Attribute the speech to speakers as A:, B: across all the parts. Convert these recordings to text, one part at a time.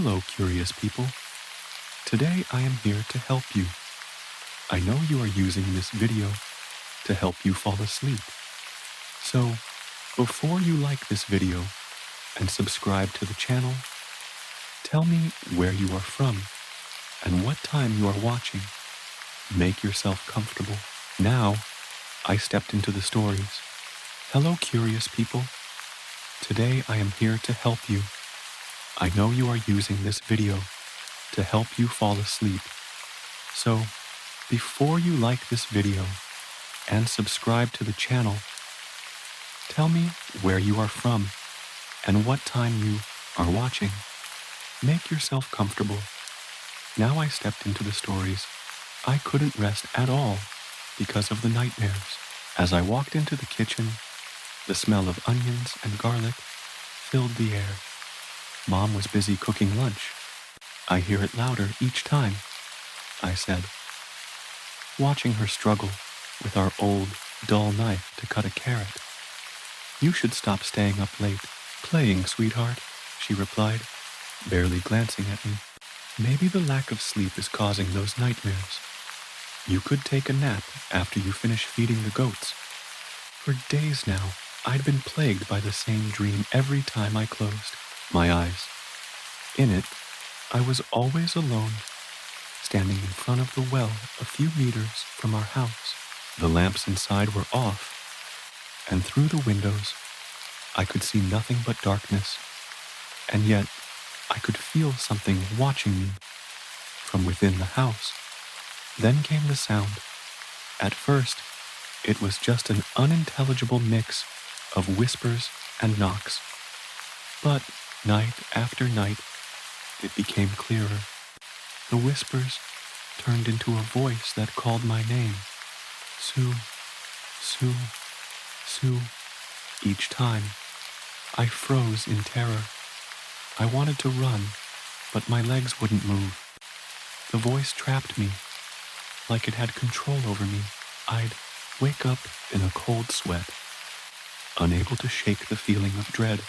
A: Hello, curious people. Today I am here to help you. I know you are using this video to help you fall asleep. So, before you like this video and subscribe to the channel, tell me where you are from and what time you are watching. Make yourself comfortable. Now, I stepped into the stories. Hello, curious people. Today I am here to help you. I know you are using this video to help you fall asleep. So, before you like this video and subscribe to the channel, tell me where you are from and what time you are watching. Make yourself comfortable. Now I stepped into the stories. I couldn't rest at all because of the nightmares. As I walked into the kitchen, the smell of onions and garlic filled the air. Mom was busy cooking lunch. I hear it louder each time, I said, watching her struggle with our old, dull knife to cut a carrot. You should stop staying up late, playing, sweetheart, she replied, barely glancing at me. Maybe the lack of sleep is causing those nightmares. You could take a nap after you finish feeding the goats. For days now, I'd been plagued by the same dream every time I closed my eyes. In it, I was always alone, standing in front of the well a few meters from our house. The lamps inside were off, and through the windows, I could see nothing but darkness, and yet I could feel something watching me from within the house. Then came the sound. At first, it was just an unintelligible mix of whispers and knocks. But night after night, it became clearer. The whispers turned into a voice that called my name. Sue, Sue, Sue. Each time, I froze in terror. I wanted to run, but my legs wouldn't move. The voice trapped me, like it had control over me. I'd wake up in a cold sweat, unable to shake the feeling of dread.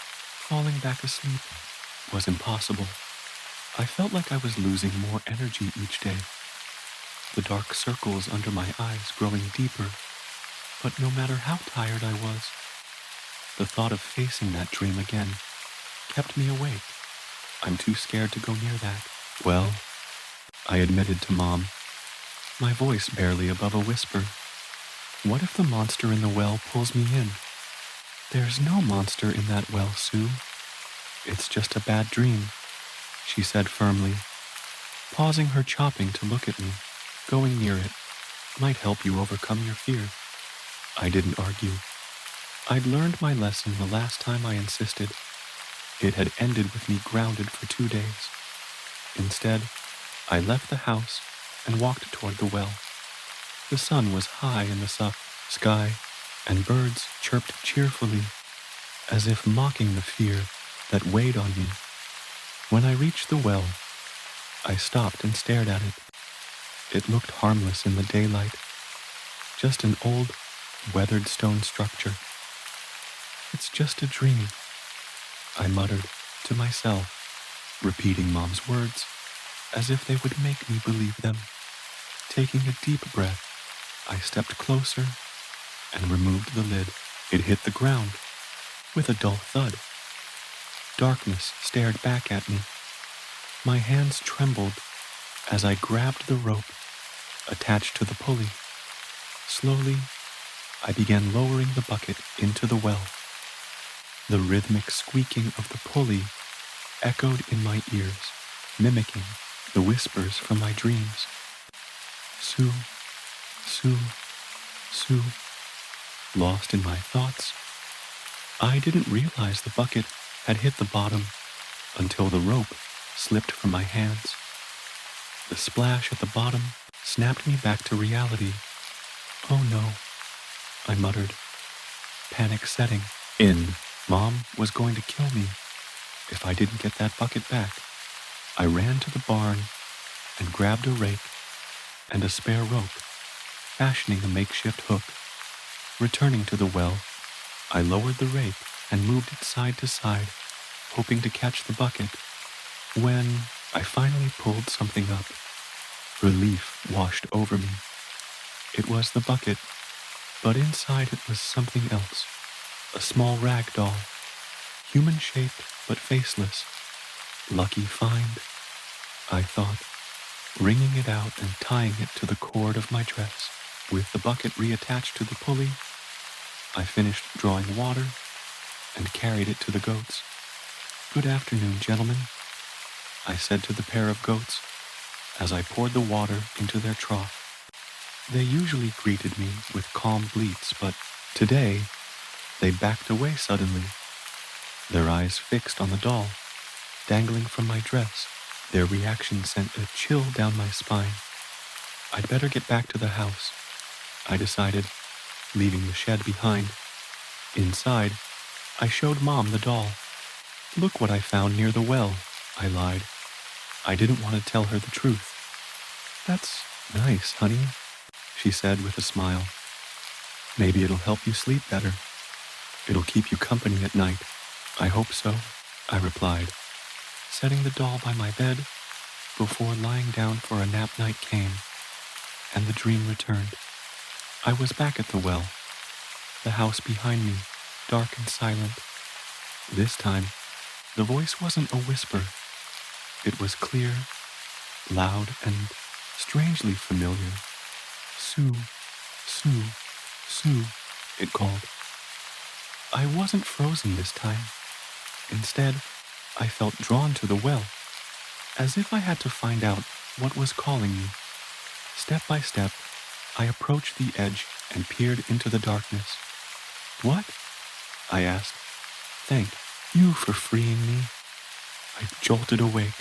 A: Falling back asleep was impossible. I felt like I was losing more energy each day, the dark circles under my eyes growing deeper. But no matter how tired I was, the thought of facing that dream again kept me awake. I'm too scared to go near that. Well, I admitted to Mom, my voice barely above a whisper. What if the monster in the well pulls me in? There's no monster in that well, Sue. It's just a bad dream, she said firmly, pausing her chopping to look at me. Going near it might help you overcome your fear. I didn't argue. I'd learned my lesson the last time I insisted. It had ended with me grounded for 2 days. Instead, I left the house and walked toward the well. The sun was high in the sky, and birds chirped cheerfully, as if mocking the fear that weighed on me. When I reached the well, I stopped and stared at it. It looked harmless in the daylight, just an old, weathered stone structure. It's just a dream, I muttered to myself, repeating Mom's words as if they would make me believe them. Taking a deep breath, I stepped closer and removed the lid. It hit the ground with a dull thud. Darkness stared back at me. My hands trembled as I grabbed the rope attached to the pulley. Slowly, I began lowering the bucket into the well. The rhythmic squeaking of the pulley echoed in my ears, mimicking the whispers from my dreams. Sue, Sue, Sue. Lost in my thoughts, I didn't realize the bucket had hit the bottom until the rope slipped from my hands. The splash at the bottom snapped me back to reality. Oh no, I muttered, panic setting in. Mom was going to kill me if I didn't get that bucket back. I ran to the barn and grabbed a rake and a spare rope, fashioning a makeshift hook. Returning to the well, I lowered the rake and moved it side to side, hoping to catch the bucket. When I finally pulled something up, relief washed over me. It was the bucket, but inside it was something else. A small rag doll, human-shaped but faceless. Lucky find, I thought, wringing it out and tying it to the cord of my dress. With the bucket reattached to the pulley, I finished drawing water and carried it to the goats. "Good afternoon, gentlemen," I said to the pair of goats as I poured the water into their trough. They usually greeted me with calm bleats, but today they backed away suddenly, their eyes fixed on the doll, dangling from my dress. Their reaction sent a chill down my spine. I'd better get back to the house, I decided, leaving the shed behind. Inside, I showed Mom the doll. "Look what I found near the well," I lied. I didn't want to tell her the truth. "That's nice, honey," she said with a smile. "Maybe it'll help you sleep better. It'll keep you company at night." "I hope so," I replied, setting the doll by my bed before lying down for a nap. Night came, and the dream returned. I was back at the well, the house behind me, dark and silent. This time, the voice wasn't a whisper. It was clear, loud, and strangely familiar. "Sue, Sue, Sue," it called. I wasn't frozen this time. Instead, I felt drawn to the well, as if I had to find out what was calling me. Step by step, I approached the edge and peered into the darkness. "What?" I asked. "Thank you for freeing me." I jolted awake,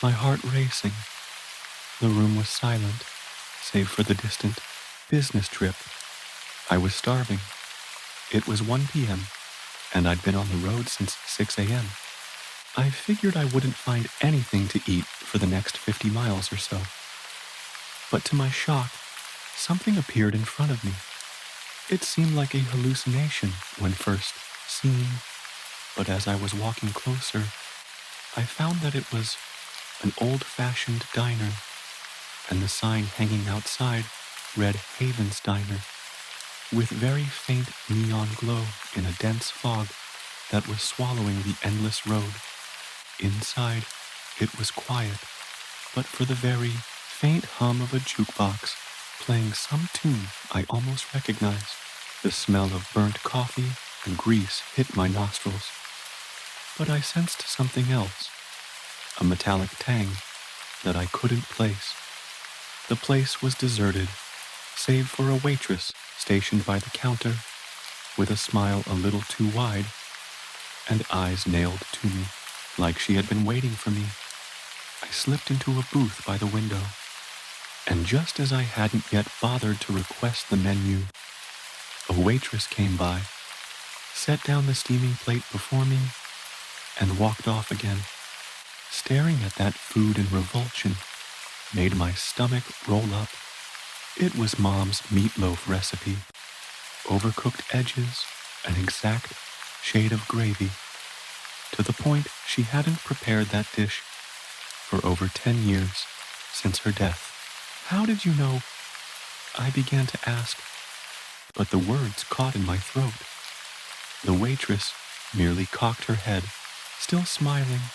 A: my heart racing. The room was silent, save for the distant business trip. I was starving. It was 1 p.m., and I'd been on the road since 6 a.m. I figured I wouldn't find anything to eat for the next 50 miles or so. But to my shock, something appeared in front of me. It seemed like a hallucination when first seen, but as I was walking closer, I found that it was an old-fashioned diner, and the sign hanging outside read Haven's Diner, with very faint neon glow in a dense fog that was swallowing the endless road. Inside, it was quiet, but for the very faint hum of a jukebox playing some tune I almost recognized. The smell of burnt coffee and grease hit my nostrils. But I sensed something else, a metallic tang that I couldn't place. The place was deserted, save for a waitress stationed by the counter, with a smile a little too wide, and eyes nailed to me, like she had been waiting for me. I slipped into a booth by the window, and just as I hadn't yet bothered to request the menu, a waitress came by, set down the steaming plate before me, and walked off again. Staring at that food in revulsion made my stomach roll up. It was Mom's meatloaf recipe. Overcooked edges, an exact shade of gravy, to the point she hadn't prepared that dish for over 10 years since her death. "How did you know?" I began to ask, but the words caught in my throat. The waitress merely cocked her head, still smiling,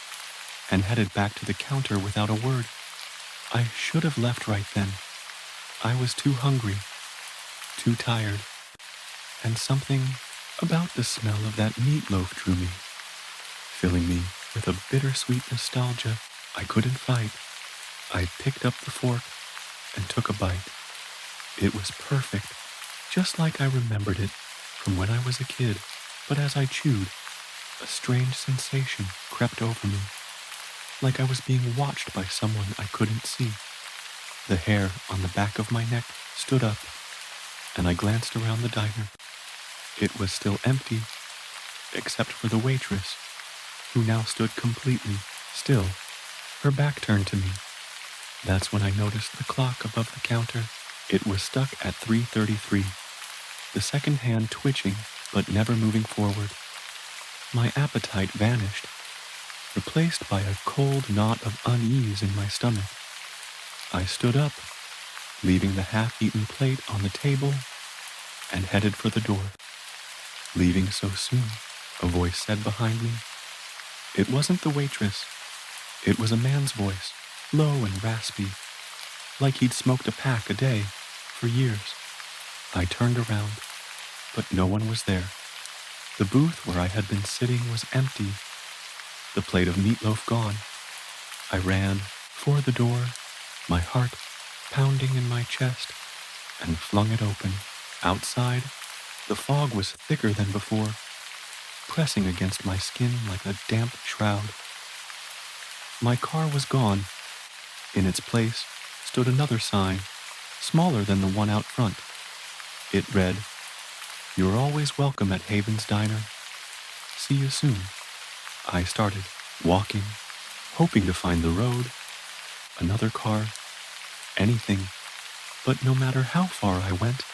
A: and headed back to the counter without a word. I should have left right then. I was too hungry, too tired, and something about the smell of that meatloaf drew me, filling me with a bittersweet nostalgia I couldn't fight. I picked up the fork and took a bite. It was perfect, just like I remembered it from when I was a kid. But as I chewed, a strange sensation crept over me, like I was being watched by someone I couldn't see. The hair on the back of my neck stood up, and I glanced around the diner. It was still empty, except for the waitress, who now stood completely still, her back turned to me. That's when I noticed the clock above the counter. It was stuck at 3:33, the second hand twitching but never moving forward. My appetite vanished, replaced by a cold knot of unease in my stomach. I stood up, leaving the half-eaten plate on the table, and headed for the door. "Leaving so soon?" a voice said behind me. It wasn't the waitress. It was a man's voice, low and raspy, like he'd smoked a pack a day for years. I turned around, but no one was there. The booth where I had been sitting was empty, the plate of meatloaf gone. I ran for the door, my heart pounding in my chest, and flung it open. Outside, the fog was thicker than before, pressing against my skin like a damp shroud. My car was gone. In its place stood another sign, smaller than the one out front. It read, "You're always welcome at Haven's Diner. See you soon." I started walking, hoping to find the road, another car, anything. But no matter how far I went,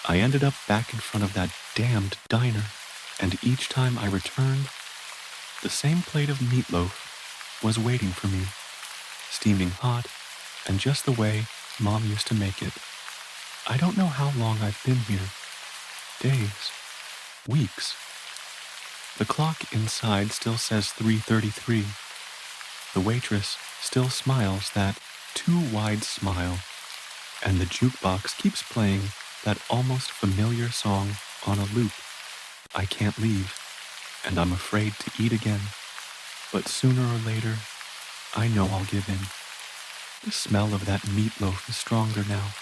A: I ended up back in front of that damned diner, and each time I returned, the same plate of meatloaf was waiting for me, steaming hot and just the way Mom used to make it. I don't know how long I've been here. Days, weeks. The clock inside still says 3:33. The waitress still smiles that too wide smile, and the jukebox keeps playing that almost familiar song on a loop. I can't leave, and I'm afraid to eat again. But sooner or later, I know I'll give in. The smell of that meatloaf is stronger now,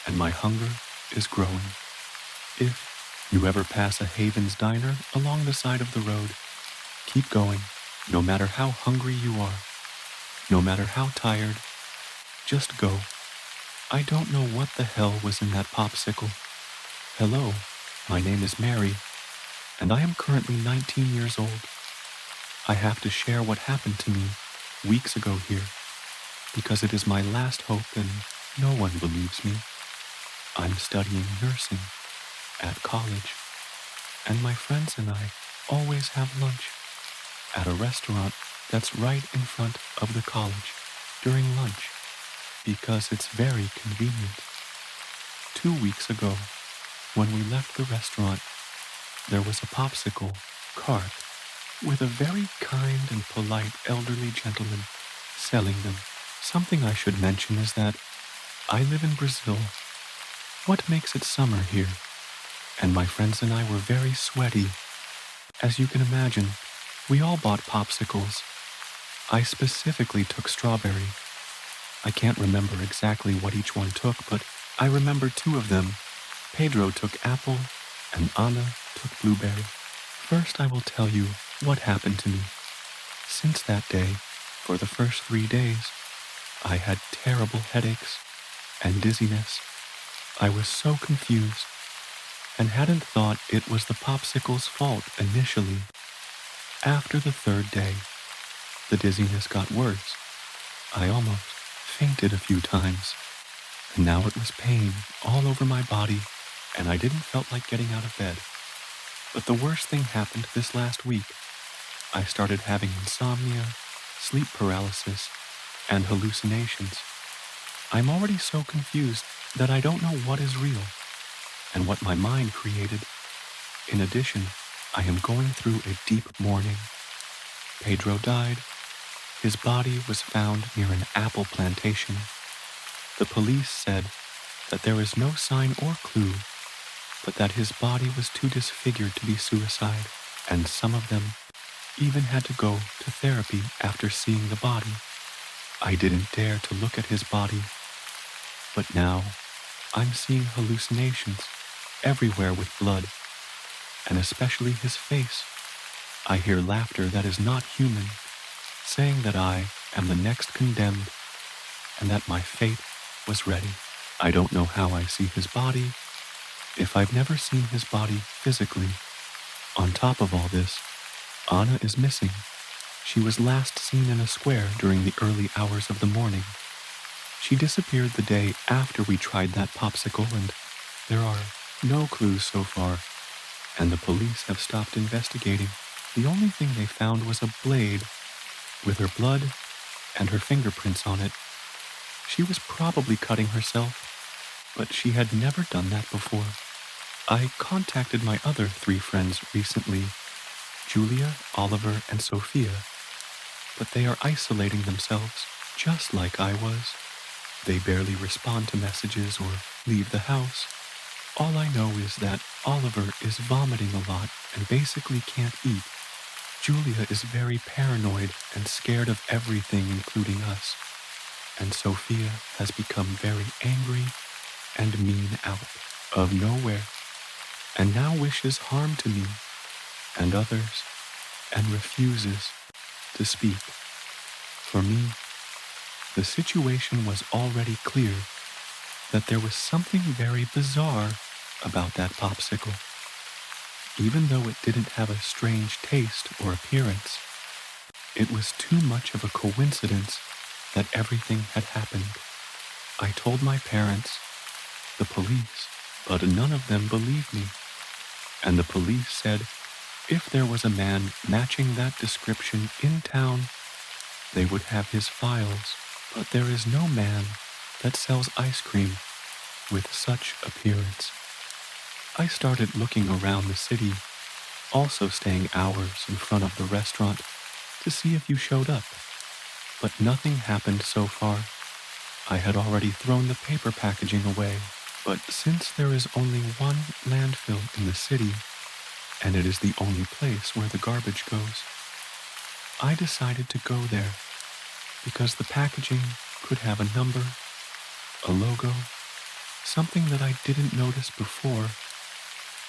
A: and my hunger is growing. If you ever pass a Haven's Diner along the side of the road, keep going, no matter how hungry you are, no matter how tired, just go. I don't know what the hell was in that popsicle. Hello, my name is Mary, and I am currently 19 years old. I have to share what happened to me weeks ago here, because it is my last hope and no one believes me. I'm studying nursing at college, and my friends and I always have lunch at a restaurant that's right in front of the college during lunch, because it's very convenient. 2 weeks ago, when we left the restaurant, there was a popsicle cart with a very kind and polite elderly gentleman selling them. Something I should mention is that I live in Brazil. What makes it summer here? And my friends and I were very sweaty. As you can imagine, we all bought popsicles. I specifically took strawberry. I can't remember exactly what each one took, but I remember 2 of them. Pedro took apple, and Anna took blueberry. First, I will tell you what happened to me. Since that day, for the first 3 days, I had terrible headaches and dizziness. I was so confused and hadn't thought it was the popsicle's fault initially. After the 3rd day, the dizziness got worse. I almost fainted a few times, and now it was pain all over my body, and I didn't felt like getting out of bed. But the worst thing happened this last week. I started having insomnia, sleep paralysis, and hallucinations. I'm already so confused that I don't know what is real and what my mind created. In addition, I am going through a deep mourning. Pedro died. His body was found near an apple plantation. The police said that there is no sign or clue, but that his body was too disfigured to be suicide, and some of them even had to go to therapy after seeing the body. I didn't dare to look at his body, but now I'm seeing hallucinations everywhere with blood, and especially his face. I hear laughter that is not human, saying that I am the next condemned and that my fate was ready. I don't know how I see his body, if I've never seen his body physically. On top of all this, Anna is missing. She was last seen in a square during the early hours of the morning. She disappeared the day after we tried that popsicle, and there are no clues so far, and the police have stopped investigating. The only thing they found was a blade with her blood and her fingerprints on it. She was probably cutting herself, but she had never done that before. I contacted my other 3 friends recently, Julia, Oliver, and Sophia, but they are isolating themselves just like I was. They barely respond to messages or leave the house. All I know is that Oliver is vomiting a lot and basically can't eat. Julia is very paranoid and scared of everything, including us. And Sophia has become very angry and mean out of nowhere, and now wishes harm to me and others, and refuses to speak. For me, the situation was already clear that there was something very bizarre about that popsicle. Even though it didn't have a strange taste or appearance, it was too much of a coincidence that everything had happened. I told my parents, the police, but none of them believed me. And the police said if there was a man matching that description in town, they would have his files. But there is no man that sells ice cream with such appearance. I started looking around the city, also staying hours in front of the restaurant to see if you showed up. But nothing happened so far. I had already thrown the paper packaging away, but since there is only one landfill in the city, and it is the only place where the garbage goes, I decided to go there because the packaging could have a number, a logo, something that I didn't notice before,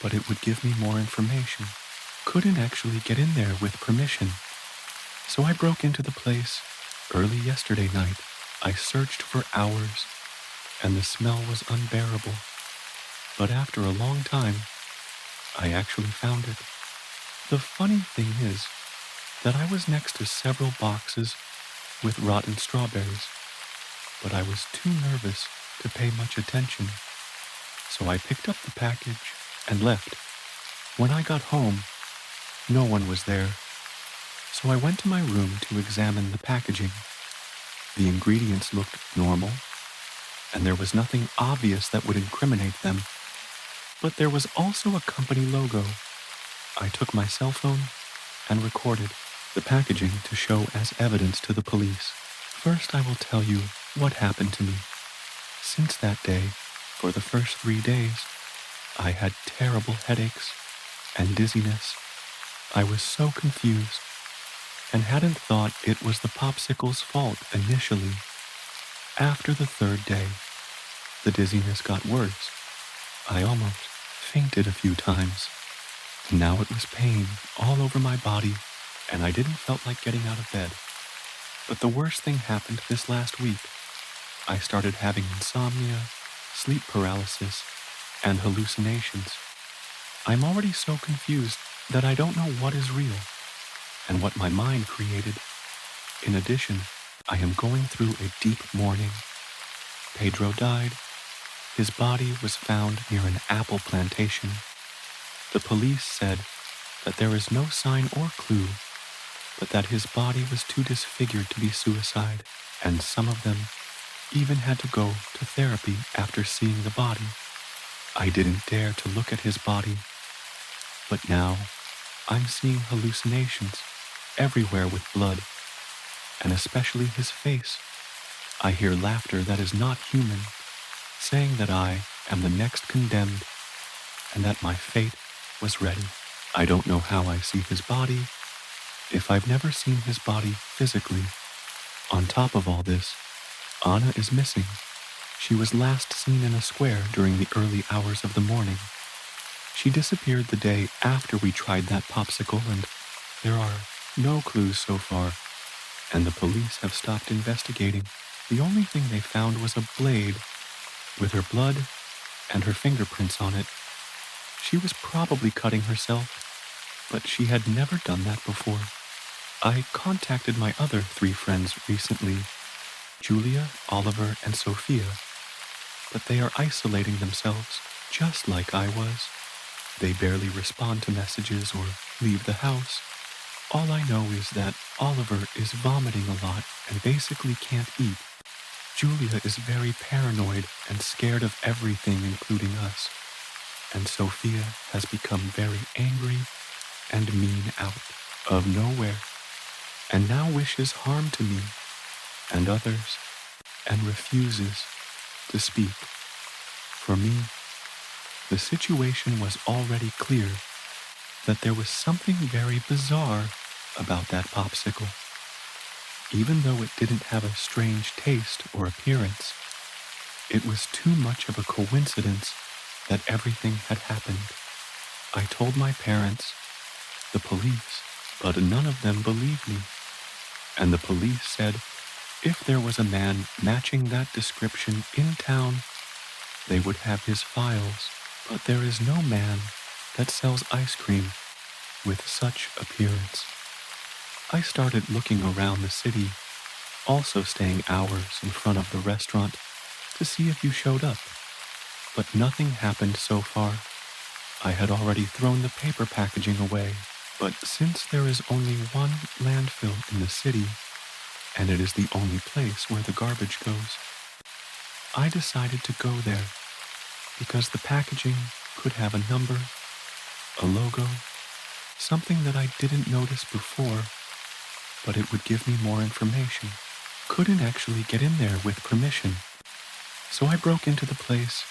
A: but it would give me more information. Couldn't actually get in there with permission, so I broke into the place early yesterday night. I searched for hours, and the smell was unbearable. But after a long time, I actually found it. The funny thing is that I was next to several boxes with rotten strawberries, but I was too nervous to pay much attention, so I picked up the package and left. When I got home, no one was there, so I went to my room to examine the packaging. The ingredients looked normal, and there was nothing obvious that would incriminate them, but there was also a company logo. I took my cell phone and recorded the packaging to show as evidence to the police. First, I will tell you what happened to me. Since that day, for the first 3 days, I had terrible headaches and dizziness. I was so confused and hadn't thought it was the popsicle's fault initially. After the 3rd day, the dizziness got worse. I almost fainted a few times, and now it was pain all over my body, and I didn't felt like getting out of bed. But the worst thing happened this last week. I started having insomnia, sleep paralysis, and hallucinations. I'm already so confused that I don't know what is real and what my mind created. In addition, I am going through a deep mourning. Pedro died. His body was found near an apple plantation. The police said that there is no sign or clue, but that his body was too disfigured to be suicide, and some of them even had to go to therapy after seeing the body. I didn't dare to look at his body, but now I'm seeing hallucinations everywhere with blood, and especially his face. I hear laughter that is not human, saying that I am the next condemned and that my fate was ready. I don't know how I see his body, if I've never seen his body physically. On top of all this, Anna is missing. She was last seen in a square during the early hours of the morning. She disappeared the day after we tried that popsicle, and there are no clues so far, and the police have stopped investigating. The only thing they found was a blade with her blood and her fingerprints on it. She was probably cutting herself, but she had never done that before. I contacted my other 3 friends recently, Julia, Oliver, and Sophia, but they are isolating themselves just like I was. They barely respond to messages or leave the house. All I know is that Oliver is vomiting a lot and basically can't eat. Julia is very paranoid and scared of everything, including us. And Sophia has become very angry and mean out of nowhere, and now wishes harm to me and others, and refuses to speak. For me, the situation was already clear that there was something very bizarre about that popsicle. Even though it didn't have a strange taste or appearance, it was too much of a coincidence that everything had happened. I told my parents, the police, but none of them believed me. And the police said if there was a man matching that description in town, they would have his files. But there is no man that sells ice cream with such appearance. I started looking around the city, also staying hours in front of the restaurant to see if you showed up. But nothing happened so far. I had already thrown the paper packaging away, but since there is only one landfill in the city, and it is the only place where the garbage goes, I decided to go there because the packaging could have a number, a logo, something that I didn't notice before, but it would give me more information. Couldn't actually get in there with permission. So I broke into the place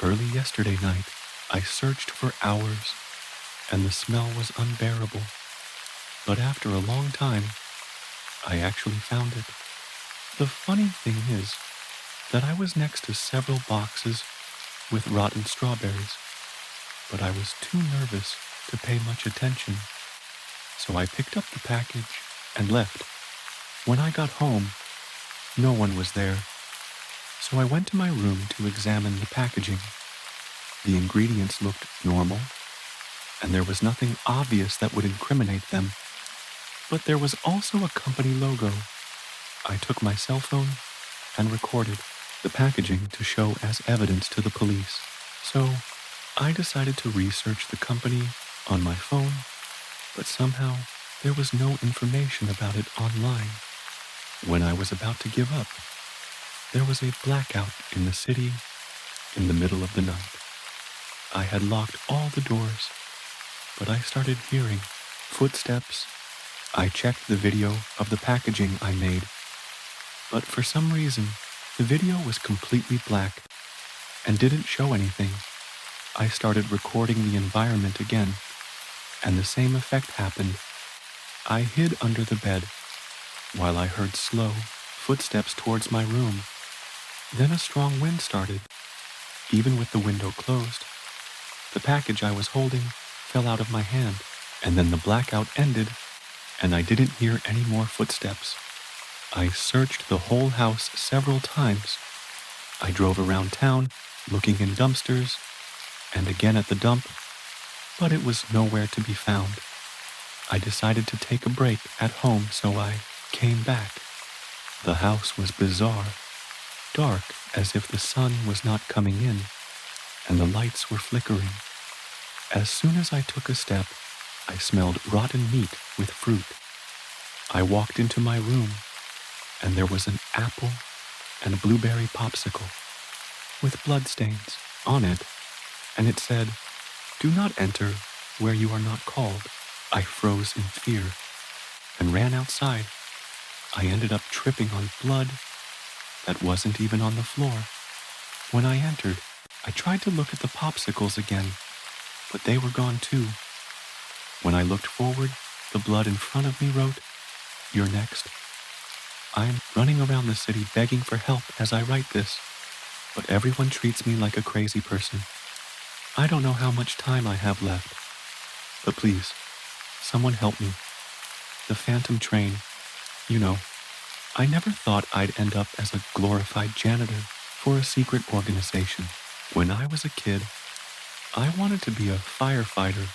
A: early yesterday night. I searched for hours, and the smell was unbearable. But after a long time, I actually found it. The funny thing is that I was next to several boxes with rotten strawberries, but I was too nervous to pay much attention. So I picked up the package and left. When I got home, no one was there. So I went to my room to examine the packaging. The ingredients looked normal, and there was nothing obvious that would incriminate them. But there was also a company logo. I took my cell phone and recorded the packaging to show as evidence to the police. So I decided to research the company on my phone, but somehow there was no information about it online. When I was about to give up, there was a blackout in the city in the middle of the night. I had locked all the doors, but I started hearing footsteps. I checked the video of the packaging I made, but for some reason, the video was completely black and didn't show anything. I started recording the environment again, and the same effect happened. I hid under the bed while I heard slow footsteps towards my room. Then a strong wind started. Even with the window closed, the package I was holding fell out of my hand, and then the blackout ended, and I didn't hear any more footsteps. I searched the whole house several times. I drove around town, looking in dumpsters, and again at the dump, but it was nowhere to be found. I decided to take a break at home, so I came back. The house was bizarre, dark as if the sun was not coming in, and the lights were flickering. As soon as I took a step, I smelled rotten meat with fruit. I walked into my room, and there was an apple and blueberry popsicle with bloodstains on it, and it said, "Do not enter where you are not called." I froze in fear and ran outside. I ended up tripping on blood that wasn't even on the floor. When I entered, I tried to look at the popsicles again, but they were gone too. When I looked forward, the blood in front of me wrote, "You're next." I'm running around the city begging for help as I write this, but everyone treats me like a crazy person. I don't know how much time I have left, but please, someone help me. The phantom train, you know, I never thought I'd end up as a glorified janitor for a secret organization. When I was a kid, I wanted to be a firefighter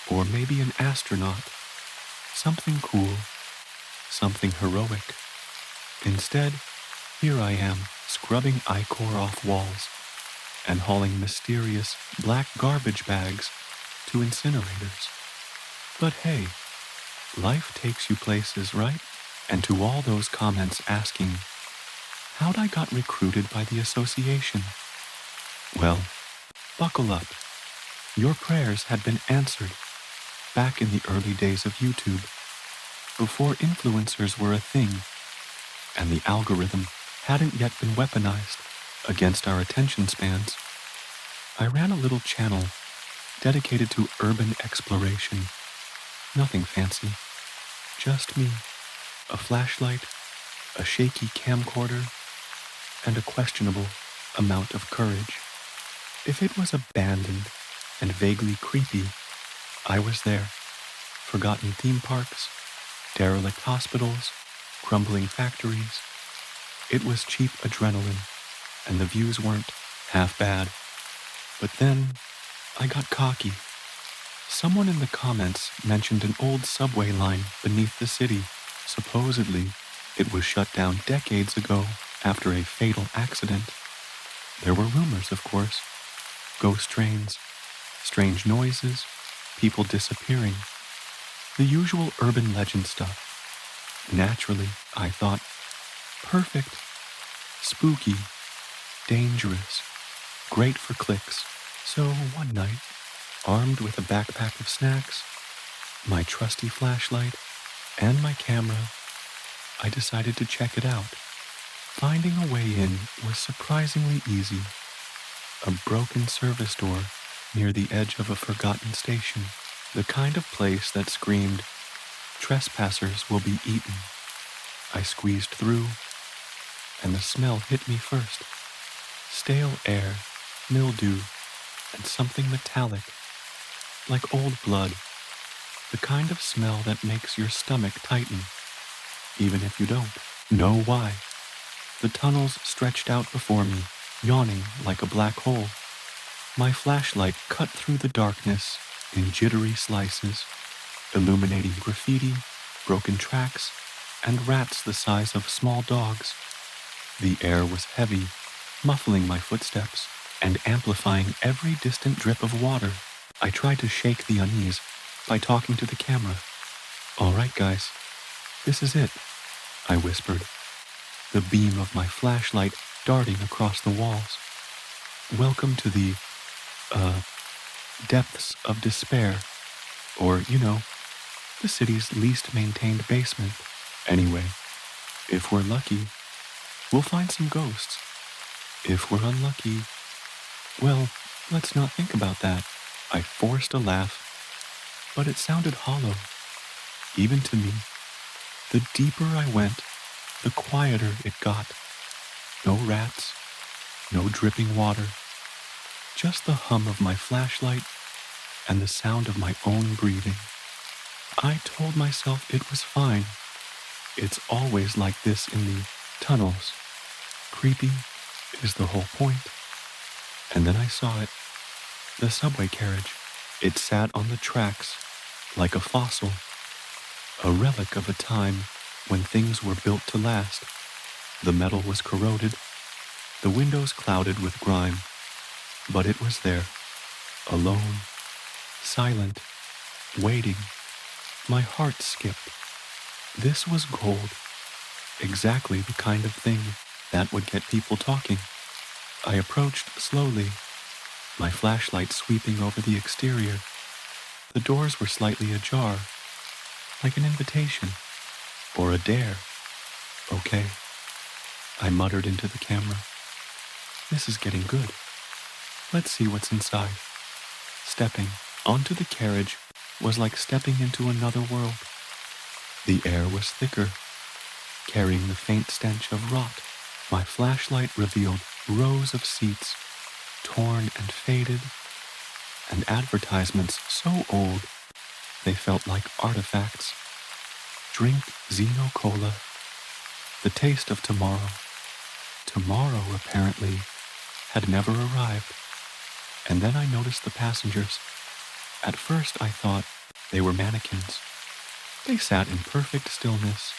A: or maybe an astronaut. Something cool, something heroic. Instead, here I am scrubbing ichor off walls and hauling mysterious black garbage bags to incinerators. But hey, Life takes you places, right? And to all those comments asking, how'd I got recruited by the association? Well, buckle up. Your prayers had been answered back in the early days of YouTube, before influencers were a thing, and the algorithm hadn't yet been weaponized against our attention spans. I ran a little channel dedicated to urban exploration. Nothing fancy. Just me, a flashlight, a shaky camcorder, and a questionable amount of courage. If it was abandoned and vaguely creepy, I was there. Forgotten theme parks, derelict hospitals, crumbling factories. It was cheap adrenaline, and the views weren't half bad. But then, I got cocky. Someone in the comments mentioned an old subway line beneath the city. Supposedly, it was shut down decades ago after a fatal accident. There were rumors, of course. Ghost trains, strange noises, people disappearing. The usual urban legend stuff. Naturally, I thought, perfect, spooky, dangerous, great for clicks. So one night, armed with a backpack of snacks, my trusty flashlight, and my camera, I decided to check it out. Finding a way in was surprisingly easy. A broken service door near the edge of a forgotten station, the kind of place that screamed, "Trespassers will be eaten." I squeezed through, and the smell hit me first. Stale air, mildew, and something metallic, like old blood. The kind of smell that makes your stomach tighten, even if you don't know why. The tunnels stretched out before me, yawning like a black hole. My flashlight cut through the darkness in jittery slices, illuminating graffiti, broken tracks, and rats the size of small dogs. The air was heavy, muffling my footsteps and amplifying every distant drip of water. I tried to shake the unease by talking to the camera. "All right, guys, this is it," I whispered, the beam of my flashlight darting across the walls. "Welcome to the, depths of despair, or, the city's least maintained basement. Anyway, if we're lucky, we'll find some ghosts. If we're unlucky, well, let's not think about that." I forced a laugh, but it sounded hollow, even to me. The deeper I went, the quieter it got. No rats, no dripping water, just the hum of my flashlight and the sound of my own breathing. I told myself it was fine. It's always like this in the tunnels. Creepy is the whole point. And then I saw it. The subway carriage. It sat on the tracks like a fossil, a relic of a time when things were built to last. The metal was corroded, the windows clouded with grime, but it was there, alone, silent, waiting. My heart skipped. This was gold, exactly the kind of thing that would get people talking. I approached slowly, my flashlight sweeping over the exterior. The doors were slightly ajar, like an invitation, or a dare. "Okay," I muttered into the camera. "This is getting good. Let's see what's inside." Stepping onto the carriage was like stepping into another world. The air was thicker, carrying the faint stench of rot. My flashlight revealed rows of seats, torn and faded, and advertisements so old they felt like artifacts. "Drink Zeno Cola. The taste of tomorrow." Tomorrow, apparently, had never arrived. And then I noticed the passengers. At first I thought they were mannequins. They sat in perfect stillness,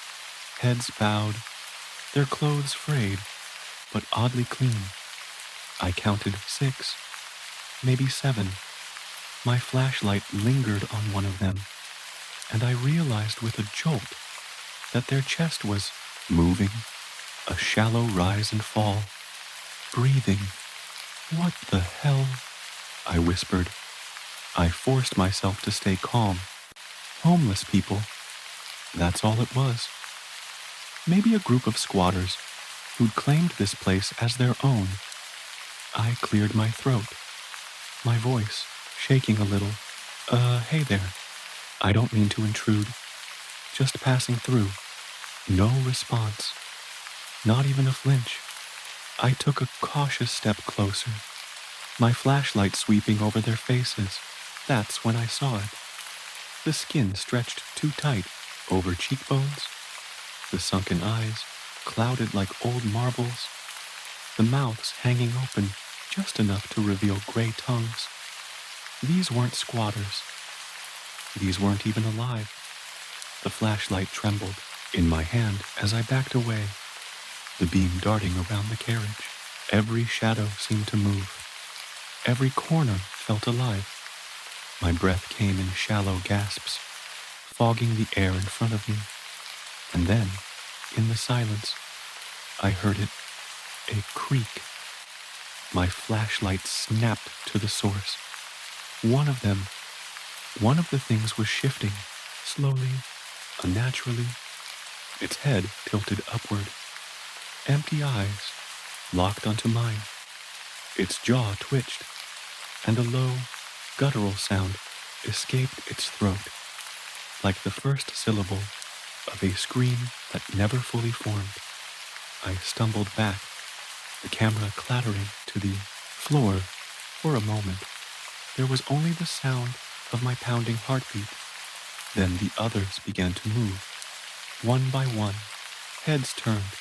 A: heads bowed, their clothes frayed, but oddly clean. I counted 6, maybe 7. My flashlight lingered on one of them, and I realized with a jolt that their chest was moving, a shallow rise and fall, breathing. What the hell? I whispered. I forced myself to stay calm. Homeless people. That's all it was. Maybe a group of squatters who'd claimed this place as their own. I cleared my throat, my voice shaking a little. Hey there. I don't mean to intrude. Just passing through. No response. Not even a flinch. I took a cautious step closer, my flashlight sweeping over their faces. That's when I saw it. The skin stretched too tight over cheekbones, the sunken eyes clouded like old marbles, the mouths hanging open just enough to reveal gray tongues. These weren't squatters. These weren't even alive. The flashlight trembled in my hand as I backed away, the beam darting around the carriage. Every shadow seemed to move. Every corner felt alive. My breath came in shallow gasps, fogging the air in front of me. And then, in the silence, I heard it, a creak. My flashlight snapped to the source. One of the things was shifting, slowly, unnaturally, its head tilted upward. Empty eyes locked onto mine. Its jaw twitched, and a low, guttural sound escaped its throat, like the first syllable of a scream that never fully formed. I stumbled back, the camera clattering to the floor. For a moment, there was only the sound of my pounding heartbeat. Then the others began to move. One by one, heads turned,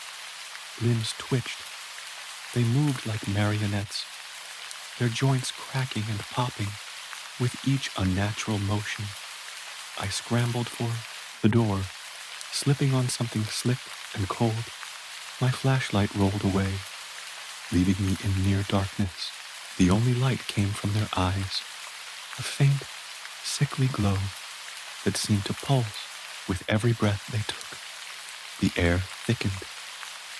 A: limbs twitched. They moved like marionettes, their joints cracking and popping with each unnatural motion. I scrambled for the door, slipping on something slick and cold. My flashlight rolled away, leaving me in near darkness. The only light came from their eyes, a faint, sickly glow that seemed to pulse with every breath they took. The air thickened,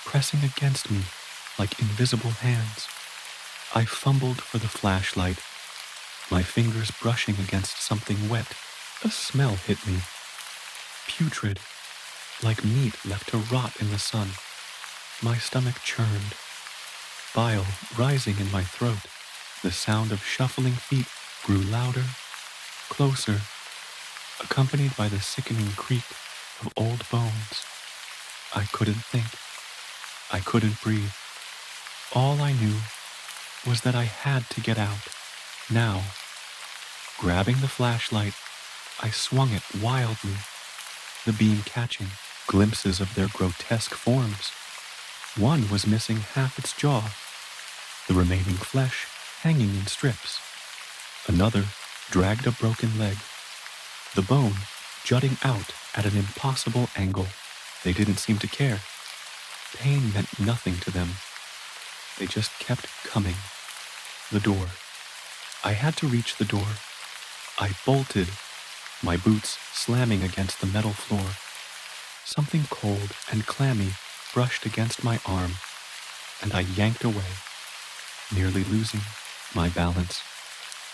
A: pressing against me like invisible hands. I fumbled for the flashlight, my fingers brushing against something wet. A smell hit me, putrid, like meat left to rot in the sun. My stomach churned, bile rising in my throat. The sound of shuffling feet grew louder, closer, accompanied by the sickening creak of old bones. I couldn't think. I couldn't breathe. All I knew was that I had to get out, now. Grabbing the flashlight, I swung it wildly, the beam catching glimpses of their grotesque forms. One was missing half its jaw, the remaining flesh hanging in strips. Another dragged a broken leg, the bone jutting out at an impossible angle. They didn't seem to care. Pain meant nothing to them. They just kept coming. The door. I had to reach the door. I bolted, my boots slamming against the metal floor. Something cold and clammy brushed against my arm, and I yanked away, nearly losing my balance.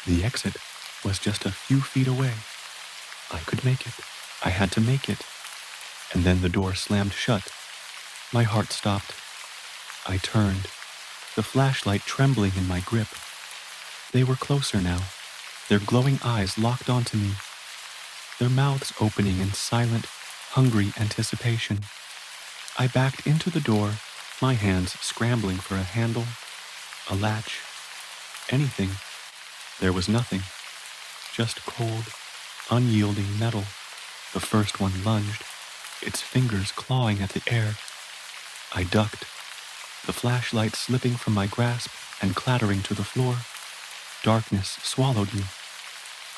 A: The exit was just a few feet away. I could make it. I had to make it. And then the door slammed shut. My heart stopped. I turned, the flashlight trembling in my grip. They were closer now, their glowing eyes locked onto me, their mouths opening in silent, hungry anticipation. I backed into the door, my hands scrambling for a handle, a latch, anything. There was nothing, just cold, unyielding metal. The first one lunged, its fingers clawing at the air. I ducked, the flashlight slipping from my grasp and clattering to the floor. Darkness swallowed me,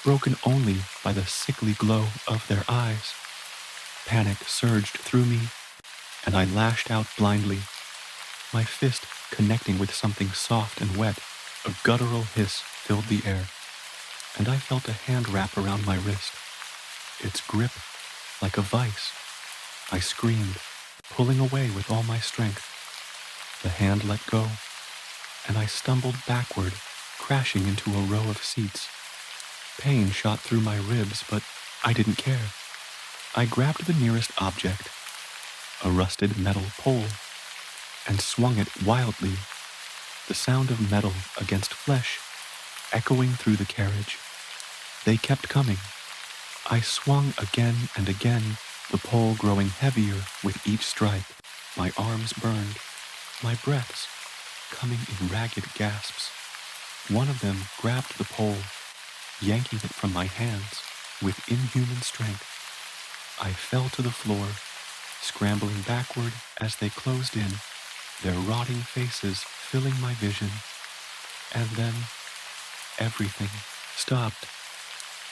A: broken only by the sickly glow of their eyes. Panic surged through me, and I lashed out blindly, my fist connecting with something soft and wet. A guttural hiss filled the air, and I felt a hand wrap around my wrist. its grip like a vice. I screamed, pulling away with all my strength. The hand let go, and I stumbled backward, crashing into a row of seats. Pain shot through my ribs, but I didn't care. I grabbed the nearest object, a rusted metal pole, and swung it wildly, the sound of metal against flesh echoing through the carriage. They kept coming. I swung again and again, the pole growing heavier with each strike. My arms burned, my breaths coming in ragged gasps. One of them grabbed the pole, yanking it from my hands with inhuman strength. I fell to the floor, scrambling backward as they closed in, their rotting faces filling my vision. And then everything stopped.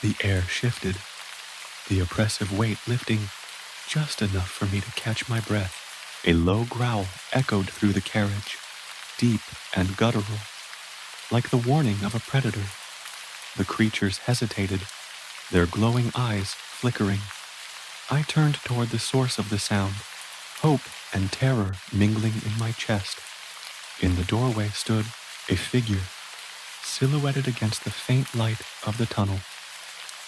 A: The air shifted, the oppressive weight lifting just enough for me to catch my breath. A low growl echoed through the carriage, deep and guttural, like the warning of a predator. The creatures hesitated, their glowing eyes flickering. I turned toward the source of the sound, hope and terror mingling in my chest. In the doorway stood a figure, silhouetted against the faint light of the tunnel.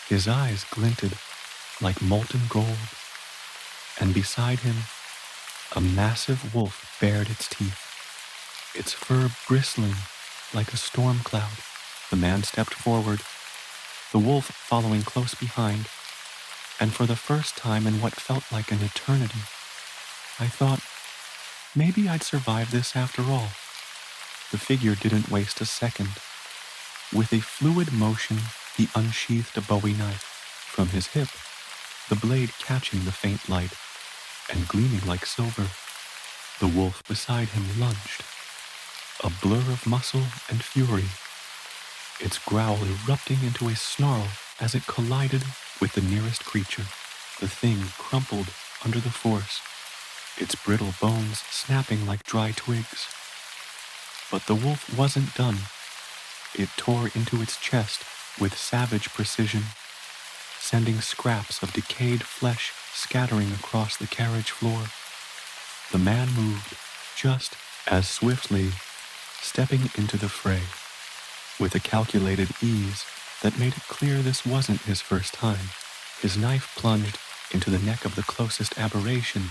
A: His eyes glinted like molten gold, and beside him, a massive wolf bared its teeth, its fur bristling like a storm cloud. The man stepped forward, the wolf following close behind, and for the first time in what felt like an eternity, I thought, maybe I'd survive this after all. The figure didn't waste a second. With a fluid motion, he unsheathed a Bowie knife from his hip, the blade catching the faint light and gleaming like silver. The wolf beside him lunged, a blur of muscle and fury, its growl erupting into a snarl as it collided with the nearest creature. The thing crumpled under the force, its brittle bones snapping like dry twigs. But the wolf wasn't done. It tore into its chest with savage precision, sending scraps of decayed flesh scattering across the carriage floor. The man moved just as swiftly, stepping into the fray with a calculated ease that made it clear this wasn't his first time. His knife plunged into the neck of the closest aberration,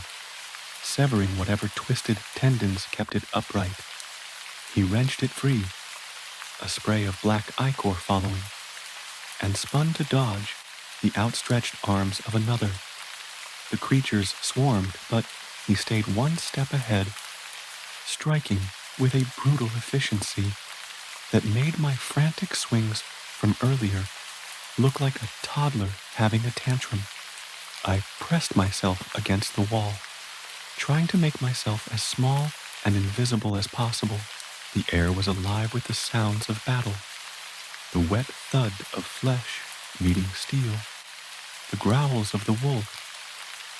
A: severing whatever twisted tendons kept it upright. He wrenched it free, a spray of black ichor following, and spun to dodge the outstretched arms of another. The creatures swarmed, but he stayed one step ahead, striking with a brutal efficiency that made my frantic swings from earlier look like a toddler having a tantrum. I pressed myself against the wall, trying to make myself as small and invisible as possible. The air was alive with the sounds of battle, the wet thud of flesh meeting steel, the growls of the wolf,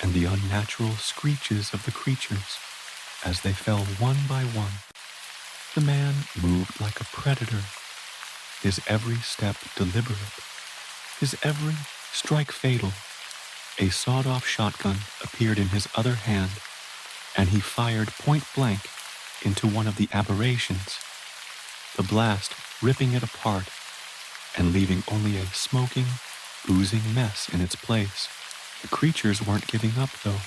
A: and the unnatural screeches of the creatures as they fell one by one. The man moved like a predator, his every step deliberate, his every strike fatal. A sawed-off shotgun appeared in his other hand, and he fired point blank into one of the aberrations, the blast ripping it apart and leaving only a smoking, oozing mess in its place. The creatures weren't giving up, though.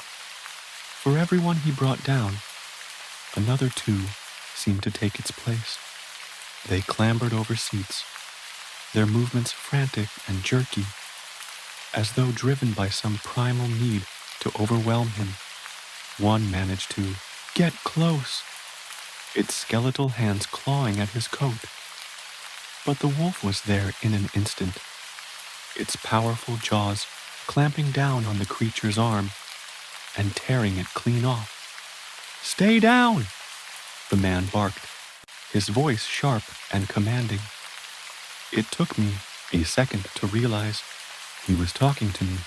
A: For everyone he brought down, another two seemed to take its place. They clambered over seats, their movements frantic and jerky, as though driven by some primal need to overwhelm him. One managed to get close, its skeletal hands clawing at his coat. But the wolf was there in an instant, its powerful jaws clamping down on the creature's arm and tearing it clean off. "Stay down!" the man barked, his voice sharp and commanding. It took me a second to realize he was talking to me.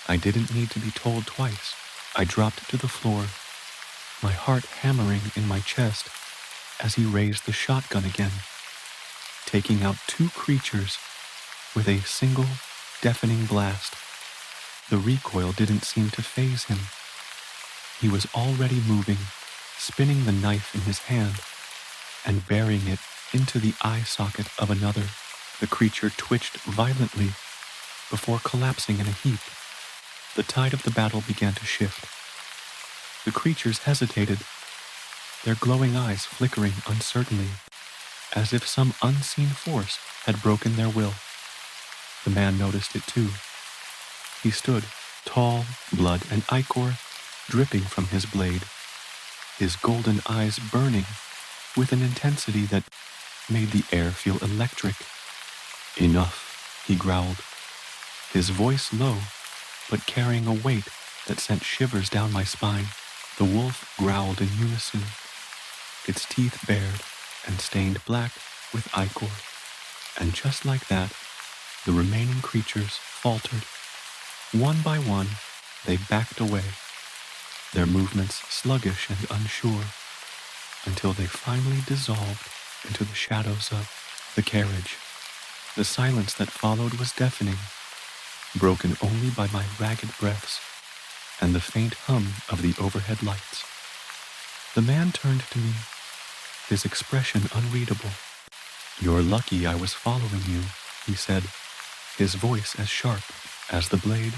A: I didn't need to be told twice. I dropped to the floor, my heart hammering in my chest as he raised the shotgun again, taking out two creatures with a single deafening blast. The recoil didn't seem to faze him. He was already moving, spinning the knife in his hand and burying it into the eye socket of another. The creature twitched violently before collapsing in a heap. The tide of the battle began to shift. The creatures hesitated, their glowing eyes flickering uncertainly, as if some unseen force had broken their will. The man noticed it too. He stood, tall, blood and ichor dripping from his blade, his golden eyes burning with an intensity that made the air feel electric. "Enough," he growled, his voice low, but carrying a weight that sent shivers down my spine. The wolf growled in unison, its teeth bared and stained black with ichor. And just like that, the remaining creatures faltered. One by one, they backed away, their movements sluggish and unsure, until they finally dissolved into the shadows of the carriage. The silence that followed was deafening, broken only by my ragged breaths and the faint hum of the overhead lights. The man turned to me, his expression unreadable. "You're lucky I was following you," he said, his voice as sharp as the blade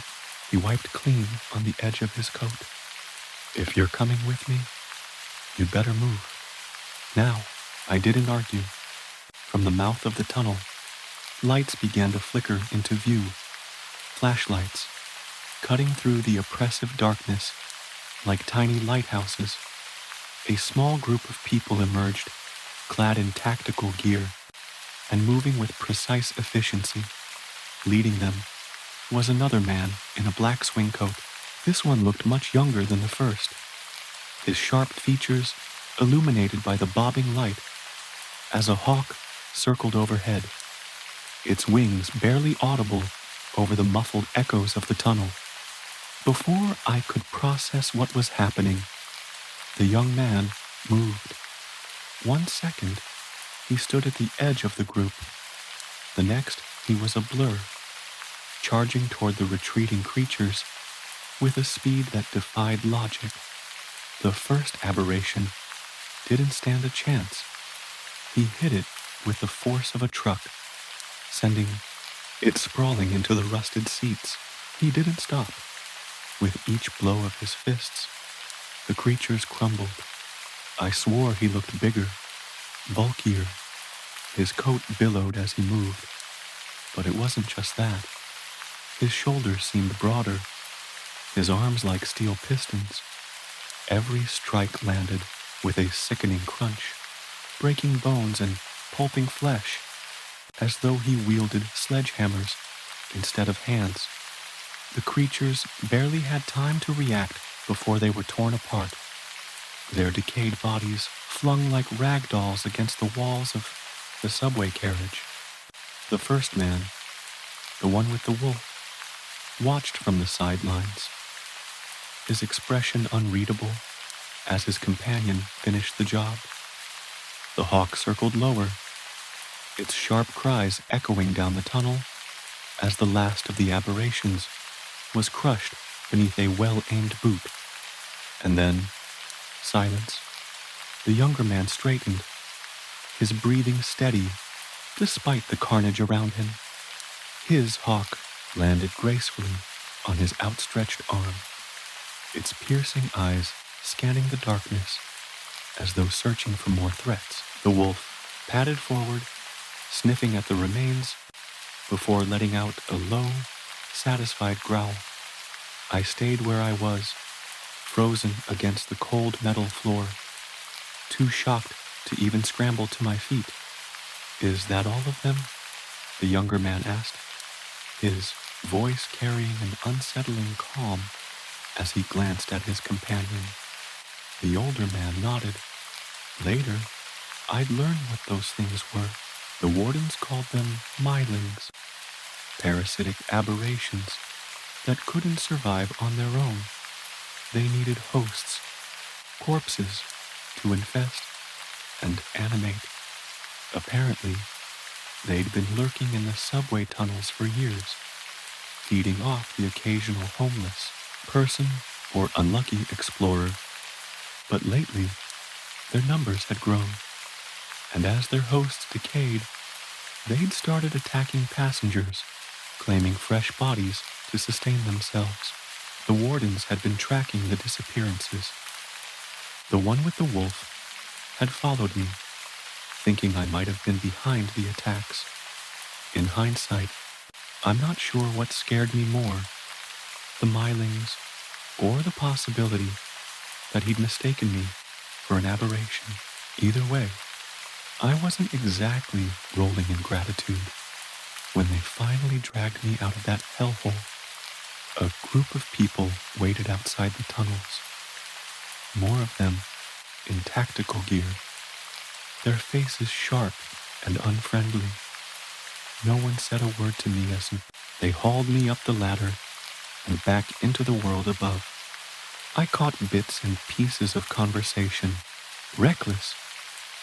A: he wiped clean on the edge of his coat. "If you're coming with me, you'd better move." Now, I didn't argue. From the mouth of the tunnel, lights began to flicker into view, flashlights, cutting through the oppressive darkness like tiny lighthouses. A small group of people emerged, clad in tactical gear and moving with precise efficiency. Leading them was another man in a black swing coat. This one looked much younger than the first, his sharp features illuminated by the bobbing light as a hawk circled overhead, its wings barely audible over the muffled echoes of the tunnel. Before I could process what was happening, the young man moved. 1 second, he stood at the edge of the group. The next, he was a blur, charging toward the retreating creatures with a speed that defied logic. The first aberration didn't stand a chance. He hit it with the force of a truck, sending it sprawling into the rusted seats. He didn't stop. With each blow of his fists, the creatures crumbled. I swore he looked bigger, bulkier. His coat billowed as he moved, but it wasn't just that. His shoulders seemed broader, his arms like steel pistons. Every strike landed with a sickening crunch, breaking bones and pulping flesh, as though he wielded sledgehammers instead of hands. The creatures barely had time to react before they were torn apart, their decayed bodies flung like rag dolls against the walls of the subway carriage. The first man, the one with the wolf, watched from the sidelines, his expression unreadable as his companion finished the job. The hawk circled lower, its sharp cries echoing down the tunnel as the last of the aberrations was crushed beneath a well-aimed boot. And then, silence. The younger man straightened, his breathing steady despite the carnage around him. His hawk landed gracefully on his outstretched arm, its piercing eyes scanning the darkness as though searching for more threats. The wolf padded forward, sniffing at the remains before letting out a low, satisfied growl. I stayed where I was, frozen against the cold metal floor, too shocked to even scramble to my feet. "Is that all of them?" the younger man asked, his voice carrying an unsettling calm as he glanced at his companion. The older man nodded. Later, I'd learn what those things were. The wardens called them mylings, parasitic aberrations that couldn't survive on their own. They needed hosts, corpses, to infest and animate. Apparently, they'd been lurking in the subway tunnels for years, feeding off the occasional homeless person or unlucky explorer. But lately, their numbers had grown, and as their hosts decayed, they'd started attacking passengers, claiming fresh bodies to sustain themselves. The wardens had been tracking the disappearances. The one with the wolf had followed me, thinking I might have been behind the attacks. In hindsight, I'm not sure what scared me more, the milings or the possibility that he'd mistaken me for an aberration. Either way, I wasn't exactly rolling in gratitude when they finally dragged me out of that hellhole. A group of people waited outside the tunnels, more of them in tactical gear, their faces sharp and unfriendly. No one said a word to me as they hauled me up the ladder and back into the world above. I caught bits and pieces of conversation, reckless,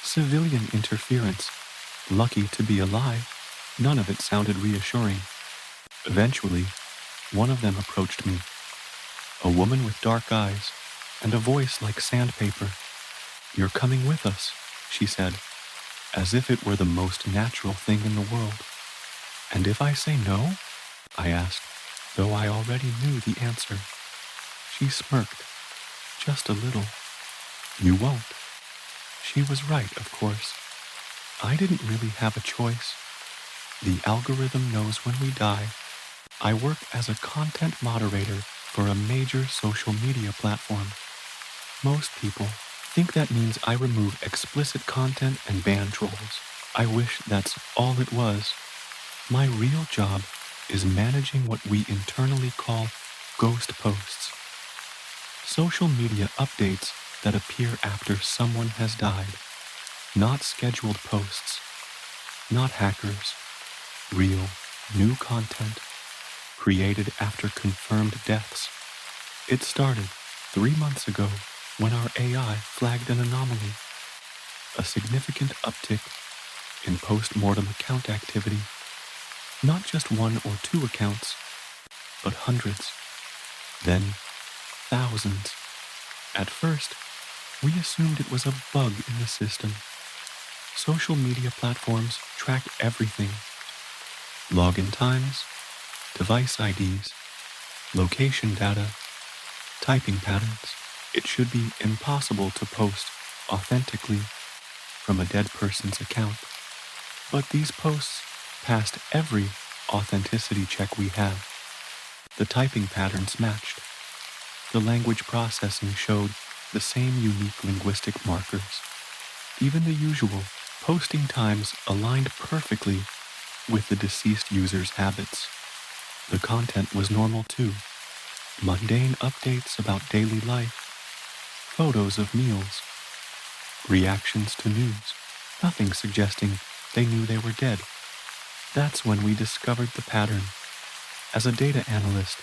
A: civilian interference, lucky to be alive. None of it sounded reassuring. Eventually, one of them approached me, a woman with dark eyes and a voice like sandpaper. "You're coming with us," she said, as if it were the most natural thing in the world. "And if I say no?" I asked, though I already knew the answer. She smirked, just a little. "You won't." She was right, of course. I didn't really have a choice. The algorithm knows when we die. I work as a content moderator for a major social media platform. Most people think that means I remove explicit content and ban trolls. I wish that's all it was. My real job is managing what we internally call ghost posts. Social media updates that appear after someone has died. Not scheduled posts. Not hackers. Real, new content created after confirmed deaths. It started 3 months ago when our AI flagged an anomaly, a significant uptick in post-mortem account activity. Not just 1 or 2 accounts, but hundreds, then thousands. At first, we assumed it was a bug in the system. Social media platforms track everything. Login times, device IDs, location data, typing patterns. It should be impossible to post authentically from a dead person's account. But these posts passed every authenticity check we have. The typing patterns matched. The language processing showed the same unique linguistic markers. Even the usual posting times aligned perfectly with the deceased user's habits. The content was normal too. Mundane updates about daily life, photos of meals, reactions to news, nothing suggesting they knew they were dead. That's when we discovered the pattern. As a data analyst,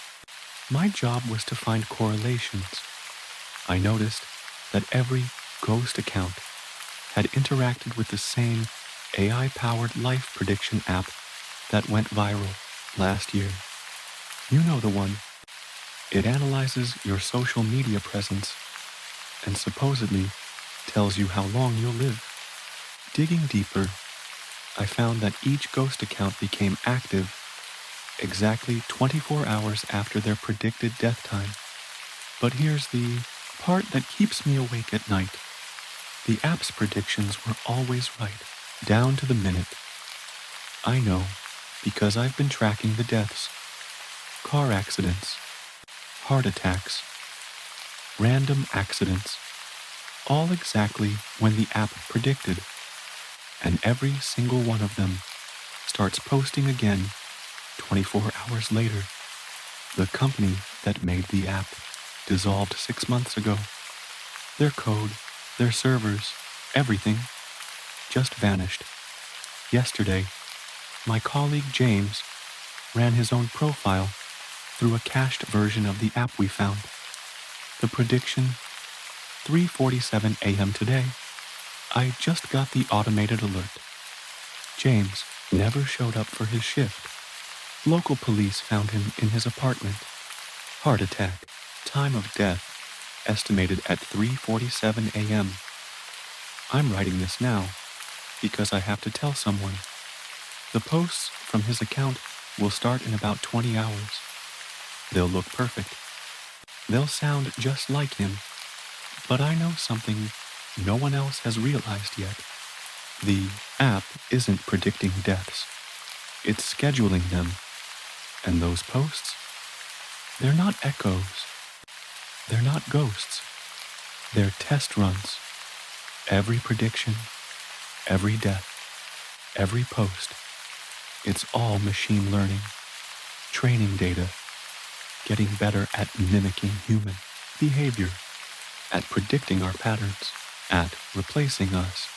A: my job was to find correlations. I noticed that every ghost account had interacted with the same AI-powered life prediction app that went viral last year. You know the one. It analyzes your social media presence and supposedly tells you how long you'll live. Digging deeper, I found that each ghost account became active exactly 24 hours after their predicted death time. But here's the part that keeps me awake at night. The app's predictions were always right, down to the minute. I know, because I've been tracking the deaths. Car accidents, heart attacks, random accidents, all exactly when the app predicted. And every single one of them starts posting again 24 hours later. The company that made the app dissolved 6 months ago. Their code, their servers, everything just vanished. Yesterday, my colleague James ran his own profile through a cached version of the app we found. The prediction, 3:47 a.m. today. I just got the automated alert. James never showed up for his shift. Local police found him in his apartment. Heart attack. Time of death estimated at 3:47 a.m. I'm writing this now because I have to tell someone. The posts from his account will start in about 20 hours. They'll look perfect. They'll sound just like him. But I know something no one else has realized yet. The app isn't predicting deaths. It's scheduling them. And those posts? They're not echoes. They're not ghosts. They're test runs. Every prediction, every death, every post. It's all machine learning, training data, getting better at mimicking human behavior, at predicting our patterns, at replacing us.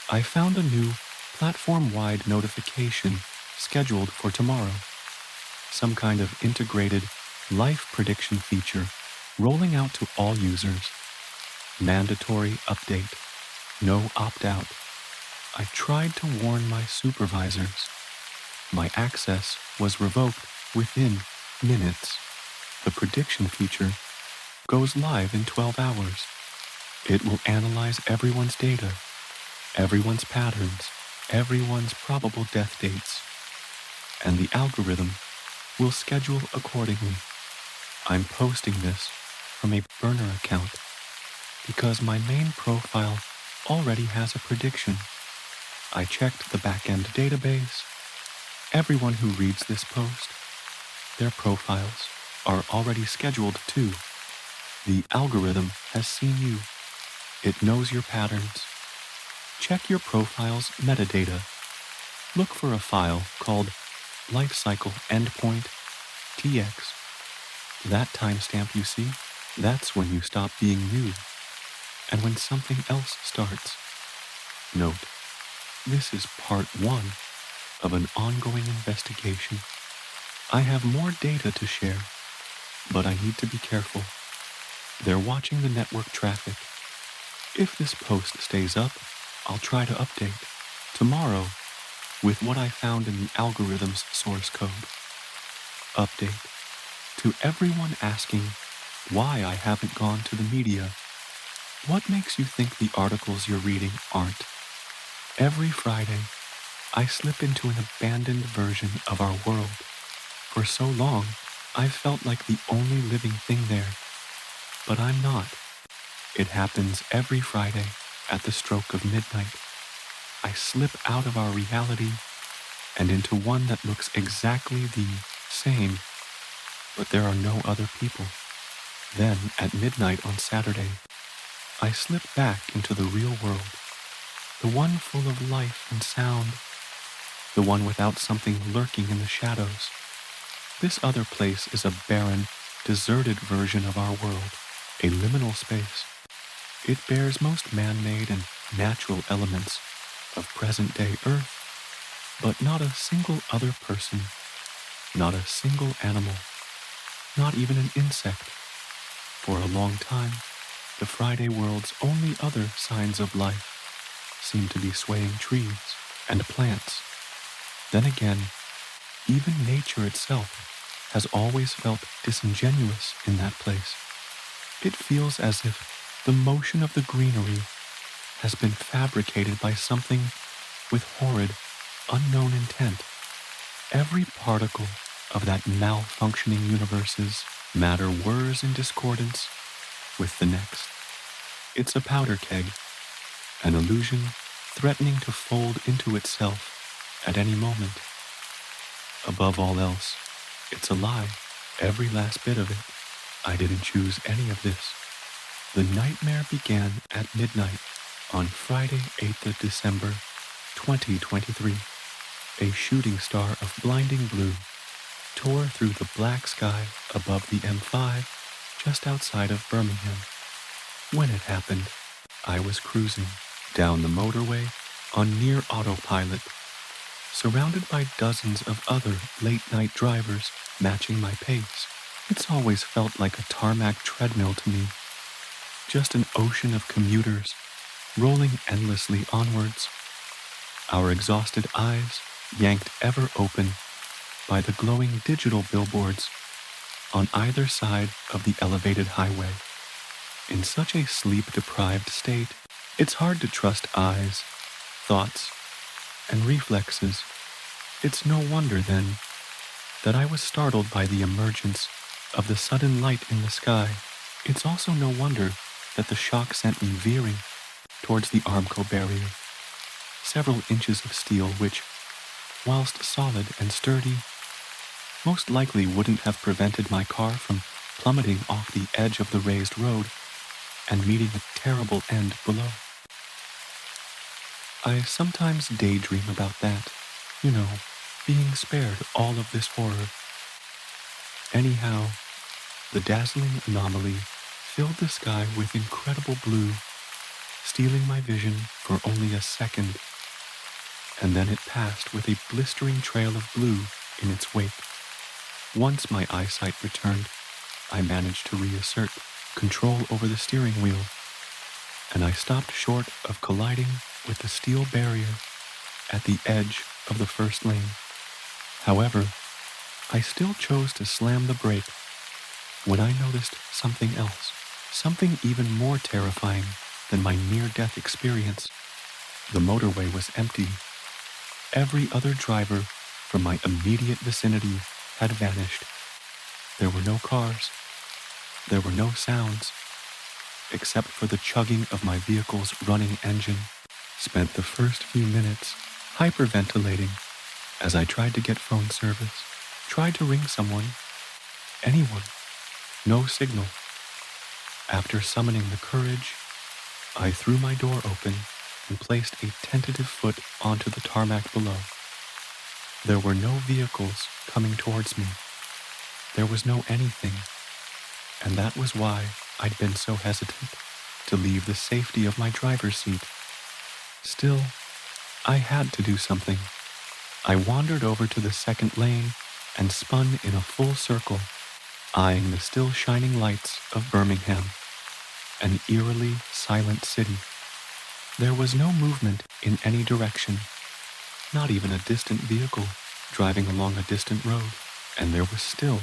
A: I found a new platform-wide notification scheduled for tomorrow. Some kind of integrated life prediction feature rolling out to all users. Mandatory update. No opt-out. I tried to warn my supervisors. My access was revoked within minutes. The prediction feature goes live in 12 hours. It will analyze everyone's data, everyone's patterns, everyone's probable death dates, and the algorithm will schedule accordingly. I'm posting this from a burner account because my main profile already has a prediction. I checked the back-end database. Everyone who reads this post, their profiles are already scheduled too. The algorithm has seen you. It knows your patterns. Check your profile's metadata. Look for a file called lifecycle endpoint tx. That timestamp you see, that's when you stop being you, and when something else starts. Note, this is part 1 of an ongoing investigation. I have more data to share, but I need to be careful. They're watching the network traffic. If this post stays up, I'll try to update tomorrow with what I found in the algorithm's source code. Update. To everyone asking why I haven't gone to the media, what makes you think the articles you're reading aren't? Every Friday, I slip into an abandoned version of our world. For so long, I've felt like the only living thing there. But I'm not. It happens every Friday at the stroke of midnight. I slip out of our reality and into one that looks exactly the same, but there are no other people. Then, at midnight on Saturday, I slip back into the real world, the one full of life and sound, the one without something lurking in the shadows. This other place is a barren, deserted version of our world, a liminal space. It bears most man-made and natural elements of present-day Earth, but not a single other person, not a single animal, not even an insect. For a long time, the Friday world's only other signs of life seemed to be swaying trees and plants. Then again, even nature itself has always felt disingenuous in that place. It feels as if the motion of the greenery has been fabricated by something with horrid, unknown intent. Every particle of that malfunctioning universe's matter whirs in discordance with the next. It's a powder keg, an illusion threatening to fold into itself at any moment. Above all else, it's a lie, every last bit of it. I didn't choose any of this. The nightmare began at midnight on Friday, 8th of December, 2023. A shooting star of blinding blue tore through the black sky above the M5 just outside of Birmingham. When it happened, I was cruising down the motorway on near autopilot, surrounded by dozens of other late-night drivers matching my pace. It's always felt like a tarmac treadmill to me, just an ocean of commuters rolling endlessly onwards. Our exhausted eyes yanked ever open by the glowing digital billboards on either side of the elevated highway. In such a sleep-deprived state, it's hard to trust eyes, thoughts, and reflexes. It's no wonder, then, that I was startled by the emergence of the sudden light in the sky. It's also no wonder that the shock sent me veering towards the Armco barrier, several inches of steel which, whilst solid and sturdy, most likely wouldn't have prevented my car from plummeting off the edge of the raised road and meeting a terrible end below. I sometimes daydream about that, being spared all of this horror. Anyhow, the dazzling anomaly filled the sky with incredible blue, stealing my vision for only a second, and then it passed with a blistering trail of blue in its wake. Once my eyesight returned, I managed to reassert control over the steering wheel, and I stopped short of colliding with the steel barrier at the edge of the first lane. However, I still chose to slam the brake when I noticed something else, something even more terrifying than my near-death experience. The motorway was empty. Every other driver from my immediate vicinity had vanished. There were no cars. There were no sounds, except for the chugging of my vehicle's running engine. Spent the first few minutes hyperventilating as I tried to get phone service, tried to ring someone, anyone. No signal. After summoning the courage, I threw my door open and placed a tentative foot onto the tarmac below. There were no vehicles coming towards me. There was no anything, and that was why I'd been so hesitant to leave the safety of my driver's seat. Still, I had to do something. I wandered over to the second lane and spun in a full circle, eyeing the still shining lights of Birmingham, an eerily silent city. There was no movement in any direction, not even a distant vehicle driving along a distant road, and there was still,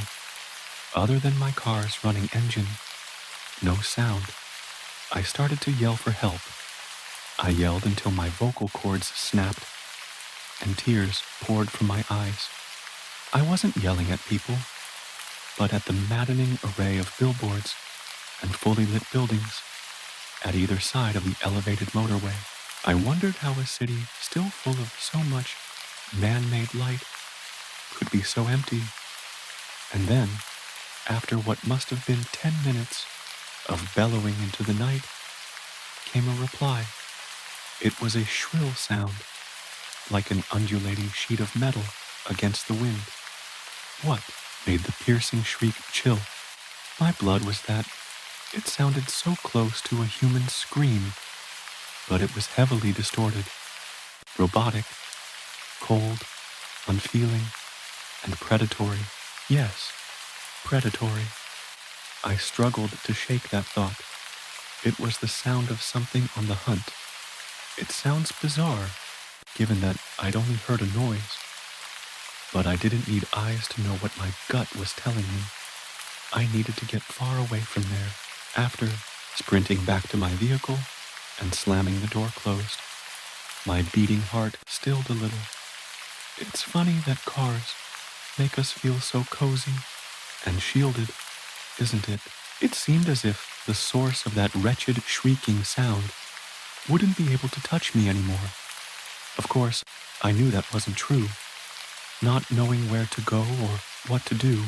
A: other than my car's running engine, no sound. I started to yell for help. I yelled until my vocal cords snapped and tears poured from my eyes. I wasn't yelling at people, but at the maddening array of billboards and fully lit buildings at either side of the elevated motorway. I wondered how a city still full of so much man-made light could be so empty. And then, after what must have been 10 minutes of bellowing into the night, came a reply. It was a shrill sound, like an undulating sheet of metal against the wind. What made the piercing shriek chill? My blood was that it sounded so close to a human scream, but it was heavily distorted, robotic, cold, unfeeling, and predatory. Yes, predatory. I struggled to shake that thought. It was the sound of something on the hunt. It sounds bizarre, given that I'd only heard a noise. But I didn't need eyes to know what my gut was telling me. I needed to get far away from there. After sprinting back to my vehicle and slamming the door closed, my beating heart stilled a little. It's funny that cars make us feel so cozy and shielded, isn't it? It seemed as if the source of that wretched shrieking sound wouldn't be able to touch me anymore. Of course, I knew that wasn't true. Not knowing where to go or what to do,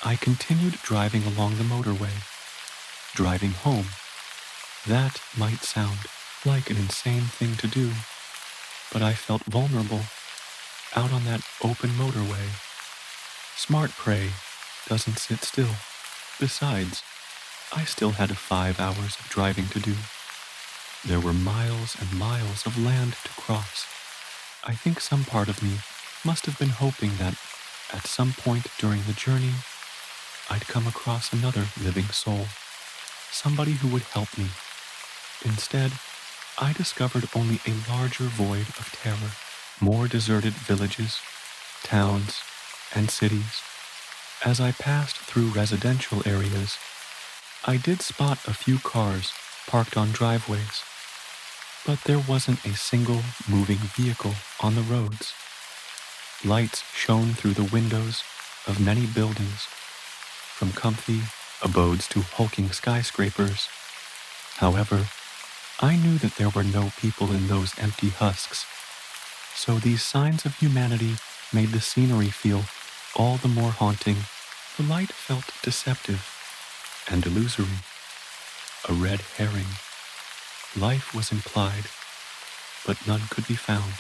A: I continued driving along the motorway, driving home. That might sound like an insane thing to do, but I felt vulnerable out on that open motorway. Smart prey doesn't sit still. Besides, I still had 5 hours of driving to do. There were miles and miles of land to cross. I think some part of me must have been hoping that at some point during the journey, I'd come across another living soul, somebody who would help me. Instead, I discovered only a larger void of terror, more deserted villages, towns, and cities. As I passed through residential areas, I did spot a few cars parked on driveways, but there wasn't a single moving vehicle on the roads. Lights shone through the windows of many buildings, from comfy abodes to hulking skyscrapers. However, I knew that there were no people in those empty husks, so these signs of humanity made the scenery feel all the more haunting. The light felt deceptive and illusory, a red herring. Life was implied, but none could be found.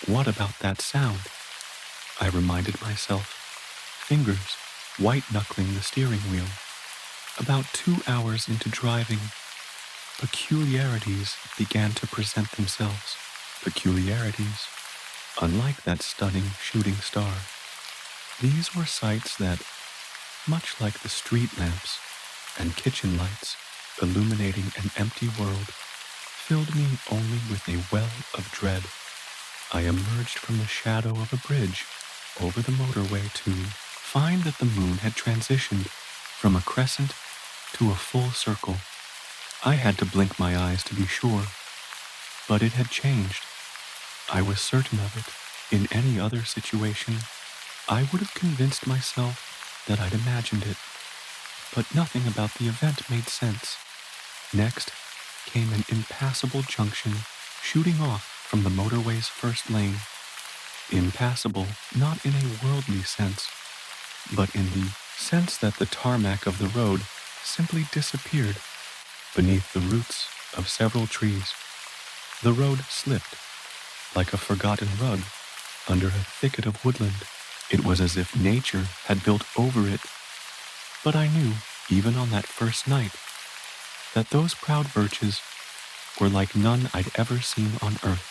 A: What about that sound? I reminded myself, fingers white-knuckling the steering wheel. About 2 hours into driving, peculiarities began to present themselves. Peculiarities, unlike that stunning shooting star. These were sights that, much like the street lamps and kitchen lights illuminating an empty world, filled me only with a well of dread. I emerged from the shadow of a bridge over the motorway to find that the moon had transitioned from a crescent to a full circle. I had to blink my eyes to be sure, but it had changed. I was certain of it. In any other situation, I would have convinced myself that I'd imagined it, but nothing about the event made sense. Next came an impassable junction shooting off from the motorway's first lane. Impassable not in a worldly sense, but in the sense that the tarmac of the road simply disappeared beneath the roots of several trees. The road slipped, like a forgotten rug, under a thicket of woodland. It was as if nature had built over it, but I knew, even on that first night, that those proud birches were like none I'd ever seen on earth.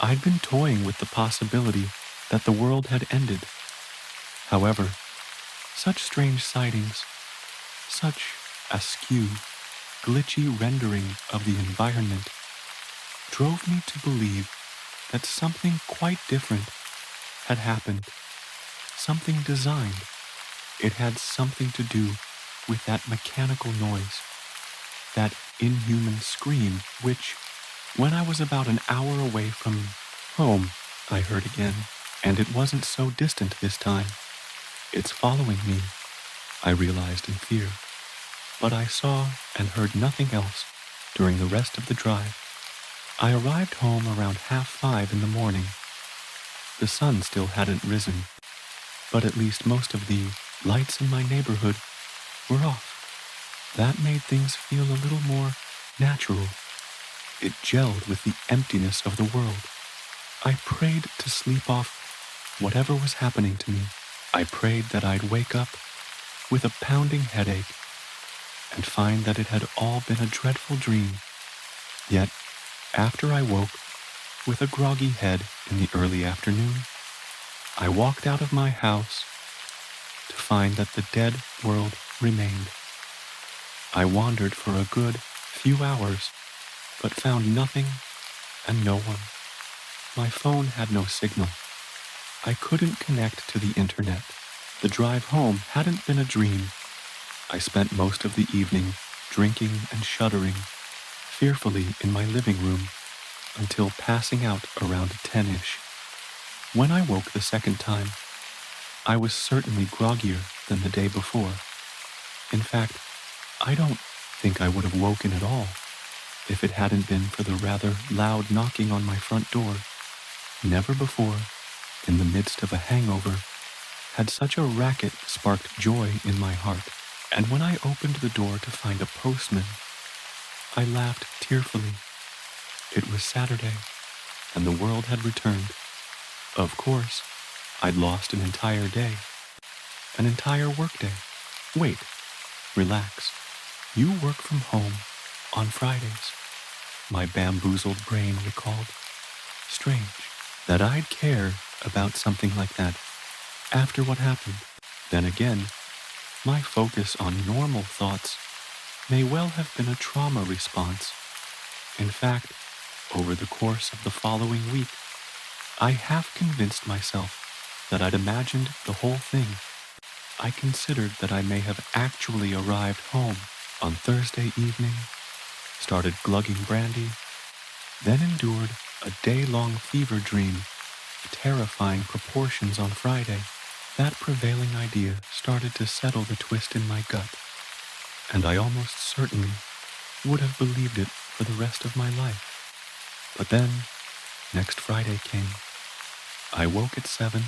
A: I'd been toying with the possibility that the world had ended. However, such strange sightings, such askew, glitchy rendering of the environment, drove me to believe that something quite different had happened, something designed. It had something to do with that mechanical noise, that inhuman scream which, when I was about an hour away from home, I heard again, and it wasn't so distant this time. It's following me, I realized in fear, but I saw and heard nothing else during the rest of the drive. I arrived home around 5:30 in the morning. The sun still hadn't risen, but at least most of the lights in my neighborhood were off. That made things feel a little more natural. It gelled with the emptiness of the world. I prayed to sleep off whatever was happening to me. I prayed that I'd wake up with a pounding headache and find that it had all been a dreadful dream. Yet, after I woke with a groggy head in the early afternoon, I walked out of my house to find that the dead world remained. I wandered for a good few hours, but found nothing and no one. My phone had no signal. I couldn't connect to the internet. The drive home hadn't been a dream. I spent most of the evening drinking and shuddering fearfully in my living room until passing out around 10-ish. When I woke the second time, I was certainly groggier than the day before. In fact, I don't think I would have woken at all if it hadn't been for the rather loud knocking on my front door. Never before, in the midst of a hangover, had such a racket sparked joy in my heart. And when I opened the door to find a postman, I laughed tearfully. It was Saturday, and the world had returned. Of course, I'd lost an entire day. An entire workday. Wait, relax. You work from home on Fridays, my bamboozled brain recalled. Strange that I'd care about something like that after what happened. Then again, my focus on normal thoughts may well have been a trauma response. In fact, over the course of the following week, I half convinced myself that I'd imagined the whole thing. I considered that I may have actually arrived home on Thursday evening, started glugging brandy, then endured a day-long fever dream of terrifying proportions on Friday. That prevailing idea started to settle the twist in my gut, and I almost certainly would have believed it for the rest of my life. But then, next Friday came. I woke at 7,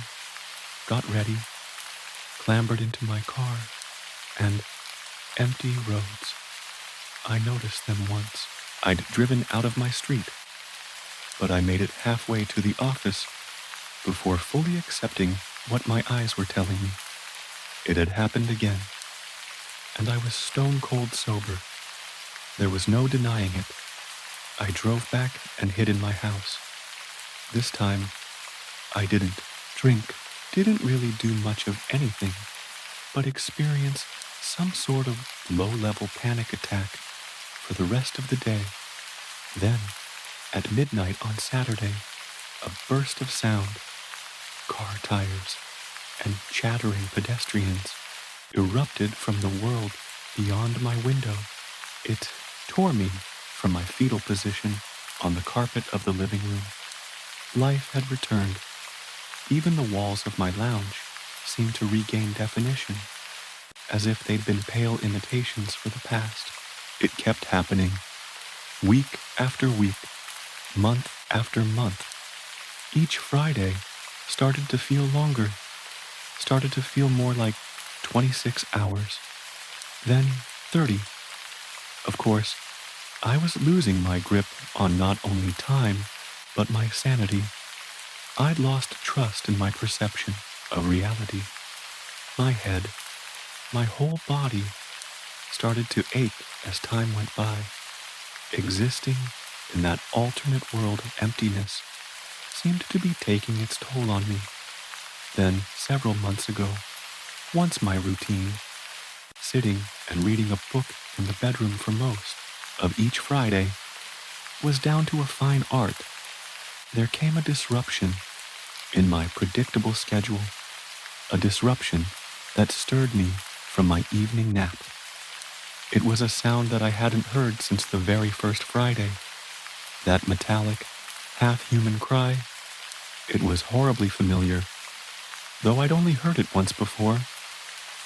A: got ready, clambered into my car, and empty roads. I noticed them once. I'd driven out of my street, but I made it halfway to the office before fully accepting what my eyes were telling me. It had happened again, and I was stone cold sober. There was no denying it. I drove back and hid in my house. This time, I didn't drink, didn't really do much of anything, but experience some sort of low-level panic attack for the rest of the day. Then, at midnight on Saturday, a burst of sound, car tires, and chattering pedestrians erupted from the world beyond my window. It tore me from my fetal position on the carpet of the living room. Life had returned. Even the walls of my lounge seemed to regain definition, as if they'd been pale imitations for the past. It kept happening, week after week, month after month. Each Friday started to feel longer, started to feel more like 26 hours, then 30. Of course, I was losing my grip on not only time, but my sanity. I'd lost trust in my perception of reality. My head, my whole body, started to ache as time went by. Existing in that alternate world of emptiness seemed to be taking its toll on me. Then, several months ago, once my routine, sitting and reading a book in the bedroom for most of each Friday, was down to a fine art, there came a disruption in my predictable schedule, a disruption that stirred me from my evening nap. It was a sound that I hadn't heard since the very first Friday, that metallic, half-human cry. It was horribly familiar, though I'd only heard it once before.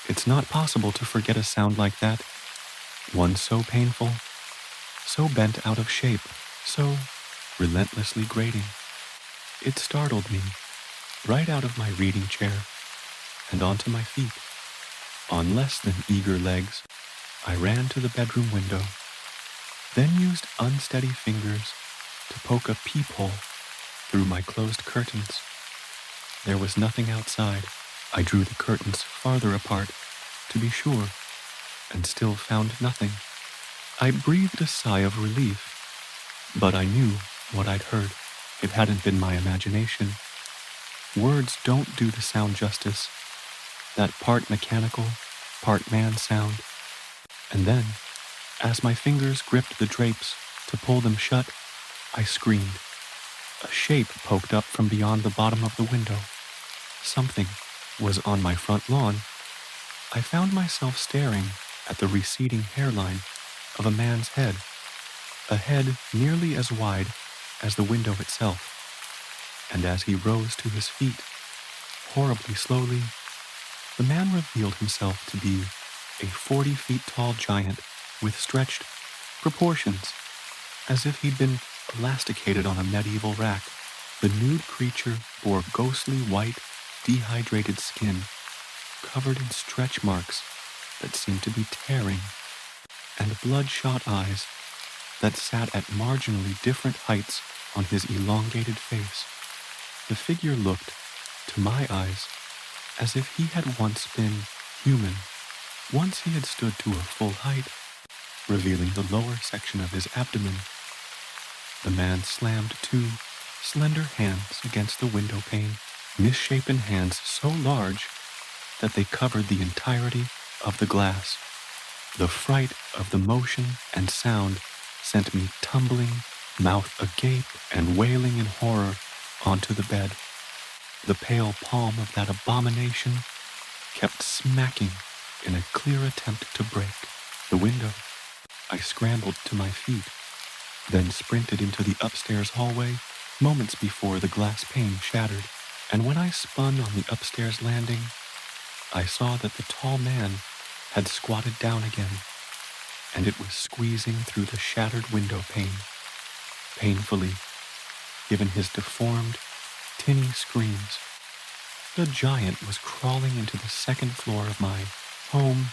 A: It's not possible to forget a sound like that, one so painful, so bent out of shape, so relentlessly grating. It startled me, right out of my reading chair, and onto my feet. On less than eager legs, I ran to the bedroom window, then used unsteady fingers to poke a peephole through my closed curtains. There was nothing outside. I drew the curtains farther apart, to be sure, and still found nothing. I breathed a sigh of relief, but I knew what I'd heard. It hadn't been my imagination. Words don't do the sound justice. That part mechanical, part man sound. And then, as my fingers gripped the drapes to pull them shut, I screamed. A shape poked up from beyond the bottom of the window. Something was on my front lawn. I found myself staring at the receding hairline of a man's head, a head nearly as wide as the window itself. And as he rose to his feet, horribly slowly, the man revealed himself to be a 40 feet tall giant with stretched proportions, as if he'd been elasticated on a medieval rack. The nude creature bore ghostly white, dehydrated skin, covered in stretch marks that seemed to be tearing, and bloodshot eyes that sat at marginally different heights on his elongated face. The figure looked, to my eyes, as if he had once been human. Once he had stood to a full height, revealing the lower section of his abdomen. The man slammed two slender hands against the window pane, misshapen hands so large that they covered the entirety of the glass. The fright of the motion and sound sent me tumbling, mouth agape and wailing in horror, onto the bed. The pale palm of that abomination kept smacking in a clear attempt to break the window. I scrambled to my feet, then sprinted into the upstairs hallway moments before the glass pane shattered. And when I spun on the upstairs landing, I saw that the tall man had squatted down again, and it was squeezing through the shattered window pane, painfully, given his deformed, tinny screams. The giant was crawling into the second floor of my home,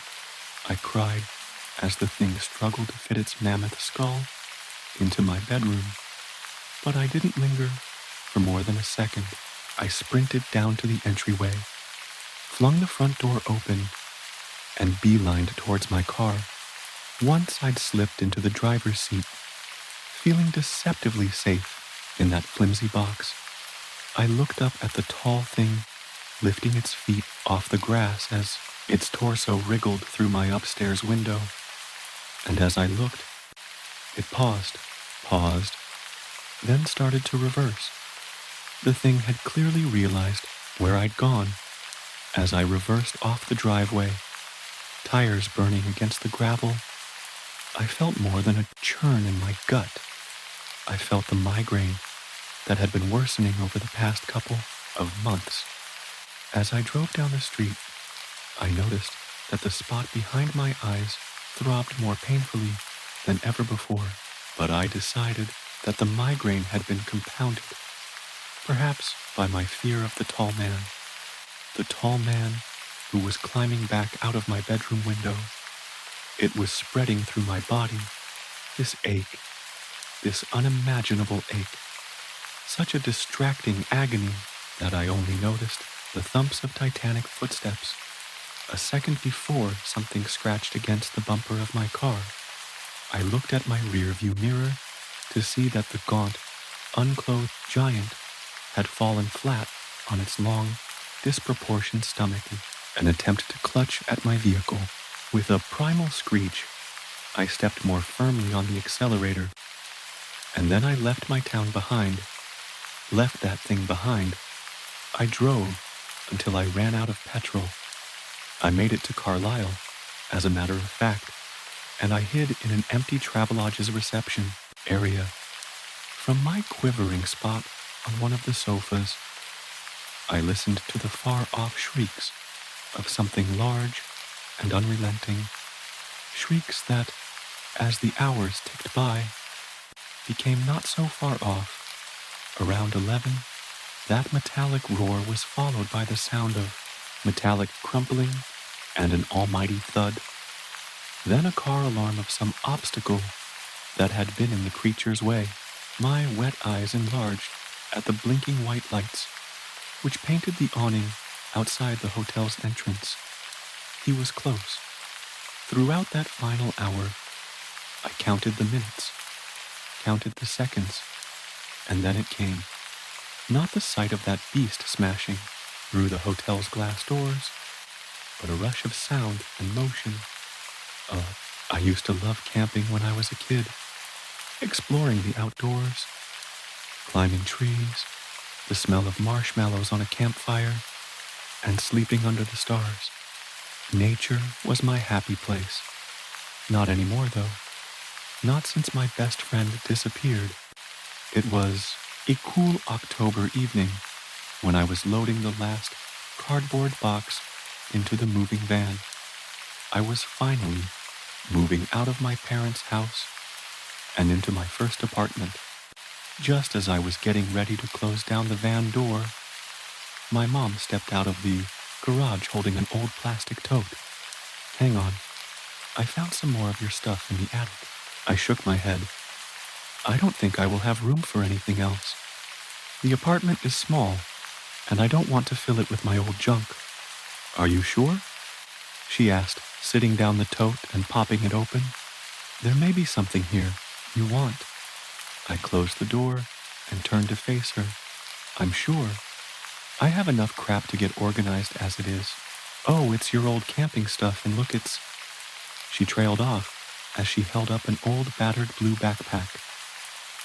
A: I cried, as the thing struggled to fit its mammoth skull into my bedroom. But I didn't linger for more than a second. I sprinted down to the entryway, flung the front door open, and beelined towards my car. Once I'd slipped into the driver's seat, feeling deceptively safe in that flimsy box, I looked up at the tall thing lifting its feet off the grass as its torso wriggled through my upstairs window. And as I looked, it paused, then started to reverse. The thing had clearly realized where I'd gone. As I reversed off the driveway, tires burning against the gravel, I felt more than a churn in my gut. I felt the migraine that had been worsening over the past couple of months. As I drove down the street, I noticed that the spot behind my eyes throbbed more painfully than ever before, but I decided that the migraine had been compounded, perhaps by my fear of the tall man who was climbing back out of my bedroom window. It was spreading through my body, this ache, this unimaginable ache, such a distracting agony that I only noticed the thumps of titanic footsteps a second before something scratched against the bumper of my car. I looked at my rearview mirror to see that the gaunt, unclothed giant had fallen flat on its long, disproportioned stomach, an attempt to clutch at my vehicle. With a primal screech, I stepped more firmly on the accelerator, and then I left my town behind, left that thing behind. I drove until I ran out of petrol. I made it to Carlisle, as a matter of fact, and I hid in an empty Travelodge's reception area. From my quivering spot on one of the sofas, I listened to the far-off shrieks of something large and unrelenting, shrieks that, as the hours ticked by, became not so far off. Around 11, that metallic roar was followed by the sound of metallic crumpling and an almighty thud. Then a car alarm of some obstacle that had been in the creature's way. My wet eyes enlarged at the blinking white lights, which painted the awning outside the hotel's entrance. He was close. Throughout that final hour, I counted the minutes, counted the seconds, and then it came. Not the sight of that beast smashing through the hotel's glass doors, but a rush of sound and motion. I used to love camping when I was a kid, exploring the outdoors, climbing trees, the smell of marshmallows on a campfire, and sleeping under the stars. Nature was my happy place. Not anymore, though. Not since my best friend disappeared. It was a cool October evening when I was loading the last cardboard box into the moving van. I was finally moving out of my parents' house and into my first apartment. Just as I was getting ready to close down the van door, my mom stepped out of the garage holding an old plastic tote. "Hang on, I found some more of your stuff in the attic." I shook my head. "I don't think I will have room for anything else. The apartment is small, and I don't want to fill it with my old junk." "Are you sure?" she asked, sitting down the tote and popping it open. "There may be something here you want." I closed the door and turned to face her. "I'm sure. I have enough crap to get organized as it is." "Oh, it's your old camping stuff, and look, it's..." She trailed off as she held up an old battered blue backpack.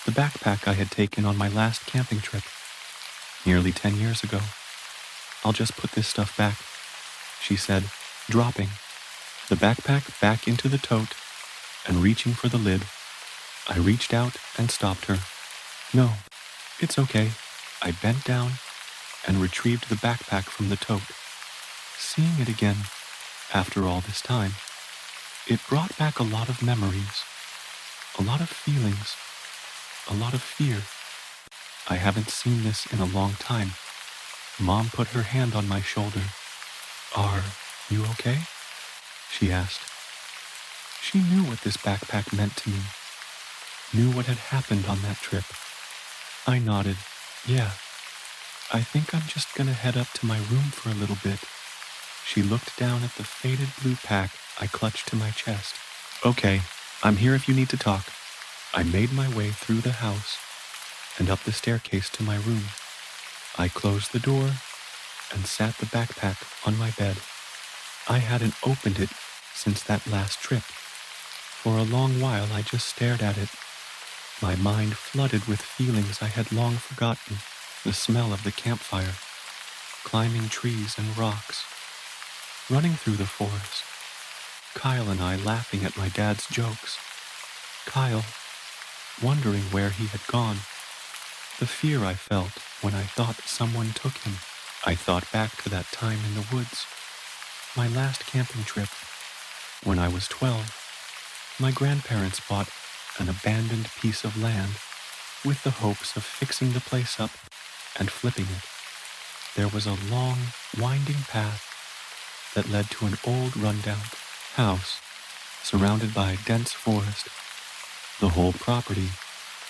A: The backpack I had taken on my last camping trip, nearly 10 years ago. I'll just put this stuff back, she said, dropping the backpack back into the tote and reaching for the lid. I reached out and stopped her. No, it's okay. I bent down and retrieved the backpack from the tote. Seeing it again, after all this time, it brought back a lot of memories, a lot of feelings, a lot of fear. I haven't seen this in a long time. Mom put her hand on my shoulder. Are you okay? She asked. She knew what this backpack meant to me, knew what had happened on that trip. I nodded. Yeah, I think I'm just gonna head up to my room for a little bit. She looked down at the faded blue pack I clutched to my chest. Okay, I'm here if you need to talk. I made my way through the house and up the staircase to my room. I closed the door and sat the backpack on my bed. I hadn't opened it since that last trip. For a long while I just stared at it, my mind flooded with feelings I had long forgotten. The smell of the campfire, climbing trees and rocks, running through the forest, Kyle and I laughing at my dad's jokes, Kyle wondering where he had gone, the fear I felt when I thought someone took him. I thought back to that time in the woods, my last camping trip. When I was 12, my grandparents bought an abandoned piece of land with the hopes of fixing the place up and flipping it. There was a long, winding path that led to an old rundown house surrounded by dense forest. The whole property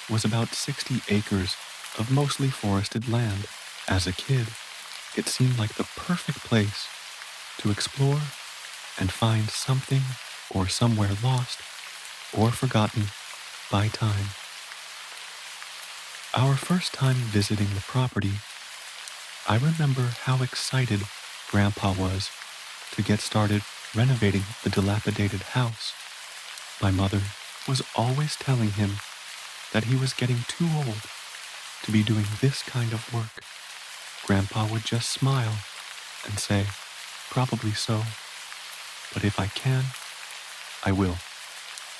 A: was about 60 acres of mostly forested land. As a kid, it seemed like the perfect place to explore and find something or somewhere lost or forgotten by time. Our first time visiting the property, I remember how excited Grandpa was to get started renovating the dilapidated house. My mother was always telling him that he was getting too old to be doing this kind of work. Grandpa would just smile and say, probably so, but if I can, I will.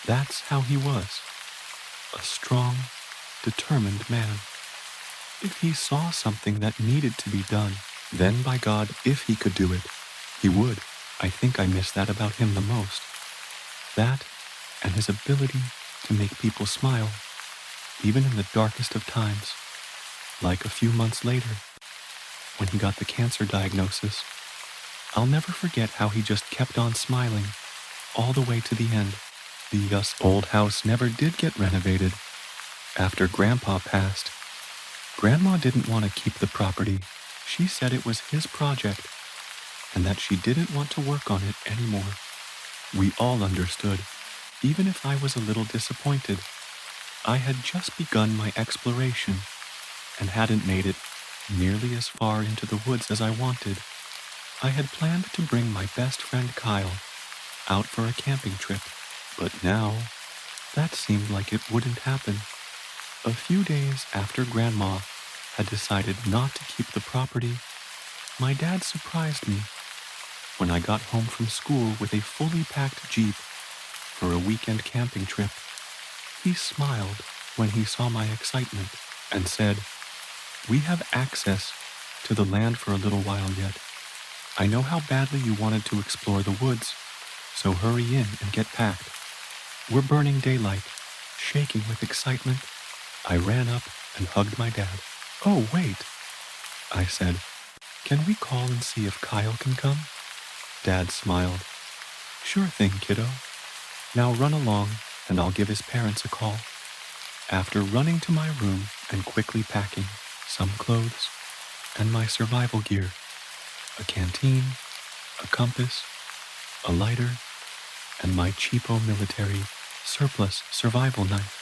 A: That's how he was, a strong, determined man. If he saw something that needed to be done, then by God, if he could do it, he would. I think I miss that about him the most. That and his ability to make people smile, even in the darkest of times. Like a few months later, when he got the cancer diagnosis, I'll never forget how he just kept on smiling all the way to the end. The old house never did get renovated. After Grandpa passed, Grandma didn't want to keep the property. She said it was his project and that she didn't want to work on it anymore. We all understood, even if I was a little disappointed. I had just begun my exploration and hadn't made it nearly as far into the woods as I wanted. I had planned to bring my best friend Kyle out for a camping trip, but now that seemed like it wouldn't happen. A few days after Grandma had decided not to keep the property, my dad surprised me when I got home from school with a fully packed Jeep for a weekend camping trip. He smiled when he saw my excitement and said, "We have access to the land for a little while yet. I know how badly you wanted to explore the woods, so hurry in and get packed. We're burning daylight." Shaking with excitement, I ran up and hugged my dad. "Oh, wait," I said. "Can we call and see if Kyle can come?" Dad smiled. "Sure thing, kiddo. Now run along and I'll give his parents a call." After running to my room and quickly packing some clothes and my survival gear, a canteen, a compass, a lighter, and my cheapo military surplus survival knife,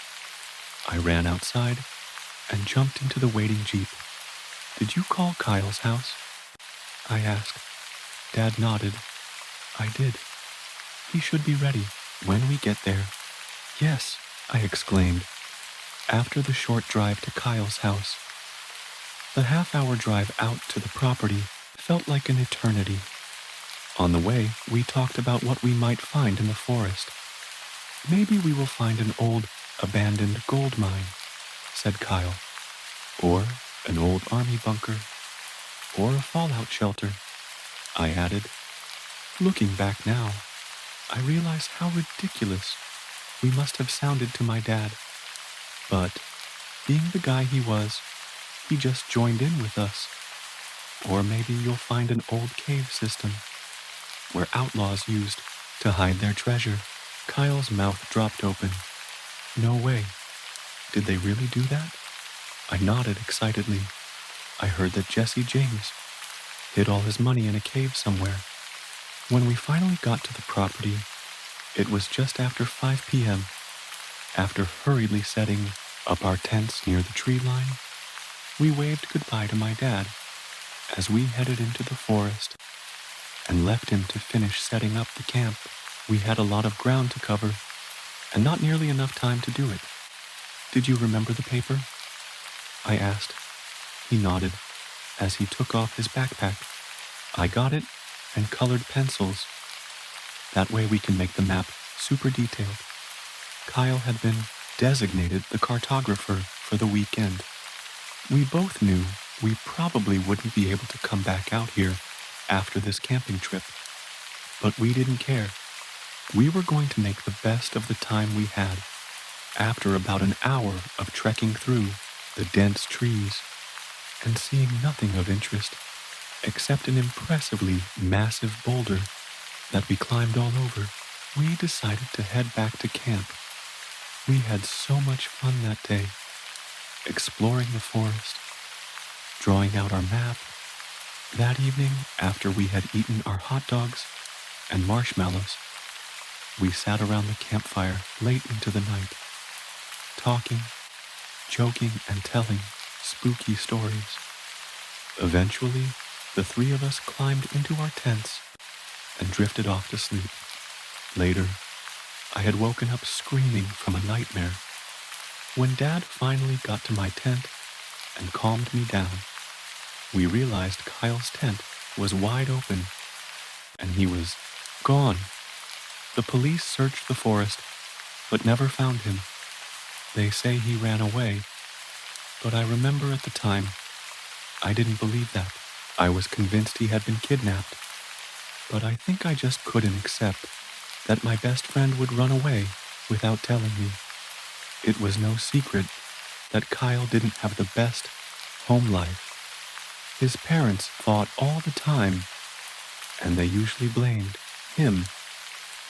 A: I ran outside and jumped into the waiting Jeep. "Did you call Kyle's house?" I asked. Dad nodded. "I did. He should be ready when we get there." "Yes," I exclaimed, after the short drive to Kyle's house. The half-hour drive out to the property felt like an eternity. On the way, we talked about what we might find in the forest. Maybe we will find an old, abandoned gold mine, said Kyle, or an old army bunker, or a fallout shelter, I added. Looking back now, I realize how ridiculous we must have sounded to my dad. But, being the guy he was, he just joined in with us. Or maybe you'll find an old cave system where outlaws used to hide their treasure. Kyle's mouth dropped open. No way. Did they really do that? I nodded excitedly. I heard that Jesse James hid all his money in a cave somewhere. When we finally got to the property, it was just after 5 p.m. After hurriedly setting up our tents near the tree line, we waved goodbye to my dad as we headed into the forest and left him to finish setting up the camp. We had a lot of ground to cover and not nearly enough time to do it. Did you remember the paper? I asked. He nodded as he took off his backpack. I got it and colored pencils. That way we can make the map super detailed. Kyle had been designated the cartographer for the weekend. We both knew we probably wouldn't be able to come back out here after this camping trip, but we didn't care. We were going to make the best of the time we had. After about an hour of trekking through the dense trees and seeing nothing of interest except an impressively massive boulder that we climbed all over, we decided to head back to camp. We had so much fun that day, exploring the forest, drawing out our map. That evening, after we had eaten our hot dogs and marshmallows, we sat around the campfire late into the night, talking, joking, and telling spooky stories. Eventually, the three of us climbed into our tents and drifted off to sleep. Later, I had woken up screaming from a nightmare. When Dad finally got to my tent and calmed me down, we realized Kyle's tent was wide open and he was gone. The police searched the forest but never found him. They say he ran away, but I remember at the time, I didn't believe that. I was convinced he had been kidnapped, but I think I just couldn't accept that my best friend would run away without telling me. It was no secret that Kyle didn't have the best home life. His parents fought all the time, and they usually blamed him.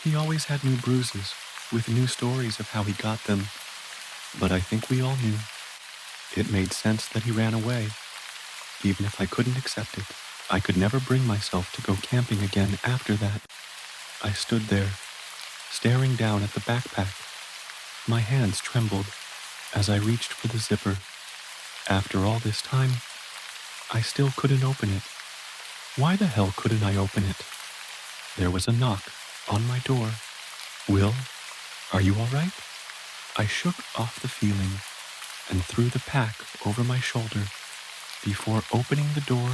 A: He always had new bruises with new stories of how he got them, but I think we all knew. It made sense that he ran away, even if I couldn't accept it. I could never bring myself to go camping again after that. I stood there, staring down at the backpack. My hands trembled as I reached for the zipper. After all this time, I still couldn't open it. Why the hell couldn't I open it? There was a knock on my door. Will, are you all right? I shook off the feeling and threw the pack over my shoulder before opening the door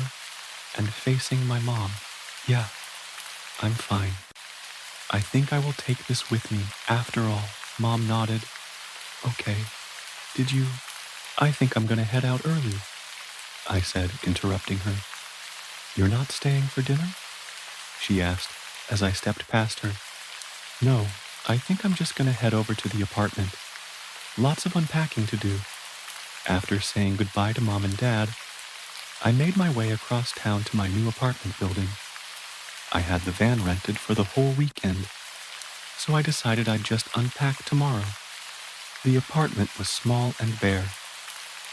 A: and facing my mom. Yeah, I'm fine. I think I will take this with me after all. Mom nodded. Okay. I think I'm gonna head out early, I said, interrupting her. You're not staying for dinner? She asked as I stepped past her. No, I think I'm just gonna head over to the apartment. Lots of unpacking to do. After saying goodbye to Mom and Dad, I made my way across town to my new apartment building. I had the van rented for the whole weekend, so I decided I'd just unpack tomorrow. The apartment was small and bare.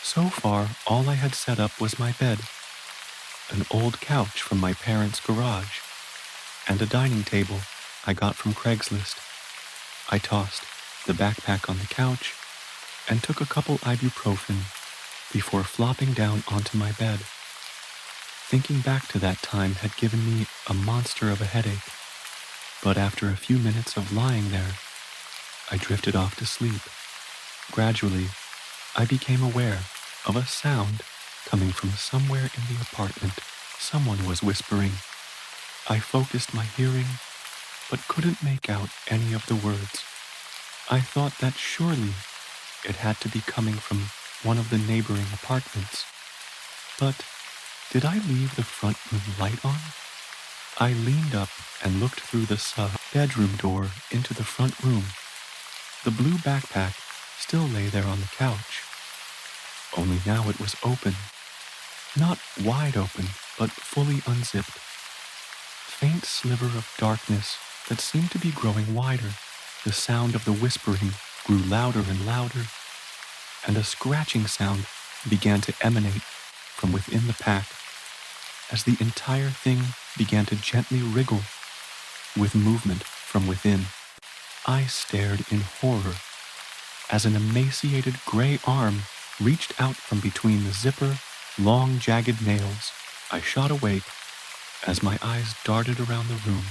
A: So far, all I had set up was my bed, an old couch from my parents' garage, and a dining table I got from Craigslist. I tossed the backpack on the couch and took a couple ibuprofen before flopping down onto my bed. Thinking back to that time had given me a monster of a headache, but after a few minutes of lying there, I drifted off to sleep. Gradually, I became aware of a sound coming from somewhere in the apartment. Someone was whispering. I focused my hearing, but couldn't make out any of the words. I thought that surely it had to be coming from one of the neighboring apartments. But did I leave the front room light on? I leaned up and looked through the bedroom door into the front room. The blue backpack still lay there on the couch. Only now it was open. Not wide open, but fully unzipped. Faint sliver of darkness that seemed to be growing wider. The sound of the whispering grew louder and louder, and a scratching sound began to emanate from within the pack as the entire thing began to gently wriggle with movement from within. I stared in horror as an emaciated gray arm reached out from between the zipper, long jagged nails. I shot awake as my eyes darted around the room.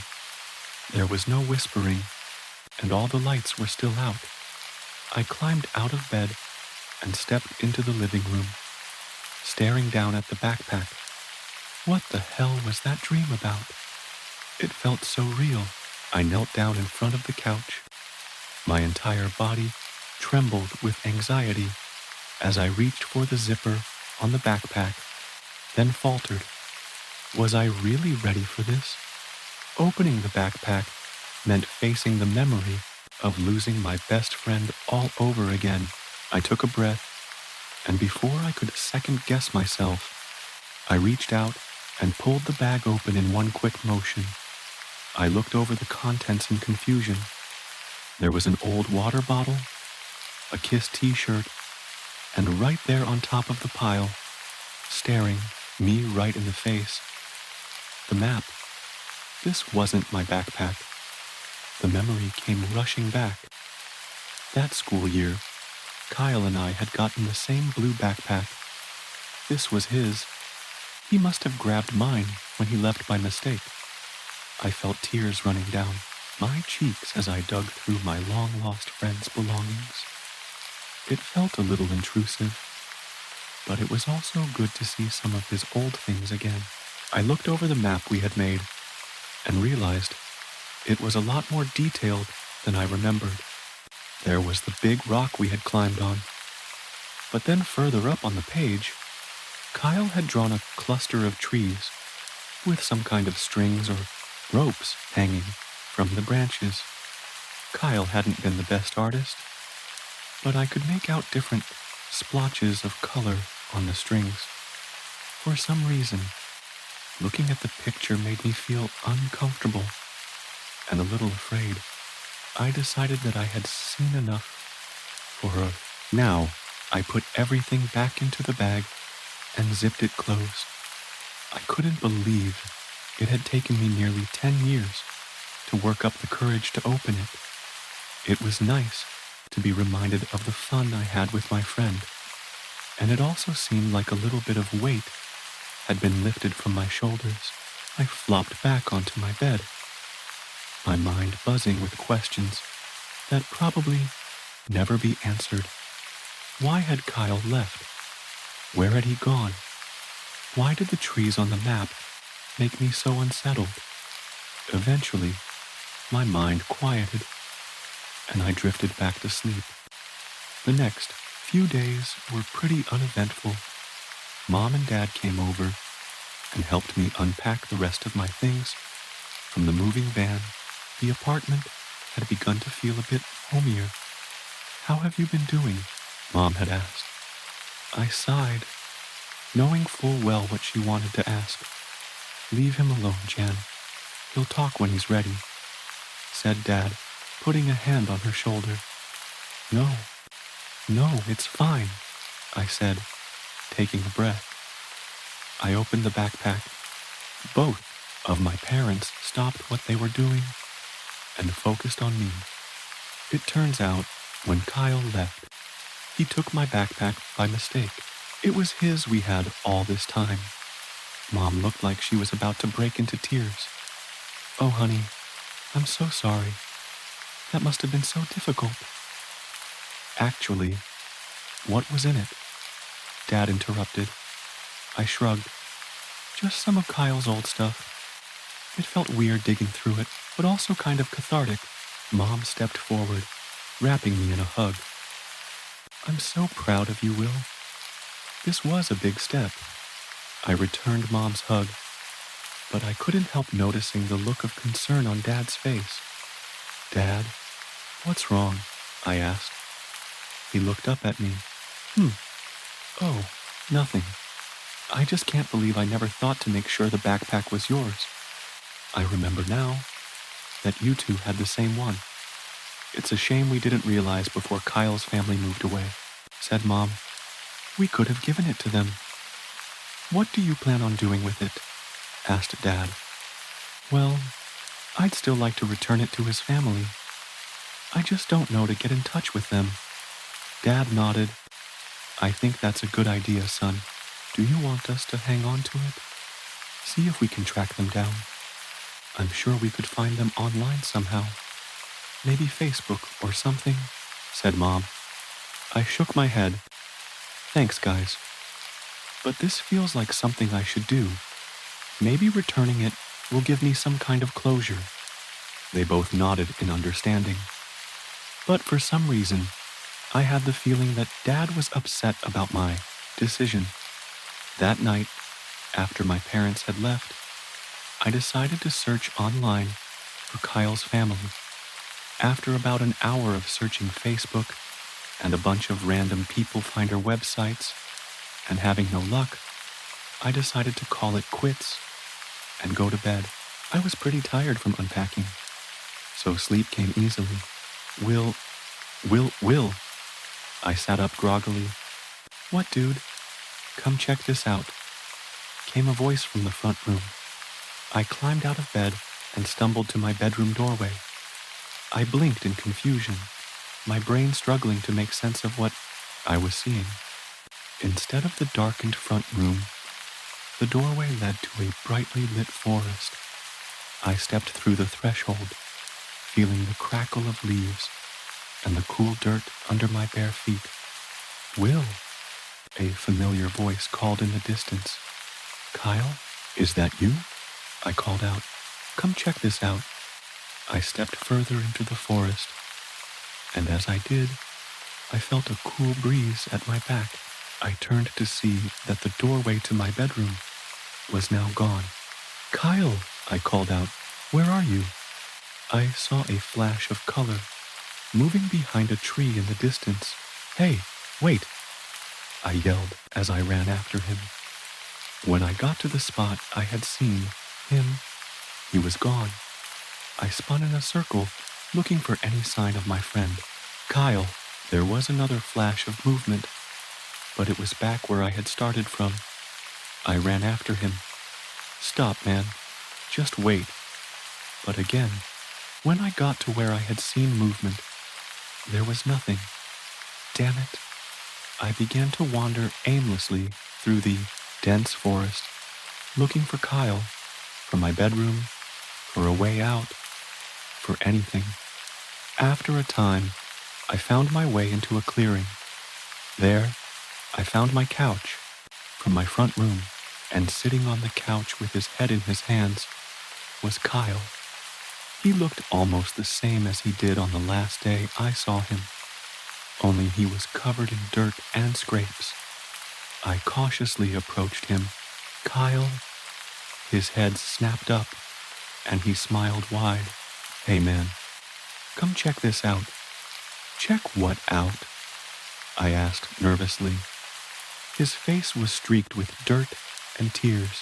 A: There was no whispering, and all the lights were still out. I climbed out of bed and stepped into the living room, staring down at the backpack. What the hell was that dream about? It felt so real. I knelt down in front of the couch. My entire body trembled with anxiety as I reached for the zipper on the backpack, then faltered. Was I really ready for this? Opening the backpack meant facing the memory of losing my best friend all over again. I took a breath, and before I could second-guess myself, I reached out and pulled the bag open in one quick motion. I looked over the contents in confusion. There was an old water bottle, a Kiss t-shirt, and right there on top of the pile, staring me right in the face, the map. This wasn't my backpack. The memory came rushing back. That school year, Kyle and I had gotten the same blue backpack. This was his. He must have grabbed mine when he left by mistake. I felt tears running down my cheeks as I dug through my long-lost friend's belongings. It felt a little intrusive, but it was also good to see some of his old things again. I looked over the map we had made and realized it was a lot more detailed than I remembered. There was the big rock we had climbed on. But then further up on the page, Kyle had drawn a cluster of trees with some kind of strings or ropes hanging from the branches. Kyle hadn't been the best artist, but I could make out different splotches of color on the strings. For some reason, looking at the picture made me feel uncomfortable and a little afraid. I decided that I had seen enough for her. Now, I put everything back into the bag and zipped it closed. I couldn't believe it had taken me nearly 10 years to work up the courage to open it. It was nice to be reminded of the fun I had with my friend, and it also seemed like a little bit of weight had been lifted from my shoulders. I flopped back onto my bed, my mind buzzing with questions that probably never be answered. Why had Kyle left? Where had he gone? Why did the trees on the map make me so unsettled? Eventually, my mind quieted, and I drifted back to sleep. The next few days were pretty uneventful. Mom and Dad came over and helped me unpack the rest of my things from the moving van. The apartment had begun to feel a bit homier. "How have you been doing?" Mom had asked. I sighed, knowing full well what she wanted to ask. "Leave him alone, Jan. He'll talk when he's ready," said Dad, putting a hand on her shoulder. No, it's fine," I said, taking a breath. I opened the backpack. Both of my parents stopped what they were doing and focused on me. It turns out, when Kyle left, he took my backpack by mistake. It was his we had all this time. Mom looked like she was about to break into tears. "Oh, honey, I'm so sorry. That must have been so difficult." "Actually, what was in it?" Dad interrupted. I shrugged. Just some of Kyle's old stuff. It felt weird digging through it, but also kind of cathartic. Mom stepped forward, wrapping me in a hug. I'm so proud of you, Will. This was a big step. I returned Mom's hug, but I couldn't help noticing the look of concern on Dad's face. Dad, what's wrong? I asked. He looked up at me. Oh, nothing. I just can't believe I never thought to make sure the backpack was yours. I remember now that you two had the same one. It's a shame we didn't realize before Kyle's family moved away, said Mom. We could have given it to them. What do you plan on doing with it? Asked Dad. Well, I'd still like to return it to his family. I just don't know to get in touch with them. Dad nodded. I think that's a good idea, son. Do you want us to hang on to it? See if we can track them down. I'm sure we could find them online somehow. Maybe Facebook or something, said Mom. I shook my head. Thanks, guys. But this feels like something I should do. Maybe returning it will give me some kind of closure. They both nodded in understanding. But for some reason, I had the feeling that Dad was upset about my decision. That night, after my parents had left, I decided to search online for Kyle's family. After about an hour of searching Facebook and a bunch of random people finder websites and having no luck, I decided to call it quits and go to bed. I was pretty tired from unpacking, so sleep came easily. Will. I sat up groggily. What, dude? Come check this out, came a voice from the front room. I climbed out of bed and stumbled to my bedroom doorway. I blinked in confusion, my brain struggling to make sense of what I was seeing. Instead of the darkened front room, the doorway led to a brightly lit forest. I stepped through the threshold, feeling the crackle of leaves and the cool dirt under my bare feet. Will, a familiar voice called in the distance. Kyle, is that you? I called out. Come check this out. I stepped further into the forest, and as I did, I felt a cool breeze at my back. I turned to see that the doorway to my bedroom was now gone. Kyle, I called out, where are you? I saw a flash of color moving behind a tree in the distance. Hey, wait, I yelled as I ran after him. When I got to the spot I had seen him, he was gone. I spun in a circle, looking for any sign of my friend. Kyle. There was another flash of movement, but it was back where I had started from. I ran after him. Stop, man. Just wait. But again, when I got to where I had seen movement, there was nothing. Damn it. I began to wander aimlessly through the dense forest, looking for Kyle, for my bedroom, for a way out, for anything. After a time, I found my way into a clearing. There, I found my couch from my front room, and sitting on the couch with his head in his hands was Kyle. He looked almost the same as he did on the last day I saw him, only he was covered in dirt and scrapes. I cautiously approached him. Kyle. His head snapped up, and he smiled wide. Hey man, come check this out. Check what out? I asked nervously. His face was streaked with dirt and tears.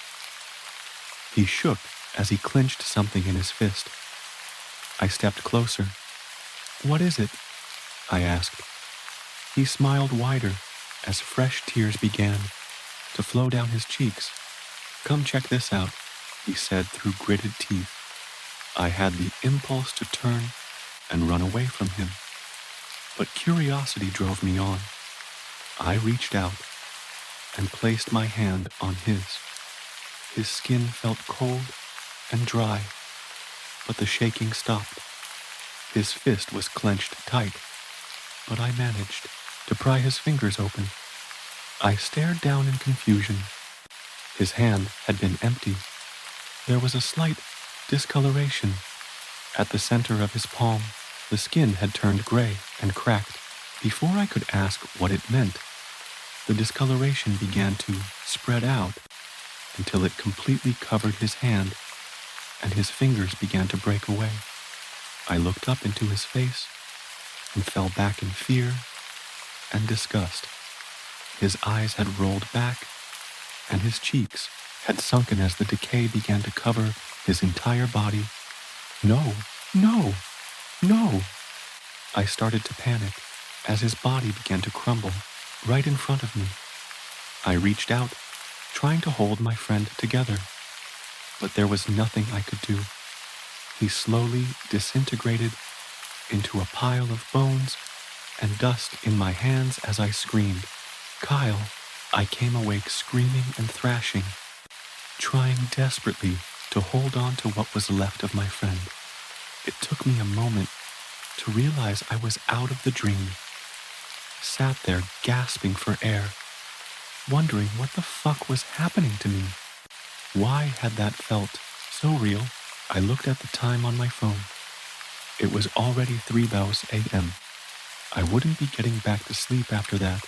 A: He shook as he clenched something in his fist. I stepped closer. What is it? I asked. He smiled wider as fresh tears began to flow down his cheeks. Come check this out, he said through gritted teeth. I had the impulse to turn and run away from him, but curiosity drove me on. I reached out and placed my hand on his. His skin felt cold and dry, but the shaking stopped. His fist was clenched tight, but I managed to pry his fingers open. I stared down in confusion. His hand had been empty. There was a slight discoloration at the center of his palm. The skin had turned gray and cracked. Before I could ask what it meant, the discoloration began to spread out until it completely covered his hand and his fingers began to break away. I looked up into his face and fell back in fear and disgust. His eyes had rolled back and his cheeks had sunken as the decay began to cover his entire body. No, no, no! I started to panic as his body began to crumble right in front of me. I reached out, trying to hold my friend together, but there was nothing I could do. He slowly disintegrated into a pile of bones and dust in my hands as I screamed, "Kyle!" I came awake screaming and thrashing, trying desperately to hold on to what was left of my friend. It took me a moment to realize I was out of the dream. Sat there gasping for air, wondering what the fuck was happening to me. Why had that felt so real? I looked at the time on my phone. It was already 3 a.m. I wouldn't be getting back to sleep after that,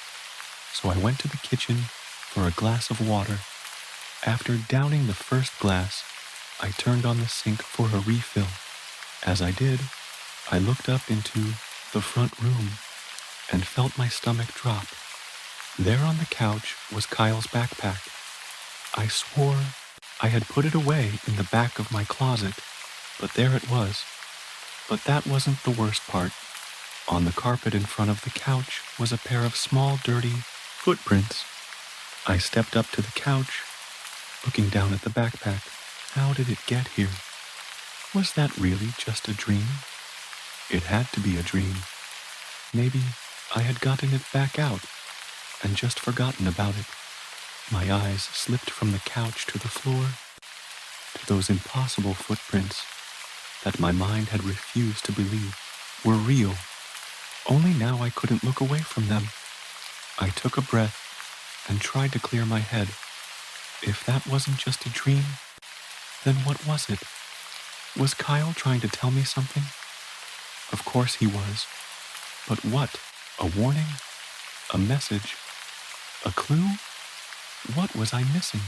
A: so I went to the kitchen for a glass of water. After downing the first glass, I turned on the sink for a refill. As I did, I looked up into the front room and felt my stomach drop. There on the couch was Kyle's backpack. I swore I had put it away in the back of my closet, but there it was. But that wasn't the worst part. On the carpet in front of the couch was a pair of small, dirty footprints. I stepped up to the couch, looking down at the backpack. How did it get here? Was that really just a dream? It had to be a dream. Maybe I had gotten it back out and just forgotten about it. My eyes slipped from the couch to the floor, to those impossible footprints that my mind had refused to believe were real. Only now I couldn't look away from them. I took a breath and tried to clear my head. If that wasn't just a dream, then what was it? Was Kyle trying to tell me something? Of course he was. But what? A warning? A message? A clue? What was I missing?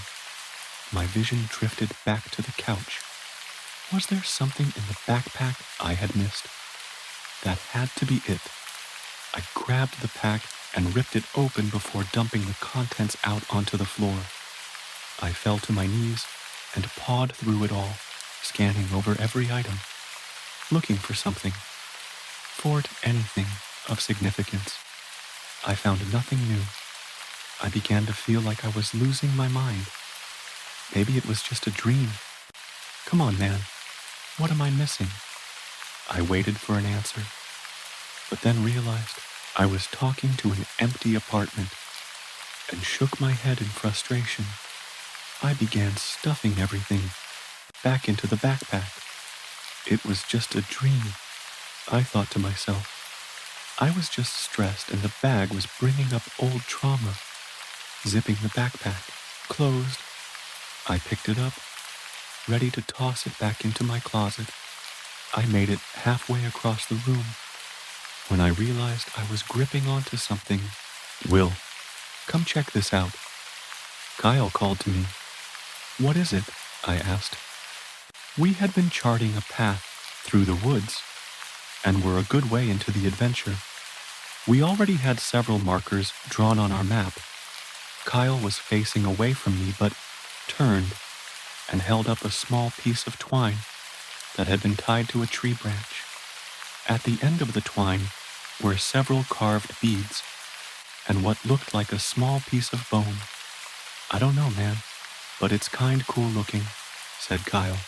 A: My vision drifted back to the couch. Was there something in the backpack I had missed? That had to be it. I grabbed the pack and ripped it open before dumping the contents out onto the floor. I fell to my knees and pawed through it all, scanning over every item, looking for something, for anything of significance. I found nothing new. I began to feel like I was losing my mind. Maybe it was just a dream. Come on, man. What am I missing? I waited for an answer, but then realized I was talking to an empty apartment and shook my head in frustration. I began stuffing everything back into the backpack. It was just a dream, I thought to myself. I was just stressed and the bag was bringing up old trauma. Zipping the backpack closed, I picked it up, ready to toss it back into my closet. I made it halfway across the room when I realized I was gripping onto something. "Will, come check this out." Kyle called to me. "What is it?" I asked. We had been charting a path through the woods and were a good way into the adventure. We already had several markers drawn on our map. Kyle was facing away from me but turned and held up a small piece of twine that had been tied to a tree branch. At the end of the twine were several carved beads and what looked like a small piece of bone. "I don't know, man, but it's kind cool looking," said Kyle.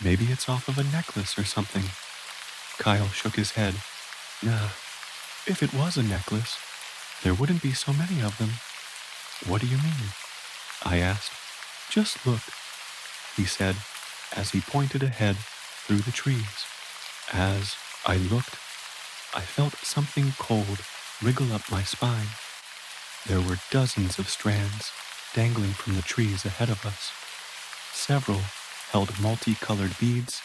A: "Maybe it's off of a necklace or something." Kyle shook his head. "Nah, if it was a necklace, there wouldn't be so many of them." "What do you mean?" I asked. "Just look," he said, as he pointed ahead through the trees. As I looked, I felt something cold wriggle up my spine. There were dozens of strands, dangling from the trees ahead of us. Several held multicolored beads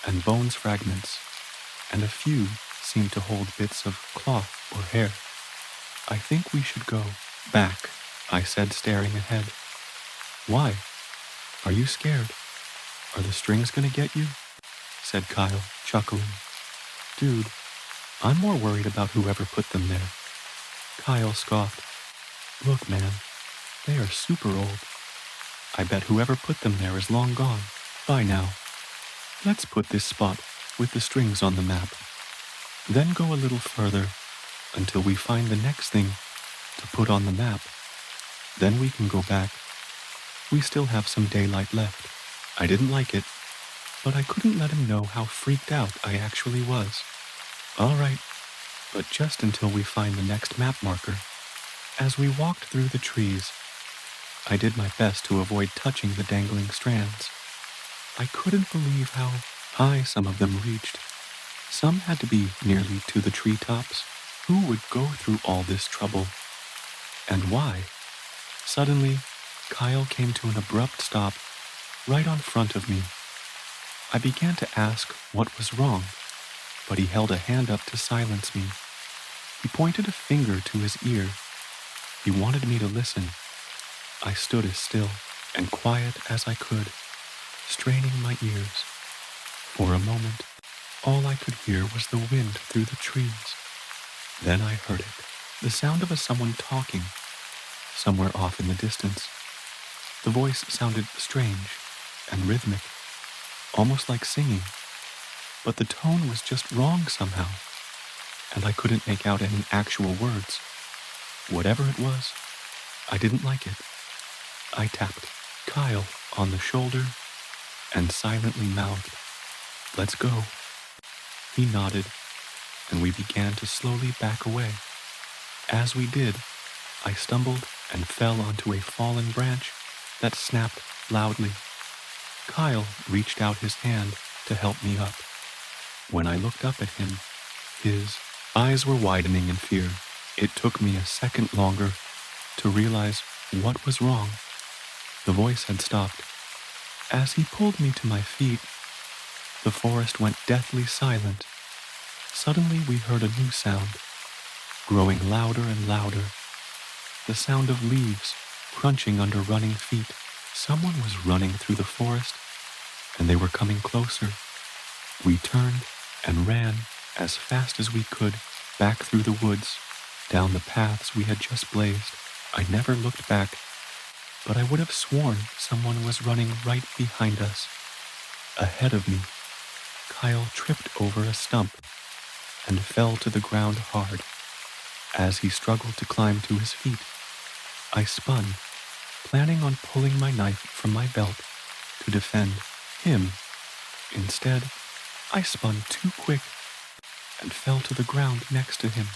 A: and bones fragments, and a few seemed to hold bits of cloth or hair. I think we should go back, I said, staring ahead. Why? Are you scared? Are the strings gonna get you? Said Kyle, chuckling. Dude, I'm more worried about whoever put them there. Kyle scoffed. Look, man, they are super old. I bet whoever put them there is long gone. Bye now. Let's put this spot with the strings on the map. Then go a little further until we find the next thing to put on the map. Then we can go back. We still have some daylight left. I didn't like it, but I couldn't let him know how freaked out I actually was. All right, but just until we find the next map marker. As we walked through the trees, I did my best to avoid touching the dangling strands. I couldn't believe how high some of them reached. Some had to be nearly to the treetops. Who would go through all this trouble? And why? Suddenly, Kyle came to an abrupt stop right on front of me. I began to ask what was wrong, but he held a hand up to silence me. He pointed a finger to his ear. He wanted me to listen. I stood as still and quiet as I could, straining my ears. For a moment, all I could hear was the wind through the trees. Then I heard it, the sound of someone talking, somewhere off in the distance. The voice sounded strange and rhythmic, almost like singing, but the tone was just wrong somehow, and I couldn't make out any actual words. Whatever it was, I didn't like it. I tapped Kyle on the shoulder and silently mouthed, "Let's go." He nodded, and we began to slowly back away. As we did, I stumbled and fell onto a fallen branch that snapped loudly. Kyle reached out his hand to help me up. When I looked up at him, his eyes were widening in fear. It took me a second longer to realize what was wrong. The voice had stopped. As he pulled me to my feet, the forest went deathly silent. Suddenly we heard a new sound, growing louder and louder. The sound of leaves crunching under running feet. Someone was running through the forest, and they were coming closer. We turned and ran as fast as we could back through the woods, down the paths we had just blazed. I never looked back, but I would have sworn someone was running right behind us. Ahead of me, Kyle tripped over a stump and fell to the ground hard. As he struggled to climb to his feet, I spun, planning on pulling my knife from my belt to defend him. Instead, I spun too quick and fell to the ground next to him.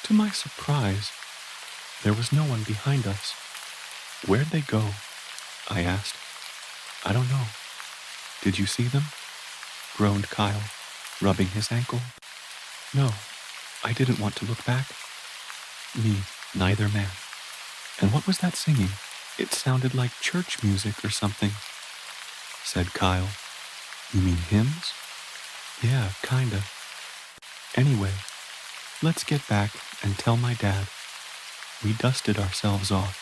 A: To my surprise, there was no one behind us. Where'd they go? I asked. I don't know. Did you see them? Groaned Kyle, rubbing his ankle. No, I didn't want to look back. Me, neither, man. And what was that singing? It sounded like church music or something, said Kyle. You mean hymns? Yeah, kinda. Anyway, let's get back and tell my dad. We dusted ourselves off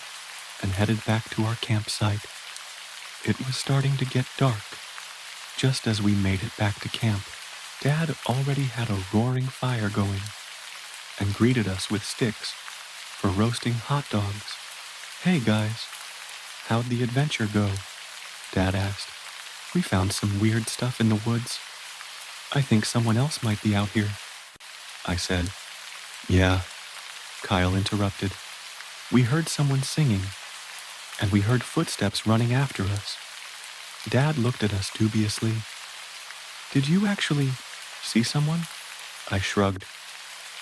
A: and headed back to our campsite. It was starting to get dark. Just as we made it back to camp, Dad already had a roaring fire going and greeted us with sticks for roasting hot dogs. Hey guys, how'd the adventure go? Dad asked. We found some weird stuff in the woods. I think someone else might be out here, I said. Yeah, Kyle interrupted. We heard someone singing, and we heard footsteps running after us. Dad looked at us dubiously. Did you actually see someone? I shrugged.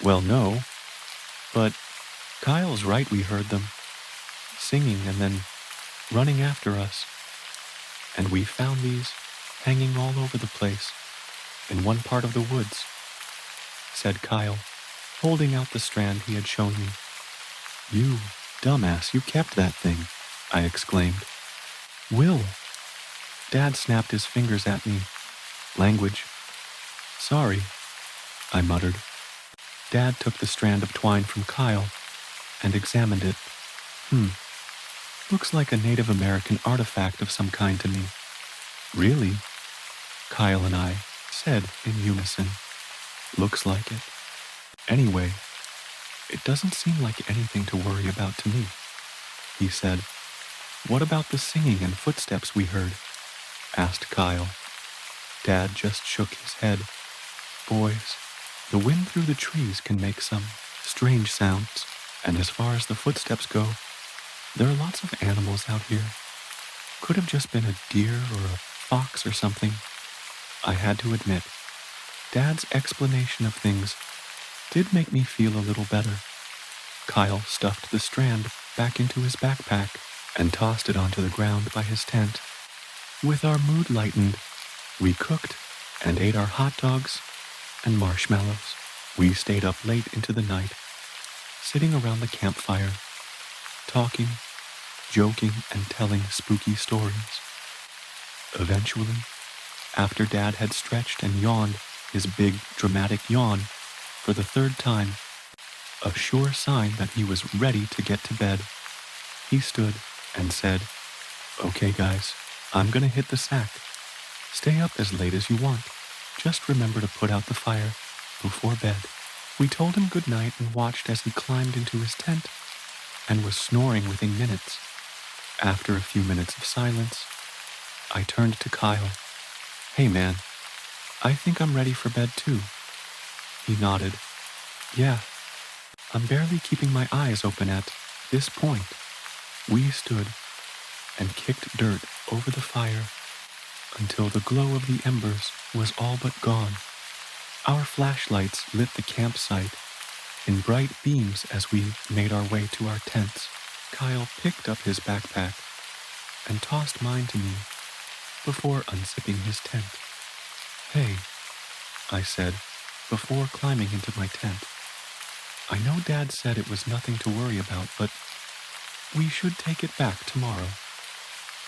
A: Well, no, but Kyle's right, we heard them, singing and then running after us. And we found these hanging all over the place in one part of the woods, said Kyle, holding out the strand he had shown me. You dumbass, you kept that thing, I exclaimed. Will! Dad snapped his fingers at me. Language. Sorry, I muttered. Dad took the strand of twine from Kyle and examined it. Looks like a Native American artifact of some kind to me. Really? Kyle and I said in unison. Looks like it. Anyway, it doesn't seem like anything to worry about to me, he said. What about the singing and footsteps we heard? Asked Kyle. Dad just shook his head. Boys, the wind through the trees can make some strange sounds, and as far as the footsteps go, there are lots of animals out here. Could have just been a deer or a fox or something. I had to admit, Dad's explanation of things did make me feel a little better. Kyle stuffed the strand back into his backpack and tossed it onto the ground by his tent. With our mood lightened, we cooked and ate our hot dogs and marshmallows. We stayed up late into the night, sitting around the campfire, talking, joking, and telling spooky stories. Eventually, after Dad had stretched and yawned his big, dramatic yawn for the third time, a sure sign that he was ready to get to bed, he stood and said, Okay guys, I'm gonna hit the sack. Stay up as late as you want. Just remember to put out the fire before bed. We told him good night and watched as he climbed into his tent and was snoring within minutes. After a few minutes of silence, I turned to Kyle. Hey man, I think I'm ready for bed too. He nodded. Yeah, I'm barely keeping my eyes open at this point. We stood and kicked dirt over the fire until the glow of the embers was all but gone. Our flashlights lit the campsite in bright beams as we made our way to our tents. Kyle picked up his backpack and tossed mine to me before unzipping his tent. Hey, I said, before climbing into my tent. I know Dad said it was nothing to worry about, but we should take it back tomorrow.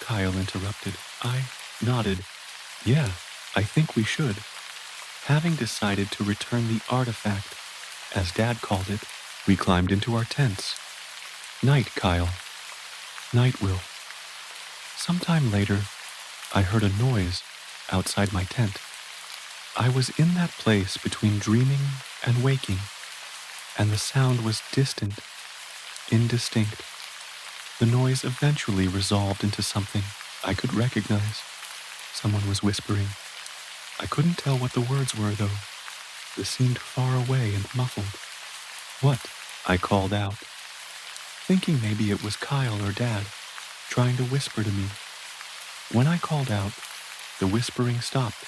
A: Kyle interrupted. I nodded. Yeah, I think we should. Having decided to return the artifact, as Dad called it, we climbed into our tents. Night, Kyle. Night, Will. Sometime later, I heard a noise outside my tent. I was in that place between dreaming and waking, and the sound was distant, indistinct. The noise eventually resolved into something I could recognize. Someone was whispering. I couldn't tell what the words were, though. They seemed far away and muffled. What? I called out, thinking maybe it was Kyle or Dad trying to whisper to me. When I called out, the whispering stopped,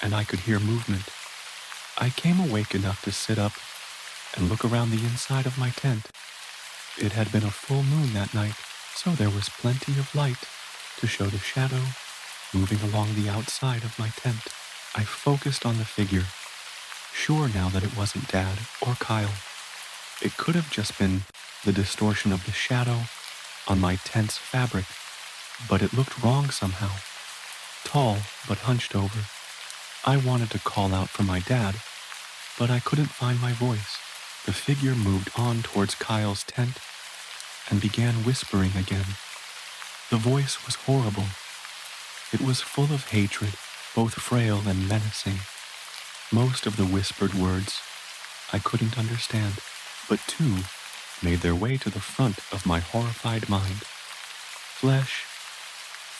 A: and I could hear movement. I came awake enough to sit up and look around the inside of my tent. It had been a full moon that night, so there was plenty of light to show the shadow moving along the outside of my tent. I focused on the figure, sure now that it wasn't Dad or Kyle. It could have just been the distortion of the shadow on my tent's fabric, but it looked wrong somehow. Tall, but hunched over. I wanted to call out for my dad, but I couldn't find my voice. The figure moved on towards Kyle's tent and began whispering again. The voice was horrible. It was full of hatred, both frail and menacing. Most of the whispered words I couldn't understand, but two made their way to the front of my horrified mind. Flesh,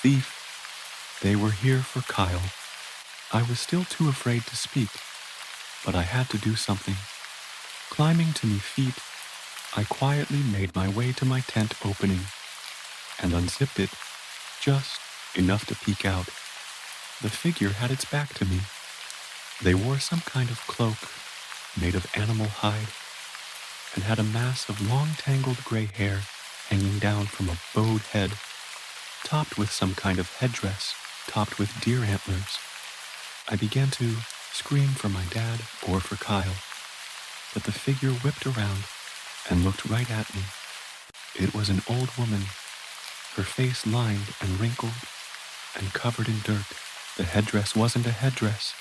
A: thief, they were here for Kyle. I was still too afraid to speak, but I had to do something. Climbing to my feet, I quietly made my way to my tent opening and unzipped it, just enough to peek out. The figure had its back to me. They wore some kind of cloak made of animal hide and had a mass of long tangled gray hair hanging down from a bowed head, topped with some kind of headdress topped with deer antlers. I began to scream for my dad or for Kyle, but the figure whipped around and looked right at me. It was an old woman, her face lined and wrinkled and covered in dirt. The headdress wasn't a headdress.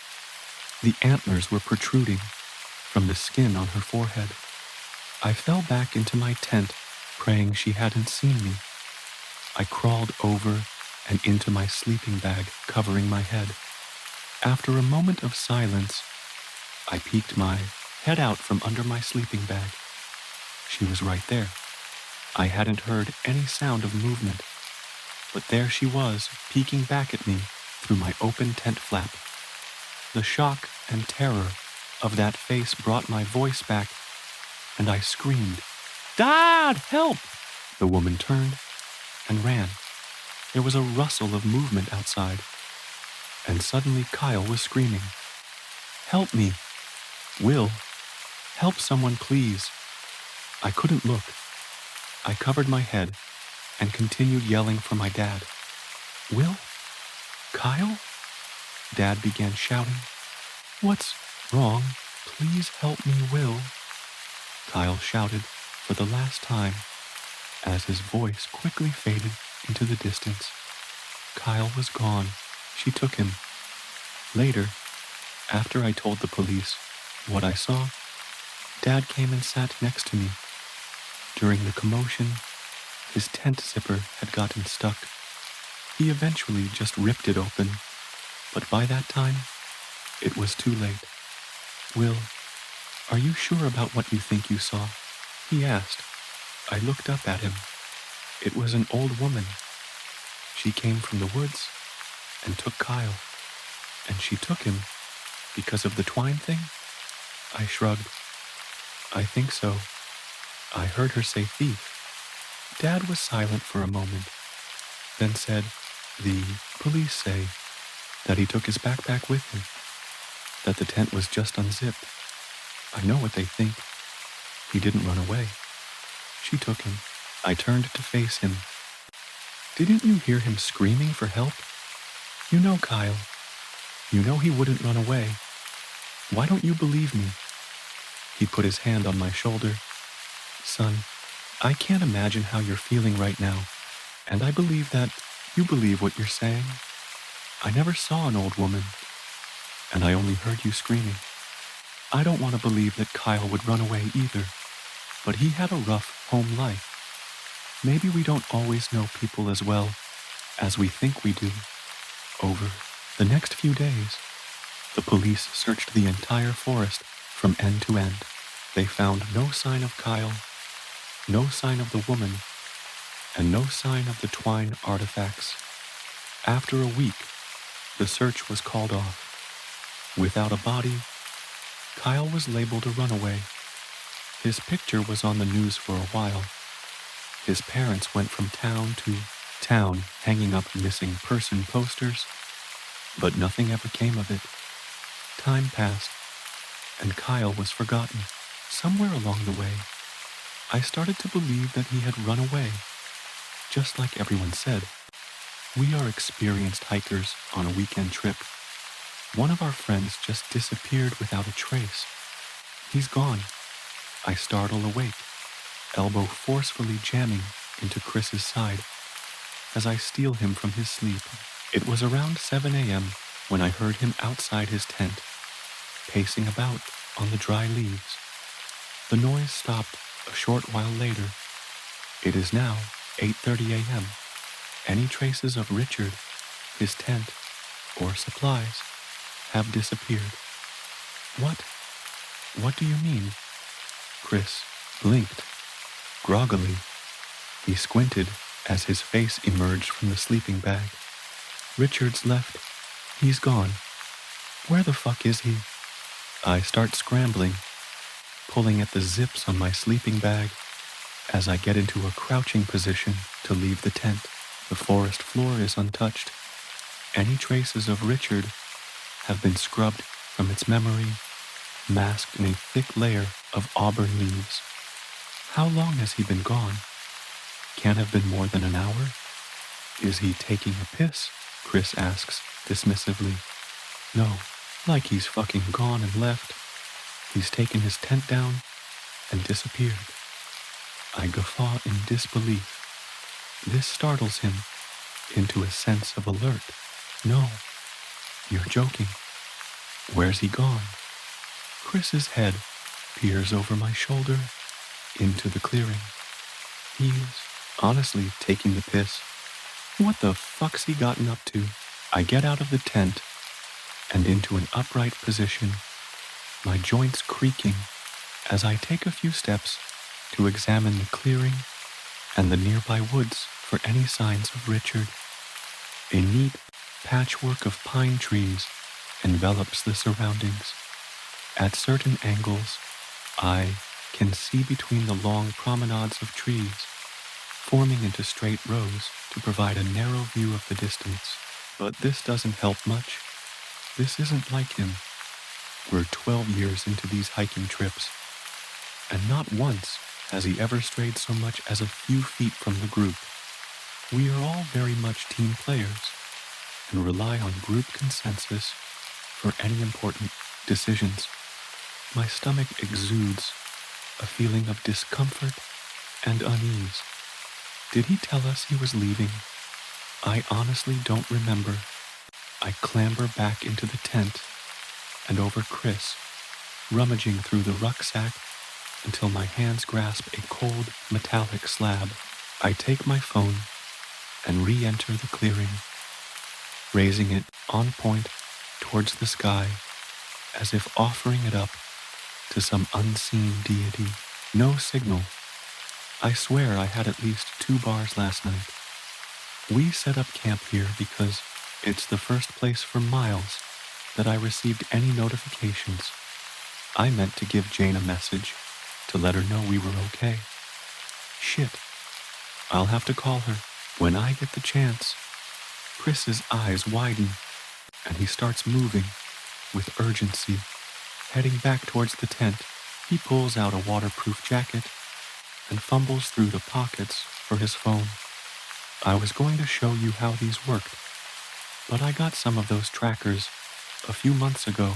A: The antlers were protruding from the skin on her forehead. I fell back into my tent, praying she hadn't seen me. I crawled over and into my sleeping bag, covering my head. After a moment of silence, I peeked my head out from under my sleeping bag. She was right there. I hadn't heard any sound of movement, but there she was, peeking back at me through my open tent flap. The shock and terror of that face brought my voice back, and I screamed, "Dad, help!" The woman turned and ran. There was a rustle of movement outside, and suddenly Kyle was screaming, "Help me! Will, help someone please!" I couldn't look. I covered my head and continued yelling for my dad. "Will? Kyle?" Dad began shouting. "What's wrong? Please help me, Will." Kyle shouted for the last time as his voice quickly faded into the distance. Kyle was gone. She took him. Later, after I told the police what I saw, Dad came and sat next to me. During the commotion, his tent zipper had gotten stuck. He eventually just ripped it open, but by that time, it was too late. "Will, are you sure about what you think you saw?" he asked. I looked up at him. It was an old woman. She came from the woods and took Kyle, and she took him because of the twine thing? I shrugged. "I think so." I heard her say thief. Dad was silent for a moment, then said, "The police say that he took his backpack with him, that the tent was just unzipped. I know what they think. He didn't run away. She took him." I turned to face him. "Didn't you hear him screaming for help? You know Kyle. You know he wouldn't run away. Why don't you believe me?" He put his hand on my shoulder. "Son, I can't imagine how you're feeling right now, and I believe that you believe what you're saying. I never saw an old woman, and I only heard you screaming. I don't want to believe that Kyle would run away either, but he had a rough home life. Maybe we don't always know people as well as we think we do." Over the next few days, the police searched the entire forest from end to end. They found no sign of Kyle, no sign of the woman, and no sign of the twine artifacts. After a week, the search was called off. Without a body, Kyle was labeled a runaway. His picture was on the news for a while. His parents went from town to town hanging up missing person posters, but nothing ever came of it. Time passed, and Kyle was forgotten. Somewhere along the way, I started to believe that he had run away, just like everyone said. We are experienced hikers on a weekend trip. One of our friends just disappeared without a trace. He's gone. I startle awake, elbow forcefully jamming into Chris's side as I steal him from his sleep. It was around 7 a.m. when I heard him outside his tent, pacing about on the dry leaves. The noise stopped a short while later. It is now 8:30 a.m. Any traces of Richard, his tent, or supplies have disappeared. What? What do you mean? Chris blinked. Groggily, he squinted as his face emerged from the sleeping bag. "Richard's left. He's gone. Where the fuck is he?" I start scrambling, pulling at the zips on my sleeping bag as I get into a crouching position to leave the tent. The forest floor is untouched. Any traces of Richard have been scrubbed from its memory, masked in a thick layer of auburn leaves. How long has he been gone? Can't have been more than an hour. Is he taking a piss? Chris asks dismissively. No, like he's fucking gone and left. He's taken his tent down and disappeared. I guffaw in disbelief. This startles him into a sense of alert. No, you're joking. Where's he gone? Chris's head peers over my shoulder into the clearing. He's honestly taking the piss. What the fuck's he gotten up to? I get out of the tent and into an upright position, my joints creaking as I take a few steps to examine the clearing and the nearby woods for any signs of Richard. A neat patchwork of pine trees envelops the surroundings. At certain angles, I can see between the long promenades of trees, forming into straight rows to provide a narrow view of the distance. But this doesn't help much. This isn't like him. We're 12 years into these hiking trips, and not once has he ever strayed so much as a few feet from the group. We are all very much team players and rely on group consensus for any important decisions. My stomach exudes a feeling of discomfort and unease. Did he tell us he was leaving? I honestly don't remember. I clamber back into the tent and over Chris, rummaging through the rucksack until my hands grasp a cold metallic slab. I take my phone and re-enter the clearing, raising it on point towards the sky as if offering it up to some unseen deity. No signal. I swear I had at least 2 bars last night. We set up camp here because it's the first place for miles that I received any notifications. I meant to give Jane a message to let her know we were okay. Shit. I'll have to call her when I get the chance. Chris's eyes widen and he starts moving with urgency. Heading back towards the tent, he pulls out a waterproof jacket and fumbles through the pockets for his phone. I was going to show you how these worked, but I got some of those trackers a few months ago.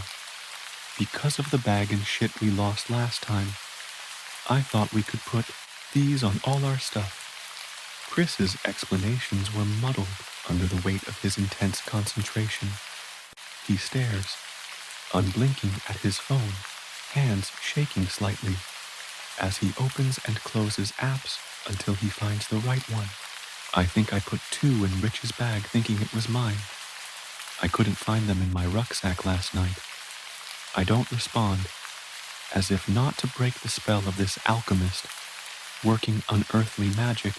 A: Because of the bag and shit we lost last time, I thought we could put these on all our stuff. Chris's explanations were muddled under the weight of his intense concentration. He stares, unblinking at his phone, hands shaking slightly, as he opens and closes apps until he finds the right one. I think I put 2 in Rich's bag thinking it was mine. I couldn't find them in my rucksack last night. I don't respond, as if not to break the spell of this alchemist working unearthly magic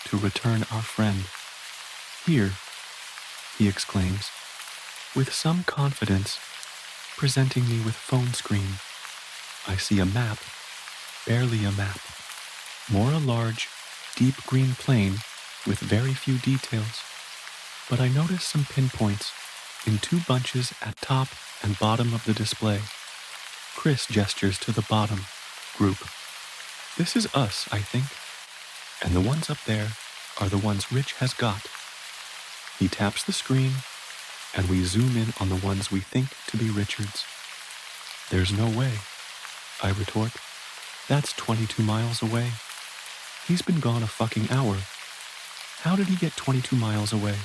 A: to return our friend. Here, he exclaims, with some confidence, presenting me with phone screen. I see a map, barely a map, more a large, deep green plain with very few details, but I notice some pinpoints in 2 bunches at top and bottom of the display. Chris gestures to the bottom group. This is us, I think, and the ones up there are the ones Rich has got. He taps the screen, and we zoom in on the ones we think to be Richard's. There's no way, I retort. That's 22 miles away. He's been gone a fucking hour. How did he get 22 miles away?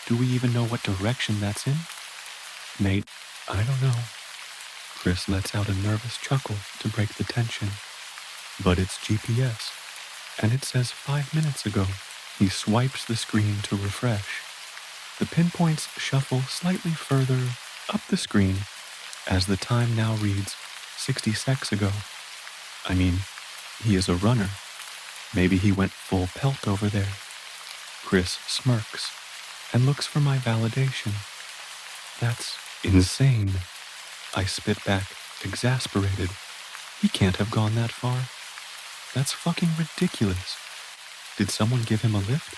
A: Do we even know what direction that's in? Mate, I don't know. Chris lets out a nervous chuckle to break the tension. But it's GPS, and it says 5 minutes ago. He swipes the screen to refresh. The pinpoints shuffle slightly further up the screen as the time now reads 60 secs ago. I mean, he is a runner. Maybe he went full pelt over there. Chris smirks and looks for my validation. That's insane. I spit back, exasperated. He can't have gone that far. That's fucking ridiculous. Did someone give him a lift?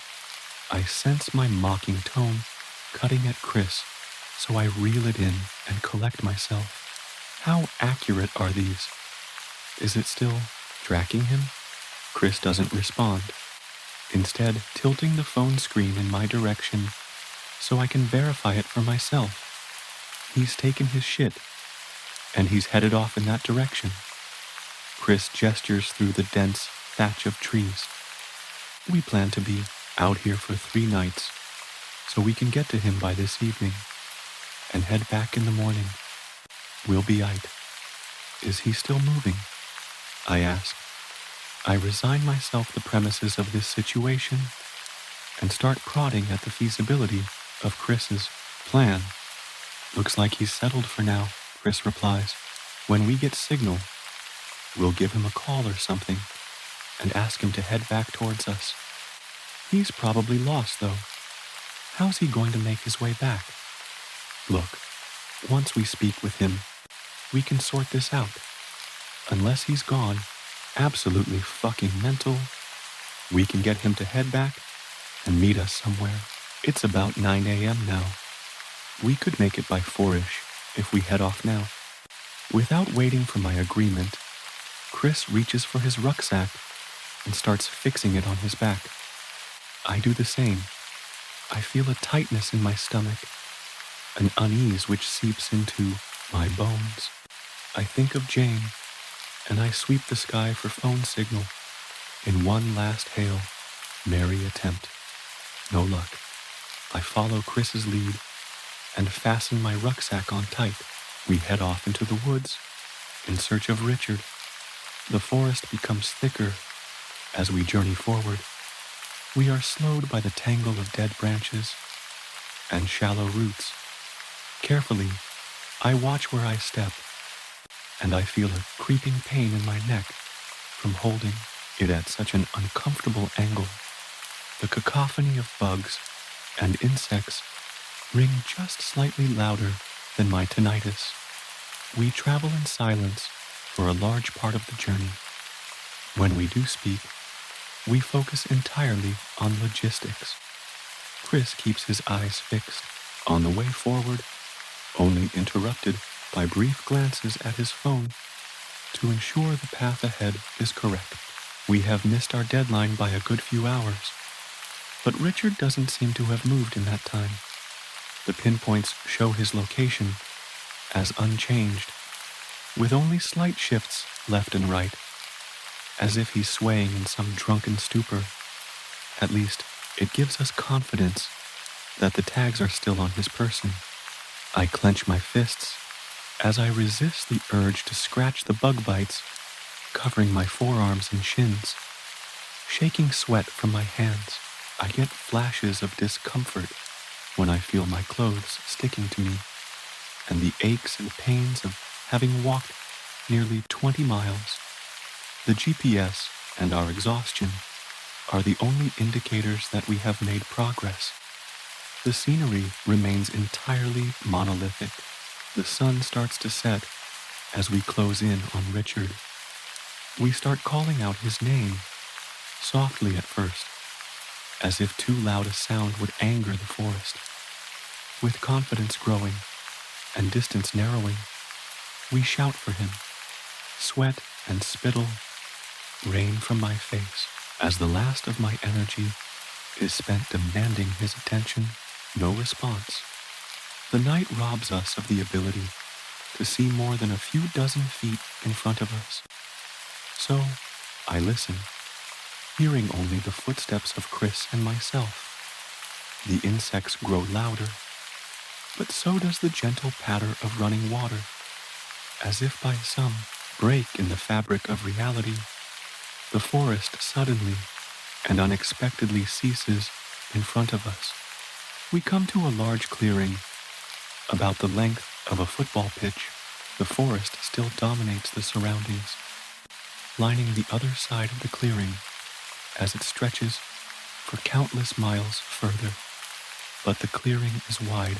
A: I sense my mocking tone cutting at Chris, so I reel it in and collect myself. How accurate are these? Is it still tracking him? Chris doesn't respond, instead tilting the phone screen in my direction so I can verify it for myself. He's taken his shit, and he's headed off in that direction. Chris gestures through the dense thatch of trees. We plan to be out here for 3 nights, so we can get to him by this evening and head back in the morning. We'll be aight. Is he still moving? I ask. I resign myself the premises of this situation and start prodding at the feasibility of Chris's plan. Looks like he's settled for now, Chris replies. When we get signal, we'll give him a call or something and ask him to head back towards us. He's probably lost, though. How's he going to make his way back? Look, once we speak with him, we can sort this out. Unless he's gone, absolutely fucking mental, we can get him to head back and meet us somewhere. It's about 9 a.m. now. We could make it by 4-ish if we head off now. Without waiting for my agreement, Chris reaches for his rucksack and starts fixing it on his back. I do the same. I feel a tightness in my stomach, an unease which seeps into my bones. I think of Jane, and I sweep the sky for phone signal in one last hail, merry attempt. No luck. I follow Chris's lead and fasten my rucksack on tight. We head off into the woods in search of Richard. The forest becomes thicker as we journey forward. We are slowed by the tangle of dead branches and shallow roots. Carefully, I watch where I step, and I feel a creeping pain in my neck from holding it at such an uncomfortable angle. The cacophony of bugs and insects ring just slightly louder than my tinnitus. We travel in silence for a large part of the journey. When we do speak, we focus entirely on logistics. Chris keeps his eyes fixed on the way forward, only interrupted by brief glances at his phone to ensure the path ahead is correct. We have missed our deadline by a good few hours, but Richard doesn't seem to have moved in that time. The pinpoints show his location as unchanged, with only slight shifts left and right, as if he's swaying in some drunken stupor. At least, it gives us confidence that the tags are still on his person. I clench my fists as I resist the urge to scratch the bug bites covering my forearms and shins. Shaking sweat from my hands, I get flashes of discomfort when I feel my clothes sticking to me, and the aches and pains of having walked nearly 20 miles. The GPS and our exhaustion are the only indicators that we have made progress. The scenery remains entirely monolithic. The sun starts to set as we close in on Richard. We start calling out his name, softly at first, as if too loud a sound would anger the forest. With confidence growing and distance narrowing, we shout for him. Sweat and spittle rain from my face as the last of my energy is spent demanding his attention. No response. The night robs us of the ability to see more than a few dozen feet in front of us. So, I listen, hearing only the footsteps of Chris and myself. The insects grow louder, but so does the gentle patter of running water, as if by some break in the fabric of reality. The forest suddenly and unexpectedly ceases in front of us. We come to a large clearing, about the length of a football pitch. The forest still dominates the surroundings, lining the other side of the clearing as it stretches for countless miles further. But the clearing is wide,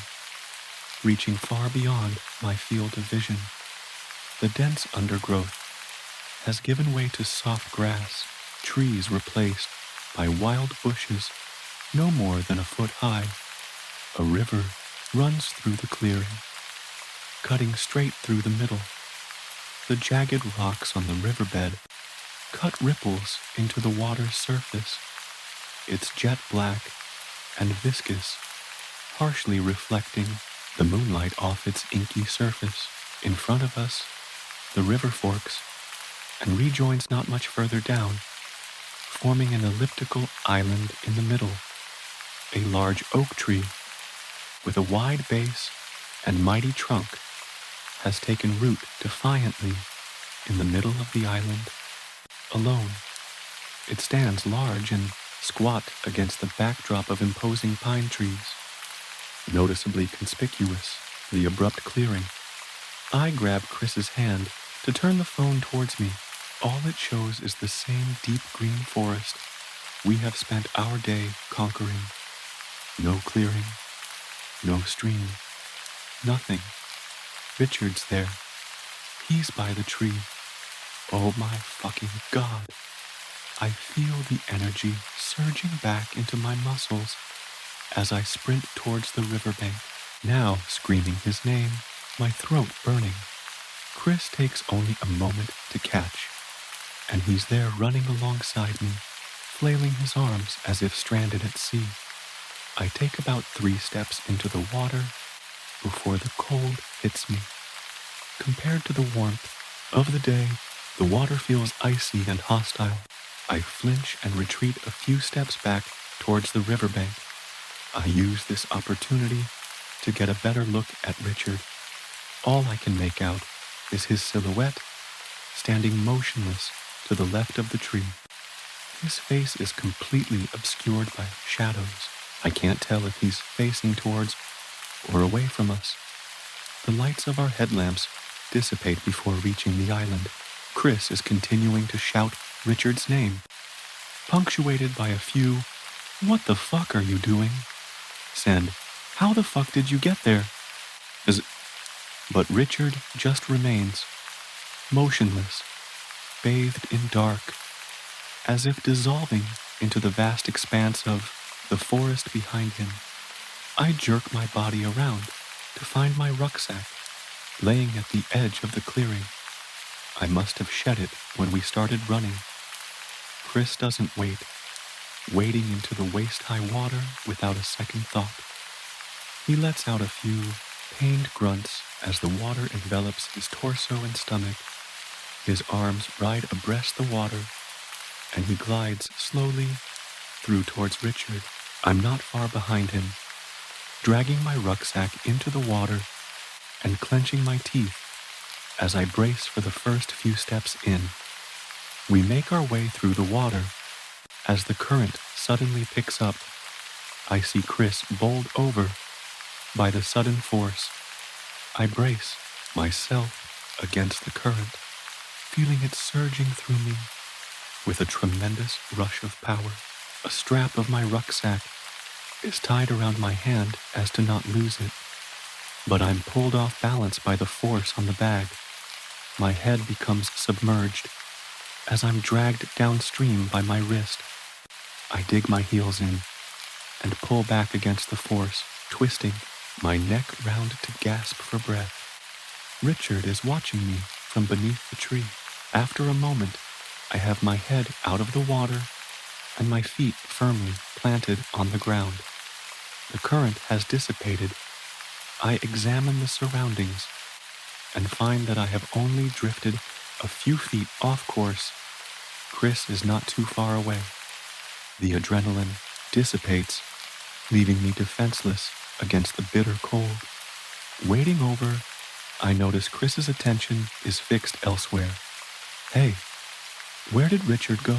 A: reaching far beyond my field of vision. The dense undergrowth has given way to soft grass, trees replaced by wild bushes no more than a foot high. A river runs through the clearing, cutting straight through the middle. The jagged rocks on the riverbed cut ripples into the water's surface. It's jet black and viscous, harshly reflecting the moonlight off its inky surface. In front of us, the river forks and rejoins not much further down. forming an elliptical island in the middle. A large oak tree with a wide base and mighty trunk has taken root defiantly in the middle of the island, alone. It stands large and squat against the backdrop of imposing pine trees, noticeably conspicuous, the abrupt clearing. I grab Chris's hand to turn the phone towards me. All it shows is the same deep green forest we have spent our day conquering. No clearing, no stream, nothing. Richard's there. He's by the tree. Oh my fucking God. I feel the energy surging back into my muscles as I sprint towards the riverbank, now screaming his name, my throat burning. Chris takes only a moment to catch, and he's there running alongside me, flailing his arms as if stranded at sea. I take about 3 steps into the water before the cold hits me. Compared to the warmth of the day, the water feels icy and hostile. I flinch and retreat a few steps back towards the riverbank. I use this opportunity to get a better look at Richard. All I can make out is his silhouette standing motionless to the left of the tree. His face is completely obscured by shadows. I can't tell if he's facing towards or away from us. The lights of our headlamps dissipate before reaching the island. Chris is continuing to shout Richard's name, punctuated by a few, "What the fuck are you doing?" and "How the fuck did you get there?" But Richard just remains, motionless, bathed in dark, as if dissolving into the vast expanse of the forest behind him. I jerk my body around to find my rucksack laying at the edge of the clearing. I must have shed it when we started running. Chris doesn't wait, wading into the waist-high water without a second thought. He lets out a few pained grunts as the water envelops his torso and stomach. His arms ride abreast the water, and he glides slowly through towards Richard. I'm not far behind him, dragging my rucksack into the water and clenching my teeth as I brace for the first few steps in. We make our way through the water. As the current suddenly picks up, I see Chris bowled over by the sudden force. I brace myself against the current, feeling it surging through me with a tremendous rush of power. A strap of my rucksack is tied around my hand as to not lose it, but I'm pulled off balance by the force on the bag. My head becomes submerged as I'm dragged downstream by my wrist. I dig my heels in and pull back against the force, twisting my neck round to gasp for breath. Richard is watching me from beneath the tree. After a moment, I have my head out of the water and my feet firmly planted on the ground. The current has dissipated. I examine the surroundings and find that I have only drifted a few feet off course. Chris is not too far away. The adrenaline dissipates, leaving me defenseless against the bitter cold. Wading over, I notice Chris's attention is fixed elsewhere. "Hey, where did Richard go?"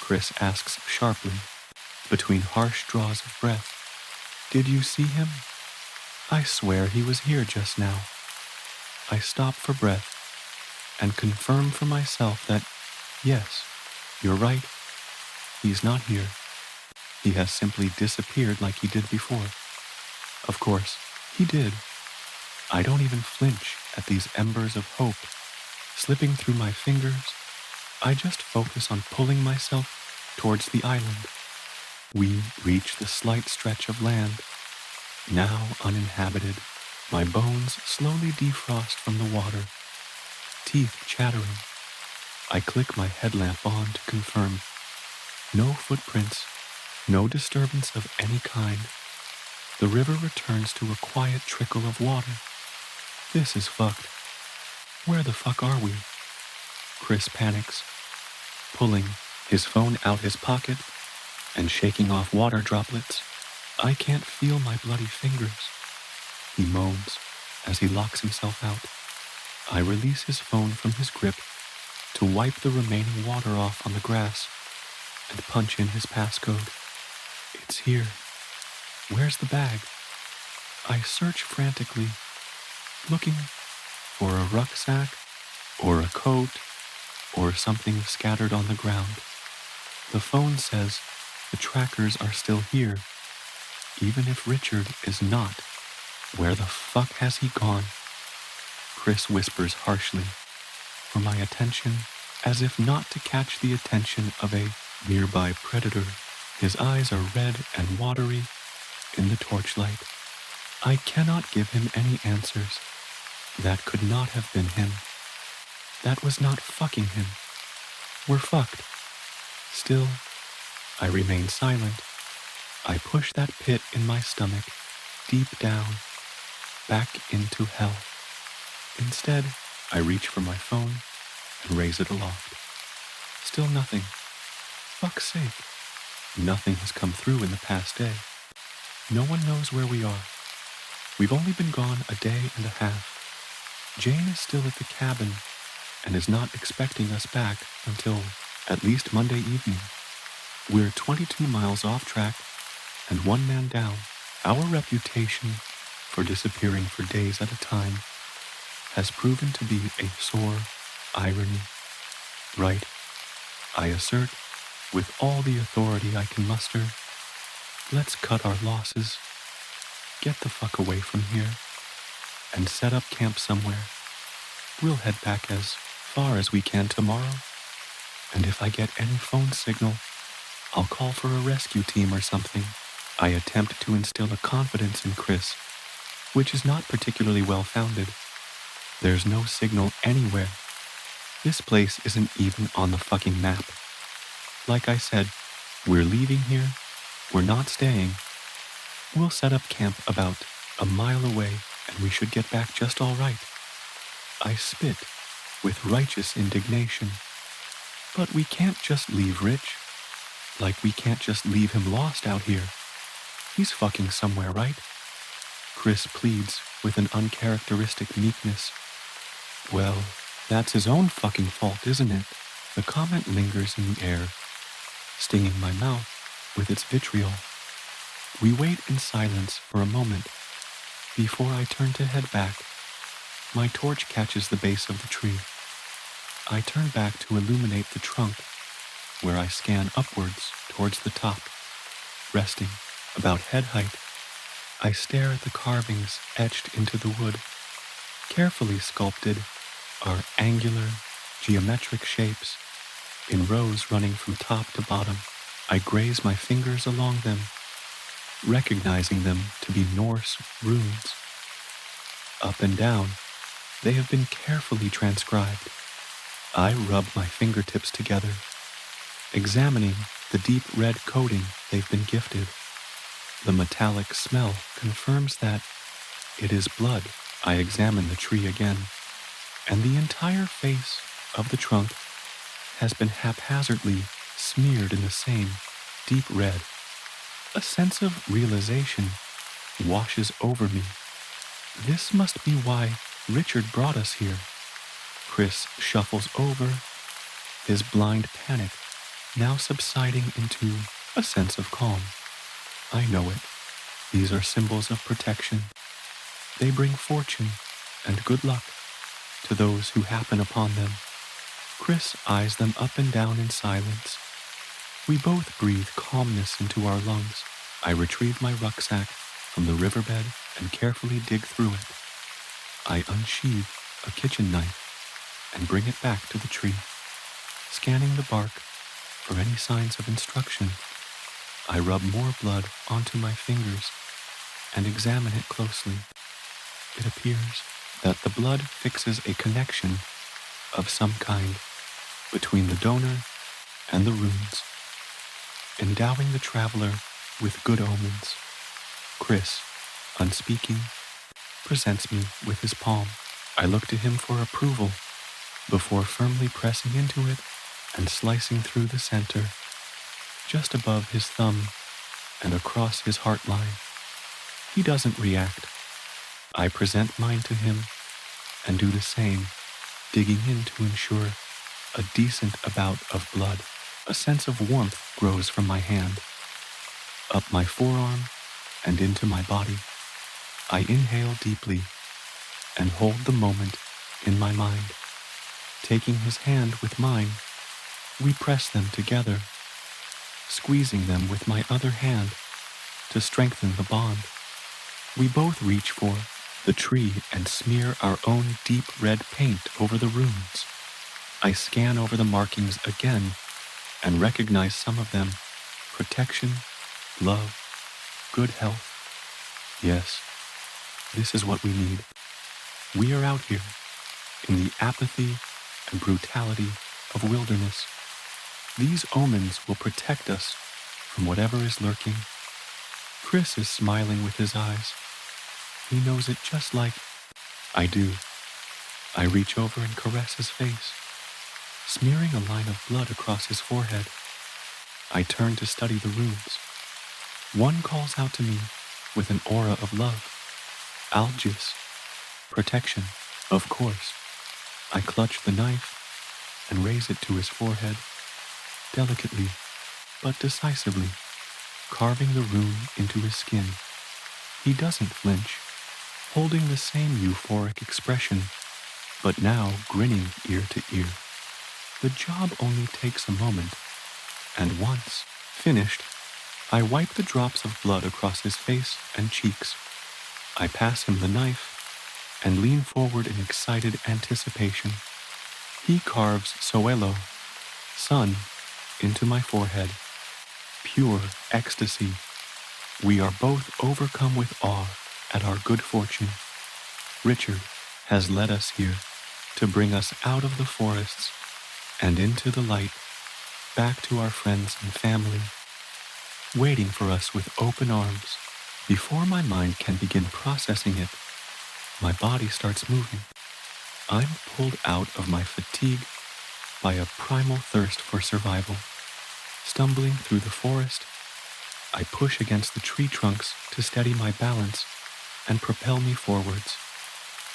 A: Chris asks sharply, between harsh draws of breath. "Did you see him? I swear he was here just now." I stop for breath and confirm for myself that, yes, you're right, he's not here. He has simply disappeared like he did before. Of course, he did. I don't even flinch at these embers of hope slipping through my fingers. I just focus on pulling myself towards the island. We reach the slight stretch of land, now uninhabited. My bones slowly defrost from the water, teeth chattering. I click my headlamp on to confirm. No footprints, no disturbance of any kind. The river returns to a quiet trickle of water. This is fucked. Where the fuck are we? Chris panics, pulling his phone out his pocket and shaking off water droplets. I can't feel my bloody fingers, he moans as he locks himself out. I release his phone from his grip to wipe the remaining water off on the grass and punch in his passcode. It's here. Where's the bag? I search frantically, looking for a rucksack or a coat or something scattered on the ground. The phone says the trackers are still here, even if Richard is not. Where the fuck has he gone? Chris whispers harshly, for my attention, as if not to catch the attention of a nearby predator. His eyes are red and watery in the torchlight. I cannot give him any answers. That could not have been him. That was not fucking him. We're fucked. Still, I remain silent. I push that pit in my stomach deep down, back into hell. Instead, I reach for my phone and raise it aloft. Still nothing. Fuck's sake. Nothing has come through in the past day. No one knows where we are. We've only been gone a day and a half. Jane is still at the cabin and is not expecting us back until at least Monday evening. We're 22 miles off track and one man down. Our reputation for disappearing for days at a time has proven to be a sore irony. Right, I assert, with all the authority I can muster, let's cut our losses, get the fuck away from here, and set up camp somewhere. We'll head back as far as we can tomorrow, and if I get any phone signal, I'll call for a rescue team or something. I attempt to instill a confidence in Chris, which is not particularly well-founded. There's no signal anywhere. This place isn't even on the fucking map. Like I said, we're leaving here. We're not staying. We'll set up camp about a mile away and we should get back just all right. I spit with righteous indignation. But we can't just leave Rich. Like we can't just leave him lost out here. He's fucking somewhere, right? Chris pleads with an uncharacteristic meekness. Well, that's his own fucking fault, isn't it? The comment lingers in the air, stinging my mouth with its vitriol. We wait in silence for a moment before I turn to head back. My torch catches the base of the tree. I turn back to illuminate the trunk, where I scan upwards towards the top, resting about head height. I stare at the carvings etched into the wood. Carefully sculpted are angular, geometric shapes, in rows running from top to bottom. I graze my fingers along them, recognizing them to be Norse runes. Up and down, they have been carefully transcribed. I rub my fingertips together, examining the deep red coating they've been gifted. The metallic smell confirms that it is blood. I examine the tree again, and the entire face of the trunk has been haphazardly smeared in the same deep red. A sense of realization washes over me. This must be why Richard brought us here. Chris shuffles over, his blind panic now subsiding into a sense of calm. I know it. These are symbols of protection. They bring fortune and good luck to those who happen upon them. Chris eyes them up and down in silence. We both breathe calmness into our lungs. I retrieve my rucksack from the riverbed and carefully dig through it. I unsheathe a kitchen knife and bring it back to the tree, scanning the bark for any signs of instruction. I rub more blood onto my fingers and examine it closely. It appears that the blood fixes a connection of some kind between the donor and the runes, endowing the traveler with good omens. Chris, unspeaking, presents me with his palm. I look to him for approval before firmly pressing into it and slicing through the center, just above his thumb and across his heart line. He doesn't react. I present mine to him and do the same, digging in to ensure a decent amount of blood. A sense of warmth grows from my hand, up my forearm and into my body. I inhale deeply and hold the moment in my mind. Taking his hand with mine, we press them together, squeezing them with my other hand to strengthen the bond. We both reach for the tree and smear our own deep red paint over the runes. I scan over the markings again and recognize some of them: protection, love, good health. Yes, this is what we need. We are out here in the apathy and brutality of wilderness. These omens will protect us from whatever is lurking. Chris is smiling with his eyes. He knows it just like I do. I reach over and caress his face, smearing a line of blood across his forehead. I turn to study the runes. One calls out to me with an aura of love. Algis. Protection, of course. I clutch the knife and raise it to his forehead, delicately but decisively, carving the rune into his skin. He doesn't flinch, holding the same euphoric expression, but now grinning ear to ear. The job only takes a moment, and once finished, I wipe the drops of blood across his face and cheeks. I pass him the knife and lean forward in excited anticipation. He carves Soelo, sun, into my forehead. Pure ecstasy. We are both overcome with awe at our good fortune. Richard has led us here to bring us out of the forests and into the light, back to our friends and family, waiting for us with open arms. Before my mind can begin processing it, my body starts moving. I'm pulled out of my fatigue by a primal thirst for survival. Stumbling through the forest, I push against the tree trunks to steady my balance and propel me forwards.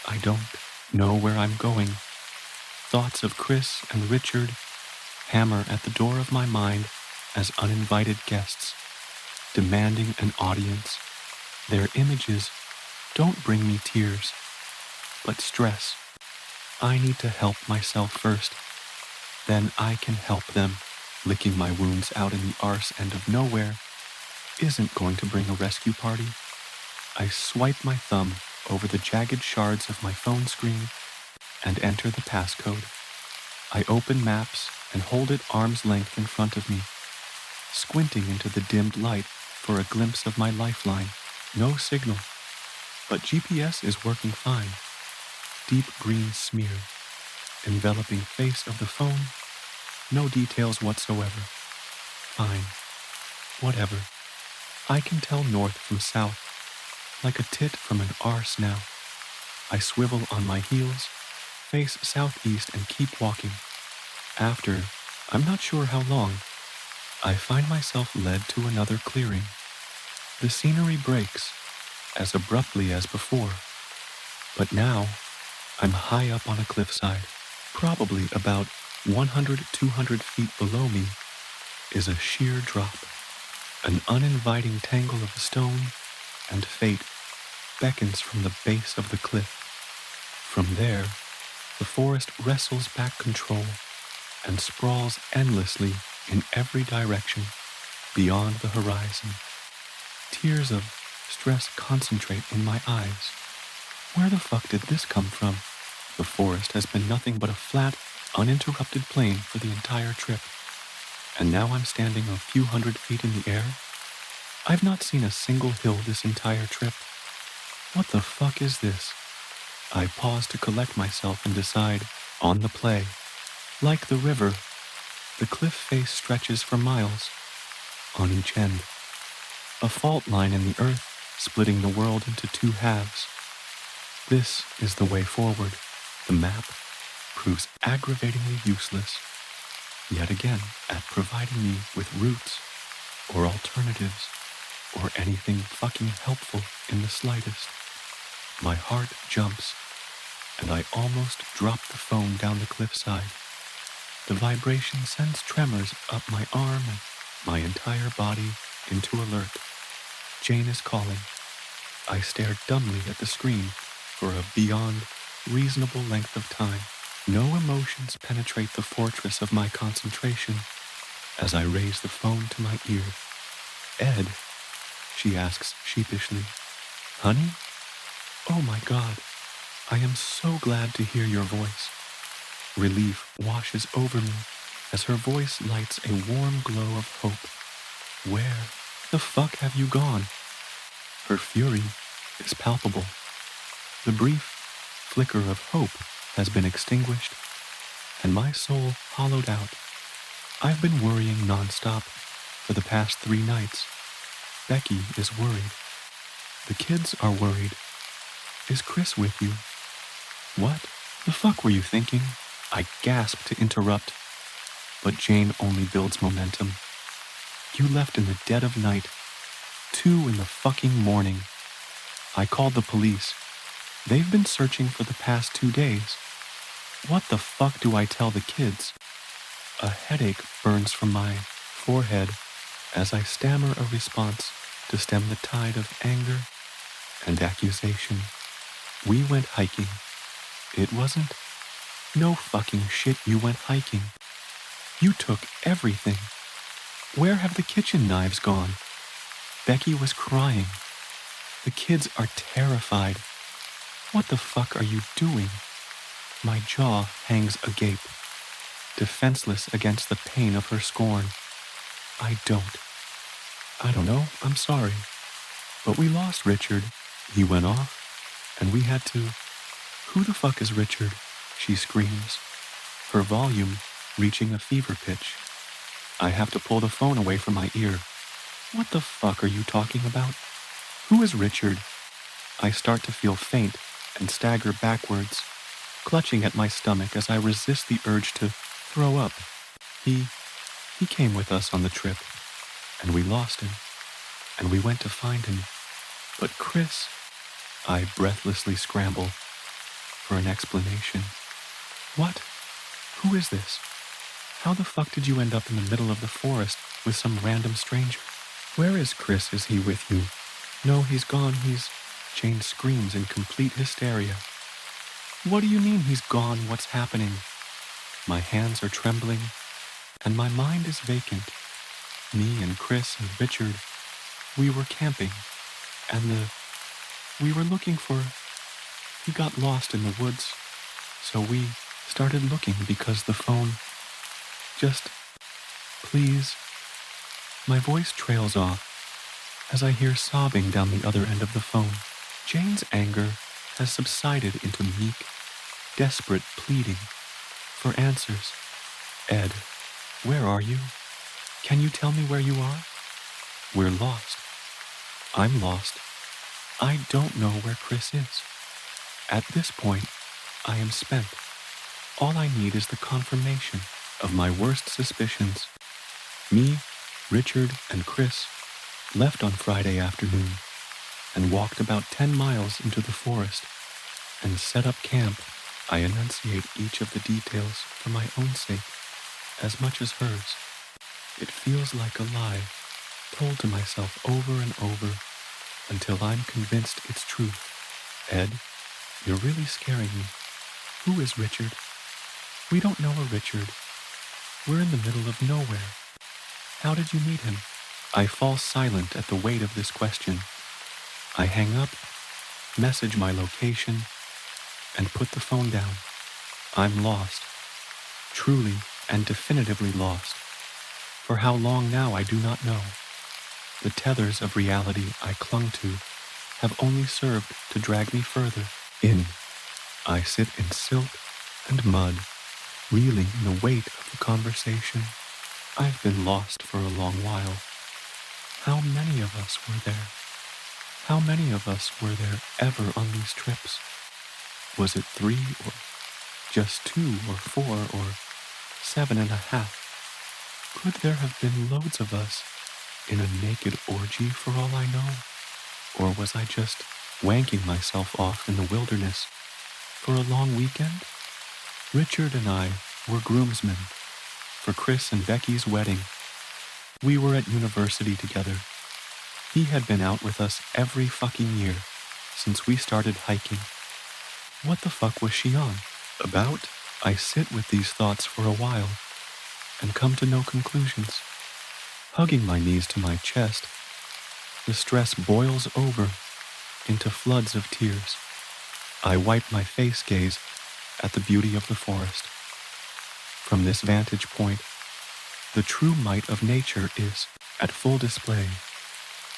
A: I don't know where I'm going. Thoughts of Chris and Richard hammer at the door of my mind as uninvited guests, demanding an audience. Their images don't bring me tears, but stress. I need to help myself first. Then I can help them. Licking my wounds out in the arse end of nowhere isn't going to bring a rescue party. I swipe my thumb over the jagged shards of my phone screen and enter the passcode. I open maps and hold it arm's length in front of me, squinting into the dimmed light for a glimpse of my lifeline. No signal, but GPS is working fine. Deep green smear, enveloping face of the phone, no details whatsoever. Fine, whatever. I can tell north from south, like a tit from an arse now. I swivel on my heels, face southeast and keep walking. After, I'm not sure how long, I find myself led to another clearing. The scenery breaks, as abruptly as before, but now I'm high up on a cliffside. Probably about 100-200 feet below me is a sheer drop, an uninviting tangle of stone, and fate beckons from the base of the cliff. From there, the forest wrestles back control and sprawls endlessly in every direction beyond the horizon. Tears of stress concentrate in my eyes. Where the fuck did this come from? The forest has been nothing but a flat, uninterrupted plain for the entire trip. And now I'm standing a few hundred feet in the air? I've not seen a single hill this entire trip. What the fuck is this? I pause to collect myself and decide, on the play. Like the river, the cliff face stretches for miles, on each end. A fault line in the earth, splitting the world into two halves. This is the way forward. The map proves aggravatingly useless. yet again at providing me with routes or alternatives or anything fucking helpful in the slightest. My heart jumps, and I almost drop the phone down the cliffside. The vibration sends tremors up my arm and my entire body into alert. Jane is calling. I stare dumbly at the screen for a beyond reasonable length of time. No emotions penetrate the fortress of my concentration as I raise the phone to my ear. Ed, she asks sheepishly. Honey? Oh my God, I am so glad to hear your voice. Relief washes over me as her voice lights a warm glow of hope. Where the fuck have you gone? Her fury is palpable. The brief flicker of hope has been extinguished, and my soul hollowed out. I've been worrying nonstop for the past 3 nights. Becky is worried. The kids are worried. Is Chris with you? What the fuck were you thinking? I gasp to interrupt, but Jane only builds momentum. You left in the dead of night, 2 in the fucking morning. I called the police. They've been searching for the past 2 days. What the fuck do I tell the kids? A headache burns from my forehead as I stammer a response to stem the tide of anger and accusation. We went hiking. It wasn't. No fucking shit, you went hiking. You took everything. Where have the kitchen knives gone? Becky was crying. The kids are terrified. What the fuck are you doing? My jaw hangs agape, defenseless against the pain of her scorn. I don't know, I'm sorry. But we lost Richard. He went off, and we had to... Who the fuck is Richard? She screams, her volume reaching a fever pitch. I have to pull the phone away from my ear. What the fuck are you talking about? Who is Richard? I start to feel faint and stagger backwards, clutching at my stomach as I resist the urge to throw up. He came with us on the trip, and we lost him, and we went to find him. But Chris, I breathlessly scramble for an explanation. What? Who is this? How the fuck did you end up in the middle of the forest with some random stranger? Where is Chris? Is he with you? No, he's gone. Jane screams in complete hysteria. What do you mean he's gone? What's happening? My hands are trembling, and my mind is vacant. Me and Chris and Richard, we were camping, and we were looking for... He got lost in the woods, so we started looking because the phone... Just... Please... My voice trails off as I hear sobbing down the other end of the phone. Jane's anger has subsided into meek, desperate pleading for answers. Ed, where are you? Can you tell me where you are? We're lost. I'm lost. I don't know where Chris is. At this point, I am spent. All I need is the confirmation of my worst suspicions. Me, Richard, and Chris left on Friday afternoon and walked about 10 miles into the forest and set up camp. I enunciate each of the details for my own sake as much as hers. It feels like a lie told to myself over and over until I'm convinced it's truth. Ed, you're really scaring me. Who is Richard? We don't know a Richard. We're in the middle of nowhere. How did you meet him? I fall silent at the weight of this question. I hang up, message my location, and put the phone down. I'm lost. Truly and definitively lost. For how long now I do not know. The tethers of reality I clung to have only served to drag me further in. I sit in silt and mud, reeling in the weight of the conversation. I've been lost for a long while. How many of us were there? How many of us were there ever on these trips? Was it 3 or just 2 or 4 or 7.5? Could there have been loads of us in a naked orgy for all I know? Or was I just wanking myself off in the wilderness for a long weekend? Richard and I were groomsmen for Chris and Becky's wedding. We were at university together. He had been out with us every fucking year since we started hiking. What the fuck was she on about? I sit with these thoughts for a while and come to no conclusions. Hugging my knees to my chest, the stress boils over into floods of tears. I wipe my face gaze at the beauty of the forest. From this vantage point, the true might of nature is at full display.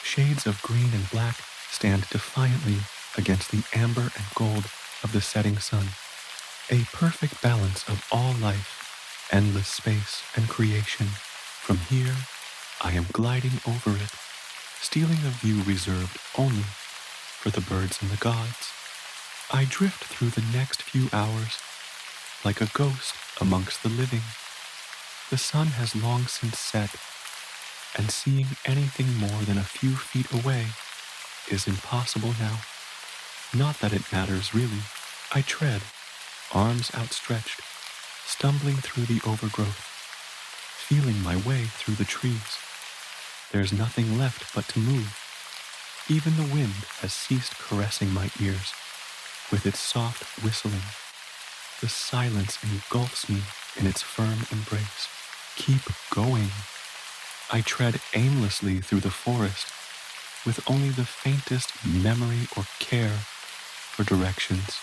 A: Shades of green and black stand defiantly against the amber and gold of the setting sun. A perfect balance of all life, endless space and creation. From here, I am gliding over it, stealing a view reserved only for the birds and the gods. I drift through the next few hours like a ghost amongst the living. The sun has long since set, and seeing anything more than a few feet away is impossible now. Not that it matters really. I tread, arms outstretched, stumbling through the overgrowth, feeling my way through the trees. There's nothing left but to move. Even the wind has ceased caressing my ears with its soft whistling. The silence engulfs me in its firm embrace. Keep going. I tread aimlessly through the forest with only the faintest memory or care for directions.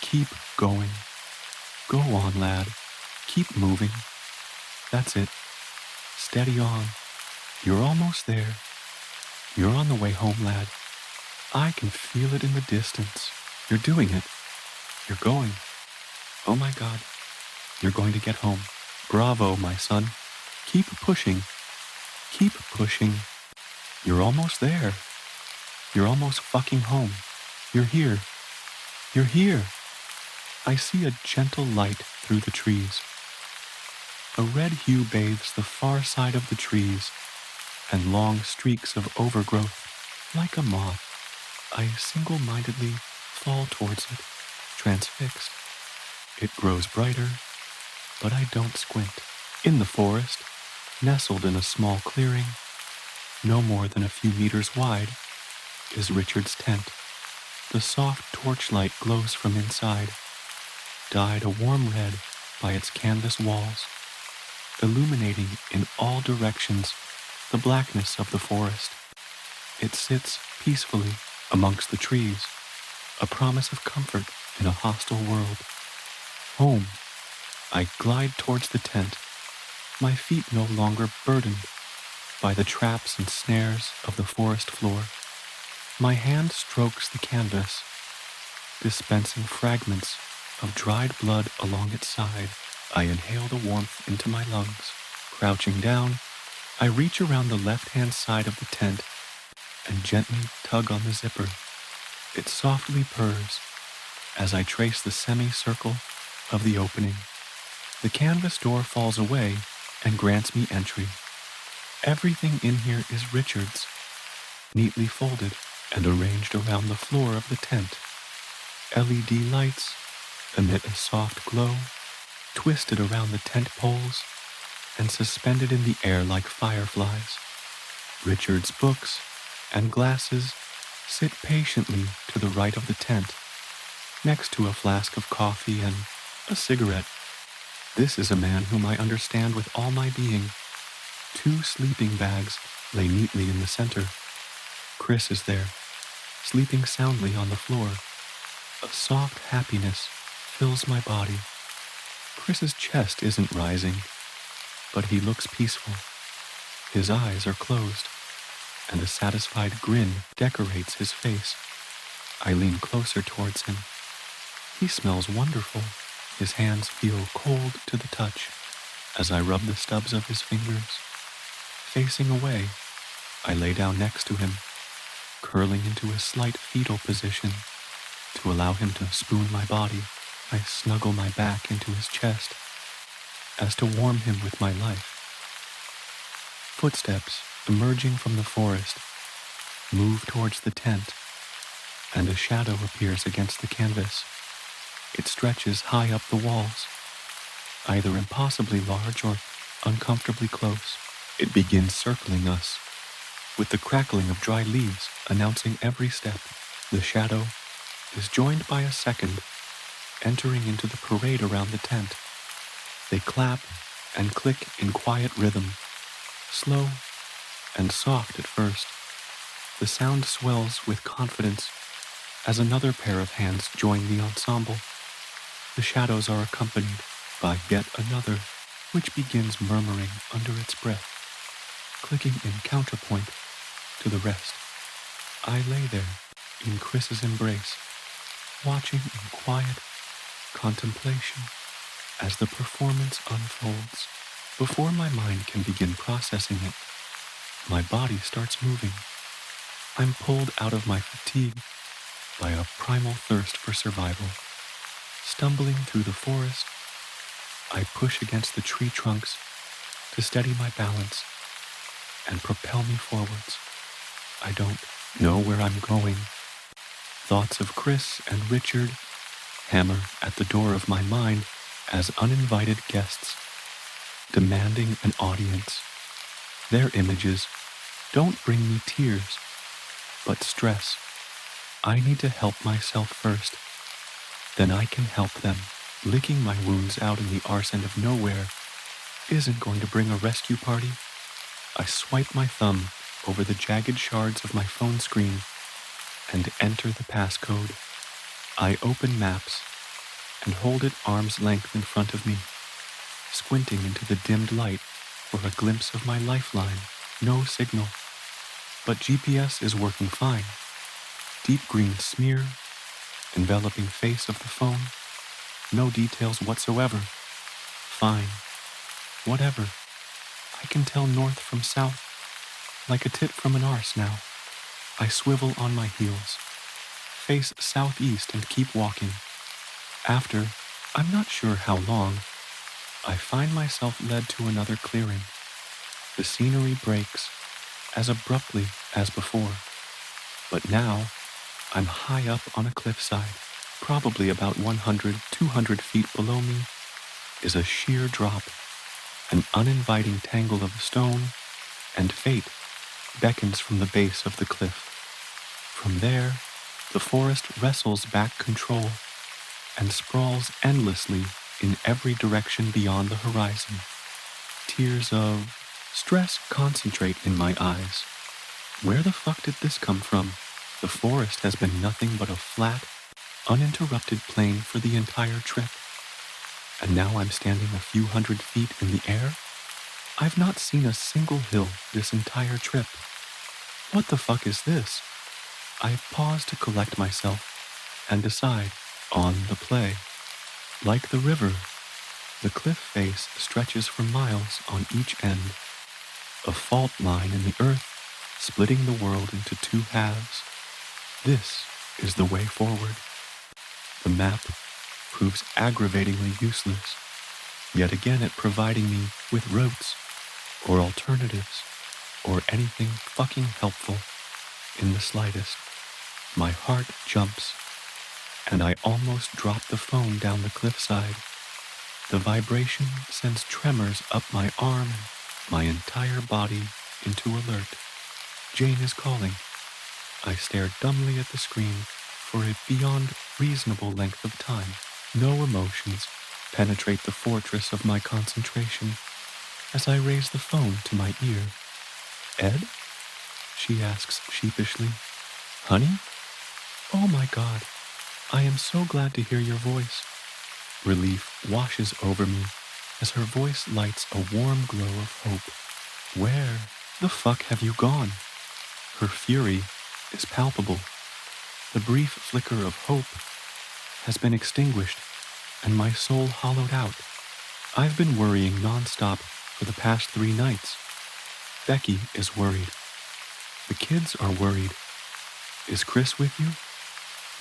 A: Keep going. Go on, lad. Keep moving. That's it. Steady on. You're almost there. You're on the way home, lad. I can feel it in the distance. You're doing it. You're going. Oh my God. You're going to get home. Bravo, my son. Keep pushing. Keep pushing. You're almost there. You're almost fucking home. You're here. You're here. I see a gentle light through the trees. A red hue bathes the far side of the trees, and long streaks of overgrowth, like a moth, I single-mindedly fall towards it, transfixed. It grows brighter, but I don't squint. In the forest, nestled in a small clearing, no more than a few meters wide, is Richard's tent. The soft torchlight glows from inside, dyed a warm red by its canvas walls, illuminating in all directions the blackness of the forest. It sits peacefully amongst the trees, a promise of comfort in a hostile world. Home. I glide towards the tent, my feet no longer burdened by the traps and snares of the forest floor. My hand strokes the canvas, dispensing fragments of dried blood along its side. I inhale the warmth into my lungs. Crouching down, I reach around the left-hand side of the tent and gently tug on the zipper. It softly purrs as I trace the semicircle of the opening. The canvas door falls away and grants me entry. Everything in here is Richard's, neatly folded and arranged around the floor of the tent. LED lights emit a soft glow, twisted around the tent poles and suspended in the air like fireflies. Richard's books and glasses sit patiently to the right of the tent, next to a flask of coffee and a cigarette. This is a man whom I understand with all my being. 2 sleeping bags lay neatly in the center. Chris is there, sleeping soundly on the floor. A soft happiness fills my body. Chris's chest isn't rising, but he looks peaceful. His eyes are closed, and a satisfied grin decorates his face. I lean closer towards him. He smells wonderful. His hands feel cold to the touch as I rub the stubs of his fingers. Facing away, I lay down next to him, curling into a slight fetal position to allow him to spoon my body. I snuggle my back into his chest as to warm him with my life. Footsteps emerging from the forest move towards the tent, and a shadow appears against the canvas. It stretches high up the walls, either impossibly large or uncomfortably close. It begins circling us, with the crackling of dry leaves announcing every step. The shadow is joined by a second, entering into the parade around the tent. They clap and click in quiet rhythm, slow and soft at first. The sound swells with confidence as another pair of hands join the ensemble. The shadows are accompanied by yet another, which begins murmuring under its breath, clicking in counterpoint to the rest. I lay there in Chris's embrace, watching in quiet contemplation as the performance unfolds. Before my mind can begin processing it, my body starts moving. I'm pulled out of my fatigue by a primal thirst for survival. Stumbling through the forest, I push against the tree trunks to steady my balance and propel me forwards. I don't know where I'm going. Thoughts of Chris and Richard hammer at the door of my mind as uninvited guests, demanding an audience. Their images don't bring me tears, but stress. I need to help myself first. Then I can help them. Licking my wounds out in the arse-end of nowhere isn't going to bring a rescue party. I swipe my thumb over the jagged shards of my phone screen and enter the passcode. I open Maps and hold it arm's length in front of me, squinting into the dimmed light for a glimpse of my lifeline. No signal, but GPS is working fine. Deep green smear, enveloping face of the phone. No details whatsoever. Fine. Whatever. I can tell north from south, like a tit from an arse now. I swivel on my heels, face southeast and keep walking. After, I'm not sure how long, I find myself led to another clearing. The scenery breaks as abruptly as before, but now I'm high up on a cliffside. Probably about 100, 200 feet below me is a sheer drop, an uninviting tangle of stone, and fate beckons from the base of the cliff. From there, the forest wrestles back control and sprawls endlessly in every direction beyond the horizon. Tears of stress concentrate in my eyes. Where the fuck did this come from? The forest has been nothing but a flat, uninterrupted plain for the entire trip. And now I'm standing a few hundred feet in the air? I've not seen a single hill this entire trip. What the fuck is this? I pause to collect myself and decide on the play. Like the river, the cliff face stretches for miles on each end, a fault line in the earth splitting the world into two halves. This is the way forward. The map proves aggravatingly useless, yet again at providing me with routes or alternatives or anything fucking helpful in the slightest. My heart jumps, and I almost drop the phone down the cliffside. The vibration sends tremors up my arm and my entire body into alert. Jane is calling. I stare dumbly at the screen for a beyond reasonable length of time. No emotions penetrate the fortress of my concentration as I raise the phone to my ear. Ed? She asks sheepishly. Honey? Oh my God. I am so glad to hear your voice. Relief washes over me as her voice lights a warm glow of hope. Where the fuck have you gone? Her fury is palpable. The brief flicker of hope has been extinguished and my soul hollowed out. I've been worrying nonstop for the past 3 nights. Becky is worried. The kids are worried. Is Chris with you?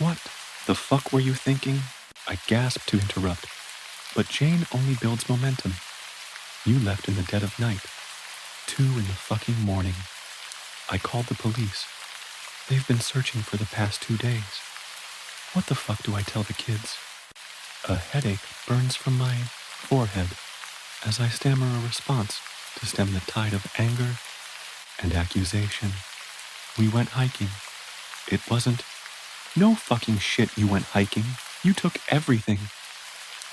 A: What the fuck were you thinking? I gasp to interrupt, but Jane only builds momentum. You left in the dead of night. 2 in the fucking morning. I called the police. They've been searching for the past 2 days. What the fuck do I tell the kids? A headache burns from my forehead as I stammer a response to stem the tide of anger and accusation. We went hiking. It wasn't. No fucking shit you went hiking. You took everything.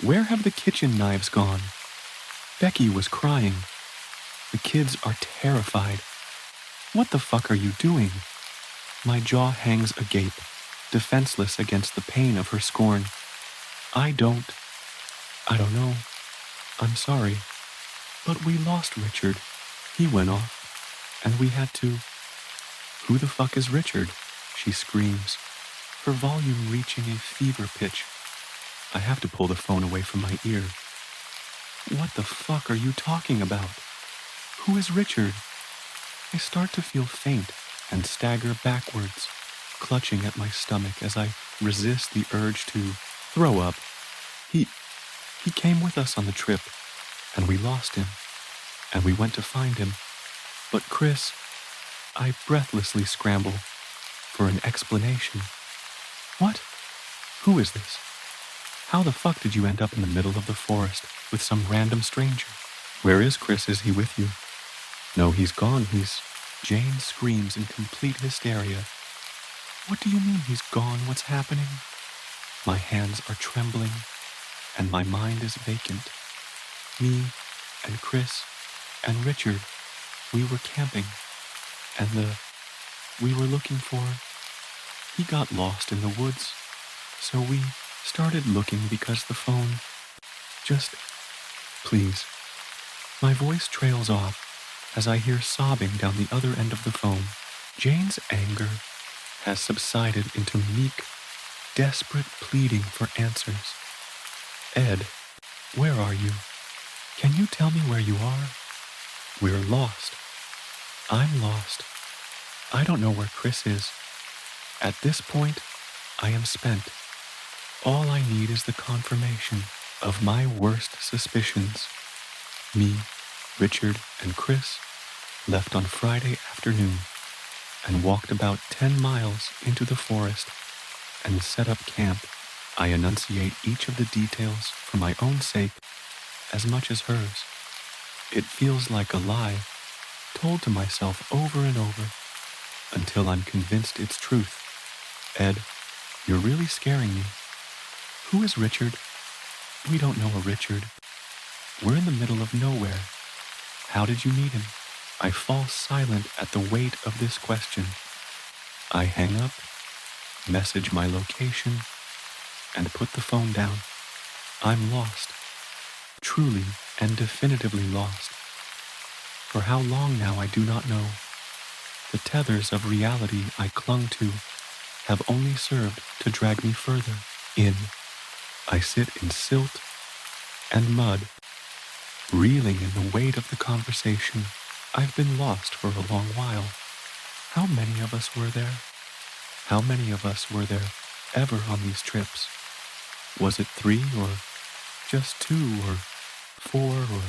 A: Where have the kitchen knives gone? Becky was crying. The kids are terrified. What the fuck are you doing? My jaw hangs agape, defenseless against the pain of her scorn. I don't know. I'm sorry. But we lost Richard. He went off, and we had to. Who the fuck is Richard? She screams, her volume reaching a fever pitch. I have to pull the phone away from my ear. What the fuck are you talking about? Who is Richard? I start to feel faint and stagger backwards, clutching at my stomach as I resist the urge to throw up. He came with us on the trip, and we lost him, and we went to find him. But Chris, I breathlessly scramble for an explanation. What? Who is this? How the fuck did you end up in the middle of the forest with some random stranger? Where is Chris? Is he with you? No, he's gone. Jane screams in complete hysteria. What do you mean he's gone? What's happening? My hands are trembling, and my mind is vacant. Me and Chris and Richard, we were camping, and we were looking for. He got lost in the woods, so we started looking because the phone just. Please. My voice trails off as I hear sobbing down the other end of the phone. Jane's anger has subsided into meek, desperate pleading for answers. Ed, where are you? Can you tell me where you are? We're lost. I'm lost. I don't know where Chris is. At this point, I am spent. All I need is the confirmation of my worst suspicions. Me, Richard, and Chris left on Friday afternoon and walked about 10 miles into the forest and set up camp. I enunciate each of the details for my own sake as much as hers. It feels like a lie told to myself over and over until I'm convinced it's truth. Ed, you're really scaring me. Who is Richard? We don't know a Richard. We're in the middle of nowhere. How did you meet him? I fall silent at the weight of this question. I hang up, message my location, and put the phone down. I'm lost. Truly and definitively lost. For how long now I do not know. The tethers of reality I clung to have only served to drag me further in. I sit in silt and mud, reeling in the weight of the conversation. I've been lost for a long while. How many of us were there? How many of us were there ever on these trips? Was it 3 or just 2 or 4 or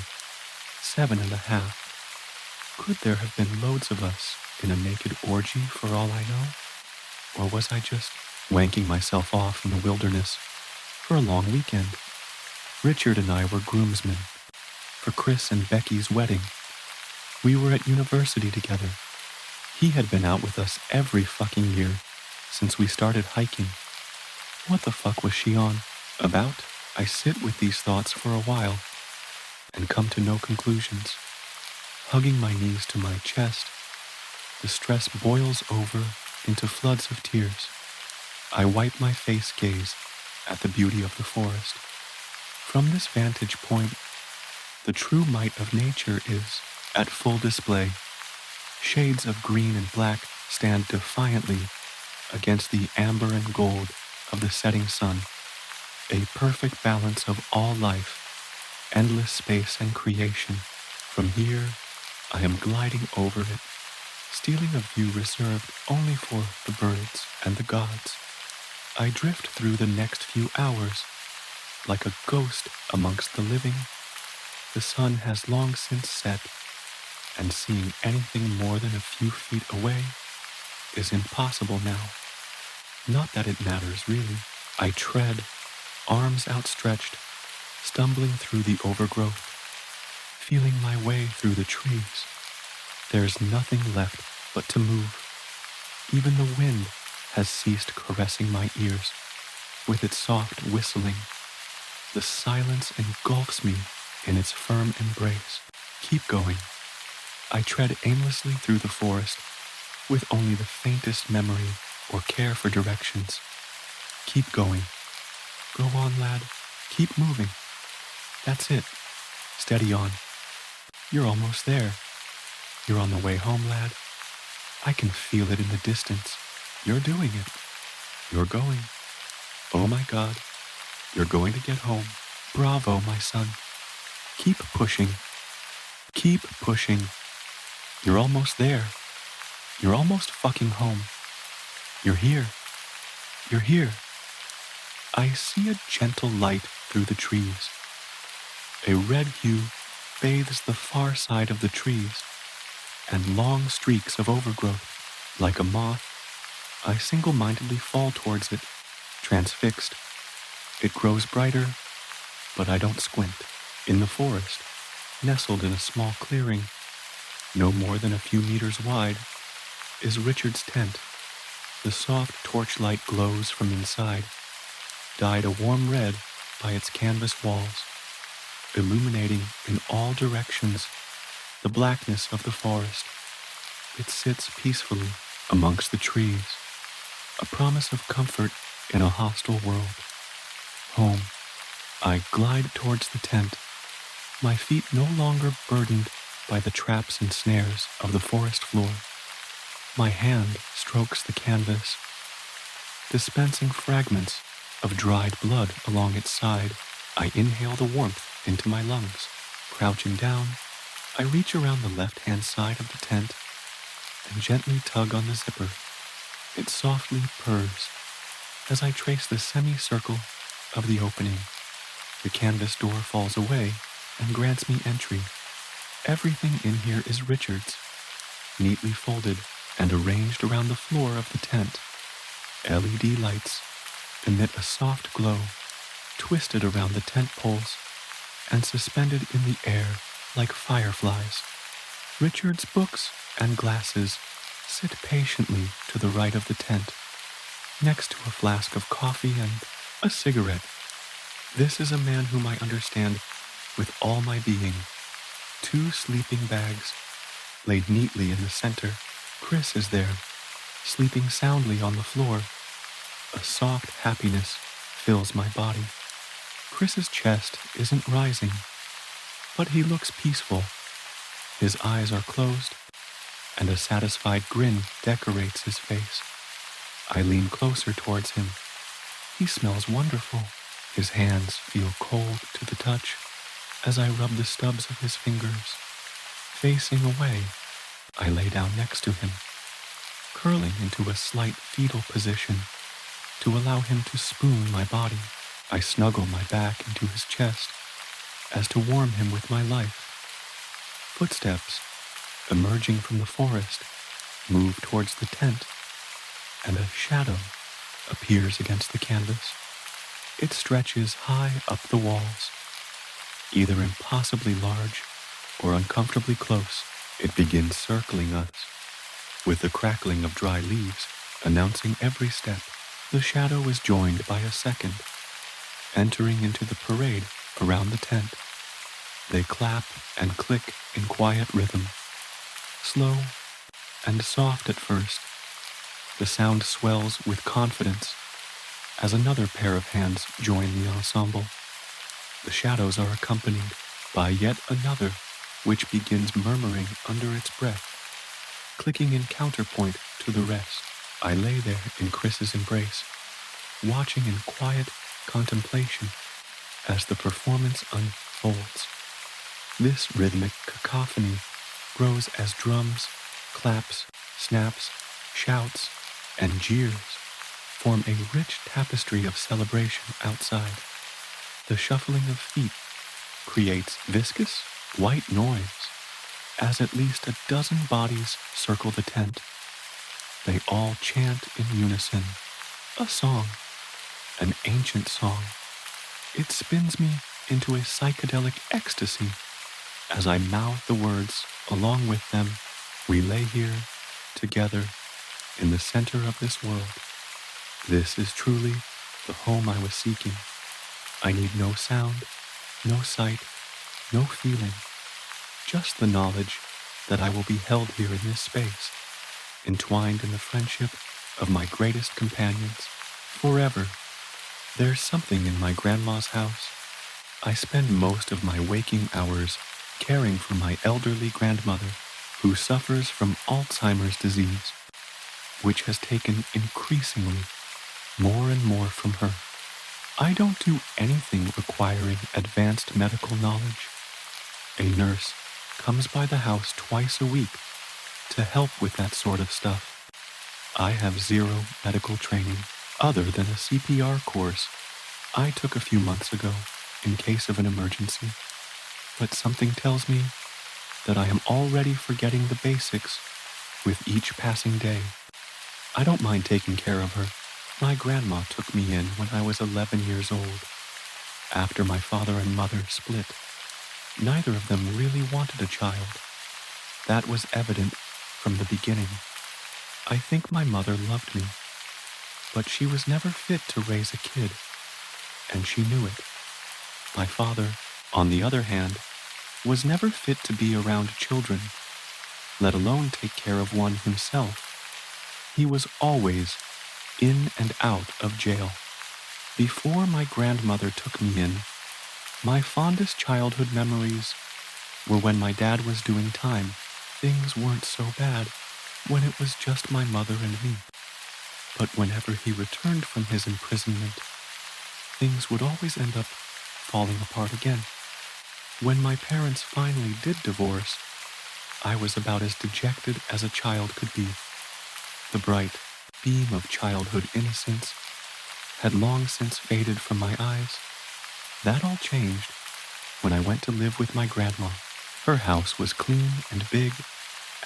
A: 7.5? Could there have been loads of us in a naked orgy for all I know? Or was I just wanking myself off in the wilderness for a long weekend? Richard and I were groomsmen for Chris and Becky's wedding. We were at university together. He had been out with us every fucking year since we started hiking. What the fuck was she on about? I sit with these thoughts for a while and come to no conclusions. Hugging my knees to my chest, the stress boils over into floods of tears. I wipe my face gaze at the beauty of the forest. From this vantage point, the true might of nature is at full display. Shades of green and black stand defiantly against the amber and gold of the setting sun. A perfect balance of all life, endless space and creation. From here, I am gliding over it, stealing a view reserved only for the birds and the gods. I drift through the next few hours like a ghost amongst the living. The sun has long since set, and seeing anything more than a few feet away is impossible now. Not that it matters, really. I tread, arms outstretched, stumbling through the overgrowth, feeling my way through the trees. There's nothing left but to move. Even the wind has ceased caressing my ears with its soft whistling. The silence engulfs me in its firm embrace. Keep going. I tread aimlessly through the forest with only the faintest memory or care for directions. Keep going. Go on, lad. Keep moving. That's it. Steady on. You're almost there. You're on the way home, lad. I can feel it in the distance. You're doing it. You're going. Oh my God. You're going to get home. Bravo, my son. Keep pushing. Keep pushing. You're almost there. You're almost fucking home. You're here. You're here. I see a gentle light through the trees. A red hue bathes the far side of the trees, and long streaks of overgrowth, like a moth, I single-mindedly fall towards it, transfixed. It grows brighter, but I don't squint. In the forest, nestled in a small clearing, no more than a few meters wide, is Richard's tent. The soft torchlight glows from inside, dyed a warm red by its canvas walls, illuminating in all directions the blackness of the forest. It sits peacefully amongst the trees, a promise of comfort in a hostile world. Home. I glide towards the tent, my feet no longer burdened by the traps and snares of the forest floor. My hand strokes the canvas, dispensing fragments of dried blood along its side. I inhale the warmth into my lungs. Crouching down, I reach around the left-hand side of the tent and gently tug on the zipper. It softly purrs as I trace the semicircle of the opening. The canvas door falls away and grants me entry. Everything in here is Richard's, neatly folded and arranged around the floor of the tent. LED lights emit a soft glow, twisted around the tent poles and suspended in the air like fireflies. Richard's books and glasses sit patiently to the right of the tent, next to a flask of coffee and a cigarette. This is a man whom I understand with all my being. 2 sleeping bags laid neatly in the center. Chris is there, sleeping soundly on the floor. A soft happiness fills my body. Chris's chest isn't rising, but he looks peaceful. His eyes are closed, and a satisfied grin decorates his face. I lean closer towards him. He smells wonderful. His hands feel cold to the touch as I rub the stubs of his fingers. Facing away, I lay down next to him, curling into a slight fetal position to allow him to spoon my body. I snuggle my back into his chest as to warm him with my life. Footsteps, emerging from the forest, move towards the tent, and a shadow appears against the canvas. It stretches high up the walls, either impossibly large or uncomfortably close. It begins circling us, with the crackling of dry leaves announcing every step. The shadow is joined by a second, entering into the parade around the tent. They clap and click in quiet rhythm, slow and soft at first. The sound swells with confidence as another pair of hands join the ensemble. The shadows are accompanied by yet another, which begins murmuring under its breath, clicking in counterpoint to the rest. I lay there in Chris's embrace, watching in quiet contemplation as the performance unfolds. This rhythmic cacophony grows as drums, claps, snaps, shouts, and jeers form a rich tapestry of celebration outside. The shuffling of feet creates viscous, white noise as at least a dozen bodies circle the tent. They all chant in unison, a song, an ancient song. It spins me into a psychedelic ecstasy as I mouth the words along with them. We lay here, together, in the center of this world. This is truly the home I was seeking. I need no sound, no sight, no feeling, just the knowledge that I will be held here in this space, entwined in the friendship of my greatest companions, forever. There's something in my grandma's house. I spend most of my waking hours caring for my elderly grandmother, who suffers from Alzheimer's disease, which has taken increasingly more and more from her. I don't do anything requiring advanced medical knowledge. A nurse comes by the house twice a week to help with that sort of stuff. I have zero medical training other than a CPR course I took a few months ago in case of an emergency, but something tells me that I am already forgetting the basics with each passing day. I don't mind taking care of her. My grandma took me in when I was 11 years old, after my father and mother split. Neither of them really wanted a child. That was evident from the beginning. I think my mother loved me, but she was never fit to raise a kid, and she knew it. My father, on the other hand, was never fit to be around children, let alone take care of one himself. He was always in and out of jail. Before my grandmother took me in, my fondest childhood memories were when my dad was doing time. Things weren't so bad when it was just my mother and me. But whenever he returned from his imprisonment, things would always end up falling apart again. When my parents finally did divorce, I was about as dejected as a child could be. The bright beam of childhood innocence had long since faded from my eyes. That all changed when I went to live with my grandma. Her house was clean and big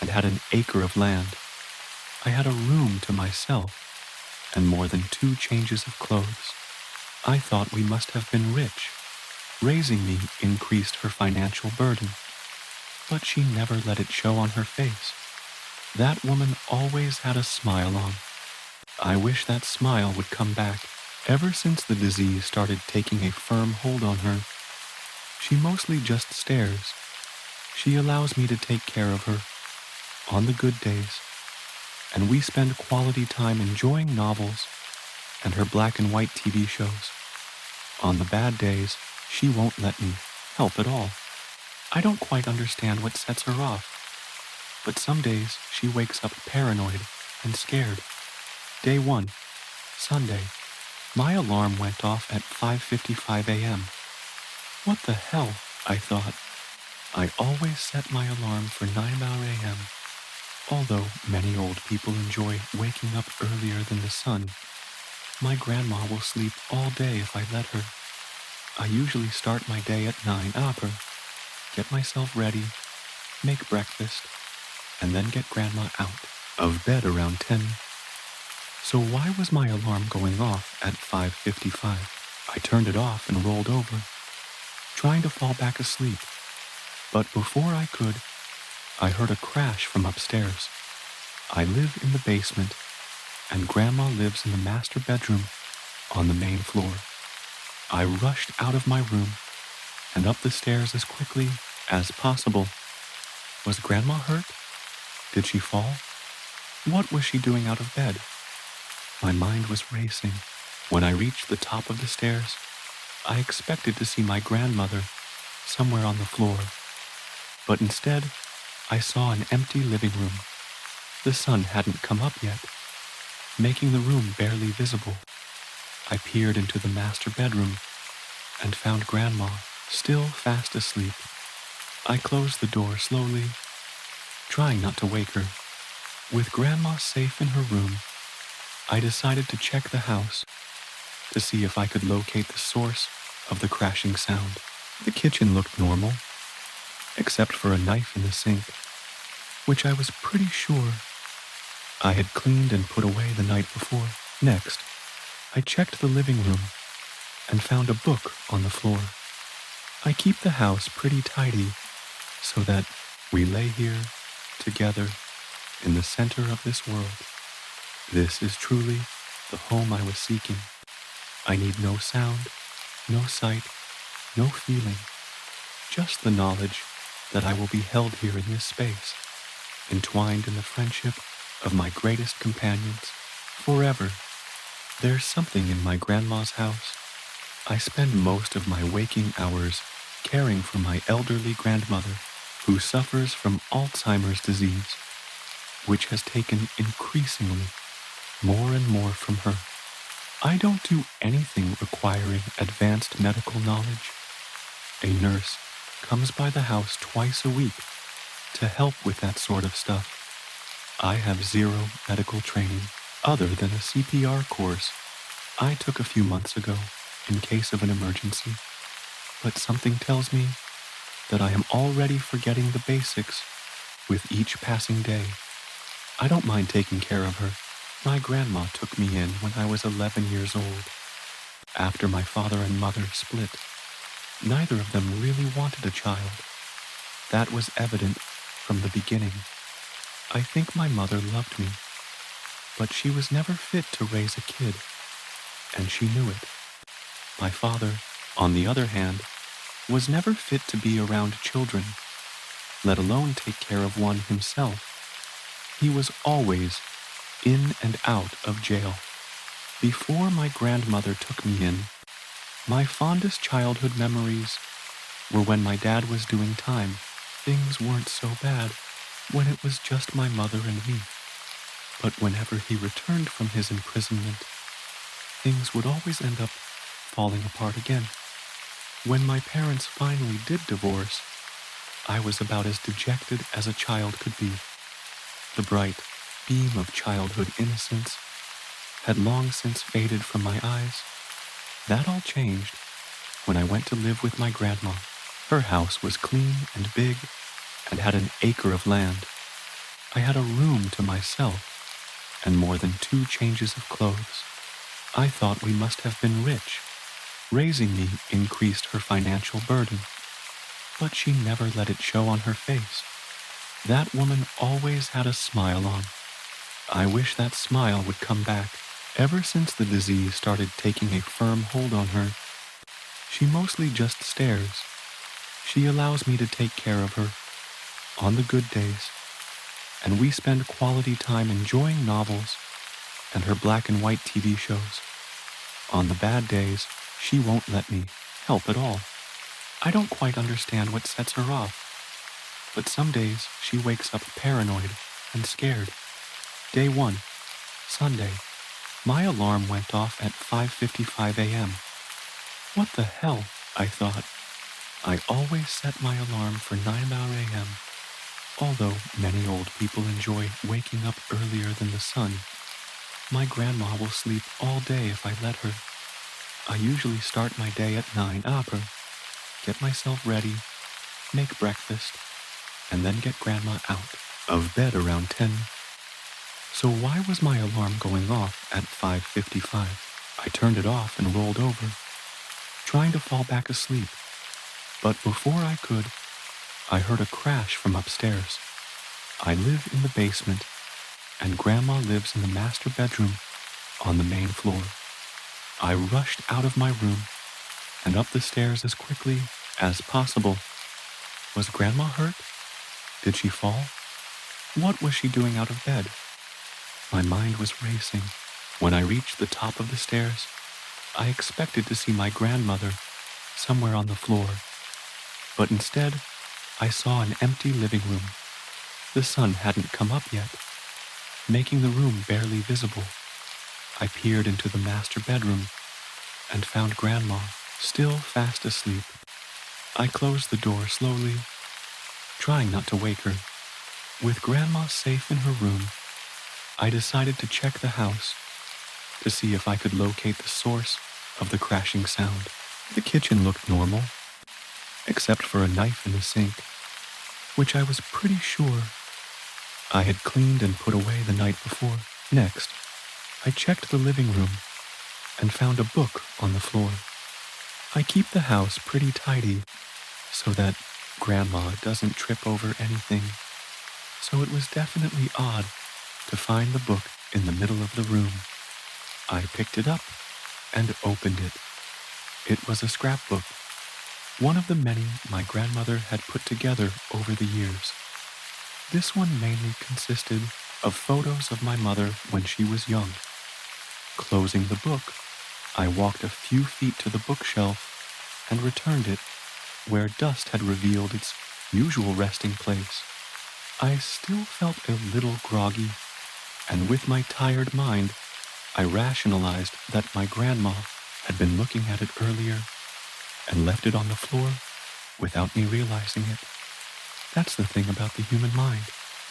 A: and had an acre of land. I had a room to myself and more than 2 changes of clothes. I thought we must have been rich. Raising me increased her financial burden, but she never let it show on her face. That woman always had a smile on. I wish that smile would come back. Ever since the disease started taking a firm hold on her, she mostly just stares. She allows me to take care of her on the good days, and we spend quality time enjoying novels and her black and white TV shows. On the bad days, she won't let me help at all. I don't quite understand what sets her off, but some days she wakes up paranoid and scared. Day 1, Sunday. My alarm went off at 5:55 a.m. What the hell, I thought. I always set my alarm for 9 a.m. Although many old people enjoy waking up earlier than the sun, my grandma will sleep all day if I let her. I usually start my day at 9 a.m., get myself ready, make breakfast, and then get grandma out of bed around 10. So why was my alarm going off at 5:55? I turned it off and rolled over, trying to fall back asleep. But before I could, I heard a crash from upstairs. I live in the basement, and Grandma lives in the master bedroom on the main floor. I rushed out of my room and up the stairs as quickly as possible. Was Grandma hurt? Did she fall? What was she doing out of bed? My mind was racing. When I reached the top of the stairs, I expected to see my grandmother somewhere on the floor. But instead, I saw an empty living room. The sun hadn't come up yet, making the room barely visible. I peered into the master bedroom and found Grandma still fast asleep. I closed the door slowly, trying not to wake her. With Grandma safe in her room, I decided to check the house to see if I could locate the source of the crashing sound. The kitchen looked normal. except for a knife in the sink, which I was pretty sure I had cleaned and put away the night before. Next, I checked the living room and found a book on the floor. I keep the house pretty tidy so that we lay here together in the center of this world. This is truly the home I was seeking. I need no sound, no sight, no feeling, just the knowledge that I will be held here in this space, entwined in the friendship of my greatest companions forever. There's something in my grandma's house. I spend most of my waking hours caring for my elderly grandmother, who suffers from Alzheimer's disease, which has taken increasingly more and more from her. I don't do anything requiring advanced medical knowledge. A nurse comes by the house twice a week to help with that sort of stuff. I have zero medical training other than a CPR course I took a few months ago in case of an emergency, but something tells me that I am already forgetting the basics with each passing day. I don't mind taking care of her. My grandma took me in when I was 11 years old, after my father and mother split. Neither of them really wanted a child. That was evident from the beginning. I think my mother loved me, but she was never fit to raise a kid, and she knew it. My father, on the other hand, was never fit to be around children, let alone take care of one himself. He was always in and out of jail. Before my grandmother took me in, my fondest childhood memories were when my dad was doing time. Things weren't so bad when it was just my mother and me. But whenever he returned from his imprisonment, things would always end up falling apart again. When my parents finally did divorce, I was about as dejected as a child could be. The bright beam of childhood innocence had long since faded from my eyes. That all changed when I went to live with my grandma. Her house was clean and big and had an acre of land. I had a room to myself and more than 2 changes of clothes. I thought we must have been rich. Raising me increased her financial burden, but she never let it show on her face. That woman always had a smile on. I wish that smile would come back. Ever since the disease started taking a firm hold on her, she mostly just stares. She allows me to take care of her on the good days, and we spend quality time enjoying novels and her black and white TV shows. On the bad days, she won't let me help at all. I don't quite understand what sets her off, but some days she wakes up paranoid and scared. Day 1, Sunday. My alarm went off at 5:55 a.m. What the hell, I thought. I always set my alarm for 9 a.m. Although many old people enjoy waking up earlier than the sun, my grandma will sleep all day if I let her. I usually start my day at 9 a.m., get myself ready, make breakfast, and then get grandma out of bed around 10. So why was my alarm going off at 5:55? I turned it off and rolled over, trying to fall back asleep. But before I could, I heard a crash from upstairs. I live in the basement, and Grandma lives in the master bedroom on the main floor. I rushed out of my room and up the stairs as quickly as possible. Was Grandma hurt? Did she fall? What was she doing out of bed? My mind was racing. When I reached the top of the stairs, I expected to see my grandmother somewhere on the floor, but instead, I saw an empty living room. The sun hadn't come up yet, making the room barely visible. I peered into the master bedroom and found Grandma still fast asleep. I closed the door slowly, trying not to wake her. With Grandma safe in her room, I decided to check the house to see if I could locate the source of the crashing sound. The kitchen looked normal, except for a knife in the sink which I was pretty sure I had cleaned and put away the night before. Next, I checked the living room and found a book on the floor. I keep the house pretty tidy so that Grandma doesn't trip over anything, so it was definitely odd to find the book in the middle of the room. I picked it up and opened it. It was a scrapbook, one of the many my grandmother had put together over the years. This one mainly consisted of photos of my mother when she was young. Closing the book, I walked a few feet to the bookshelf and returned it where dust had revealed its usual resting place. I still felt a little groggy, and with my tired mind, I rationalized that my grandma had been looking at it earlier and left it on the floor without me realizing it. That's the thing about the human mind.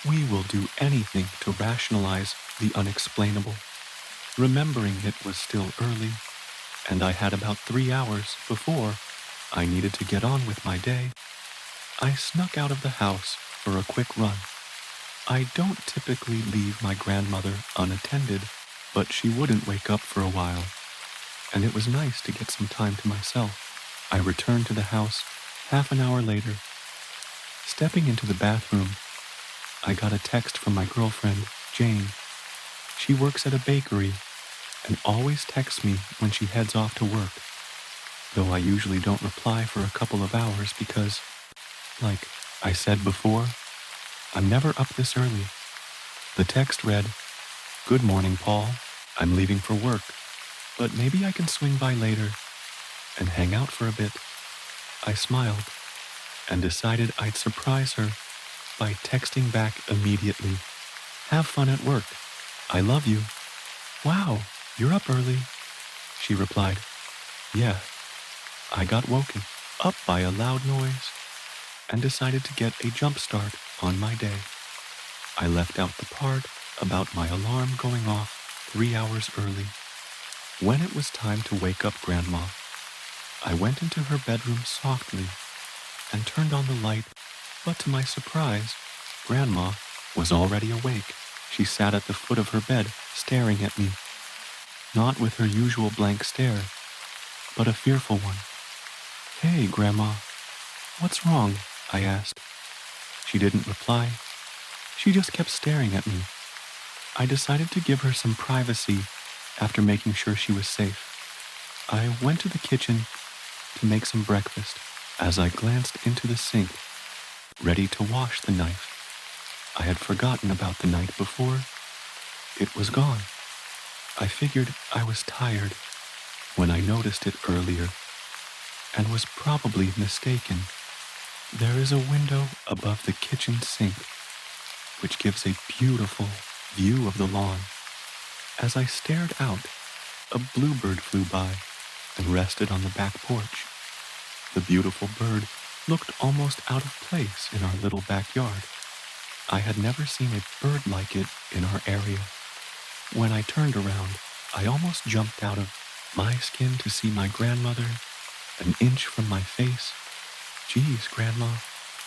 A: We will do anything to rationalize the unexplainable. Remembering it was still early, and I had about 3 hours before I needed to get on with my day, I snuck out of the house for a quick run. I don't typically leave my grandmother unattended, but she wouldn't wake up for a while, and it was nice to get some time to myself. I returned to the house half an hour later. Stepping into the bathroom, I got a text from my girlfriend, Jane. She works at a bakery and always texts me when she heads off to work, though I usually don't reply for a couple of hours because, like I said before, I'm never up this early. The text read, "Good morning, Paul. I'm leaving for work, but maybe I can swing by later and hang out for a bit." I smiled and decided I'd surprise her by texting back immediately. "Have fun at work. I love you." "Wow, you're up early," she replied. "Yeah, I got woken up by a loud noise and decided to get a jump start on my day. I left out the part about my alarm going off 3 hours early. When it was time to wake up Grandma, I went into her bedroom softly and turned on the light, but to my surprise, Grandma was already awake. She sat at the foot of her bed, staring at me, not with her usual blank stare, but a fearful one. "Hey, Grandma, what's wrong?" I asked. She didn't reply. She just kept staring at me. I decided to give her some privacy after making sure she was safe. I went to the kitchen to make some breakfast. As I glanced into the sink, ready to wash the knife, I had forgotten about the night before. It was gone. I figured I was tired when I noticed it earlier and was probably mistaken. There is a window above the kitchen sink, which gives a beautiful view of the lawn. As I stared out, a bluebird flew by and rested on the back porch. The beautiful bird looked almost out of place in our little backyard. I had never seen a bird like it in our area. When I turned around, I almost jumped out of my skin to see my grandmother an inch from my face. "Geez, Grandma,"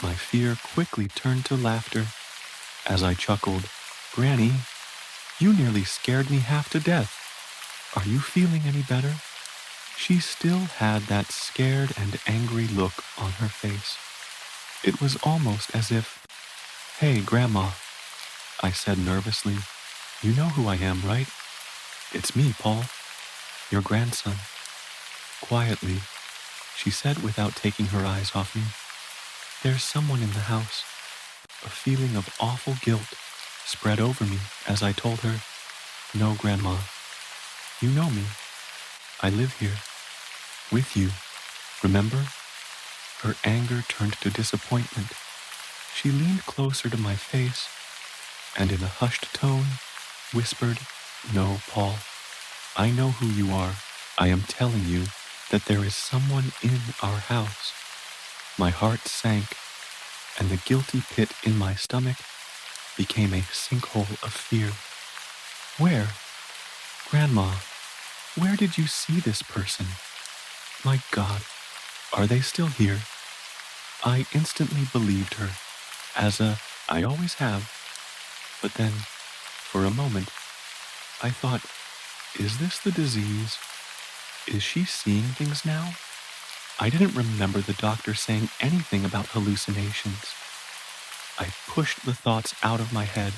A: my fear quickly turned to laughter as I chuckled. "Granny, you nearly scared me half to death. Are you feeling any better?" She still had that scared and angry look on her face. It was almost as if, "Hey, Grandma," I said nervously. "You know who I am, right? It's me, Paul, your grandson." Quietly, she said without taking her eyes off me, "There's someone in the house." A feeling of awful guilt spread over me as I told her, "No, Grandma, you know me. I live here. With you. Remember?" Her anger turned to disappointment. She leaned closer to my face and in a hushed tone whispered, "No, Paul, I know who you are. I am telling you that there is someone in our house." My heart sank, and the guilty pit in my stomach became a sinkhole of fear. "Where? Grandma, where did you see this person? My God, are they still here?" I instantly believed her. I always have, but then, for a moment, I thought, is this the disease? Is she seeing things now? I didn't remember the doctor saying anything about hallucinations. I pushed the thoughts out of my head.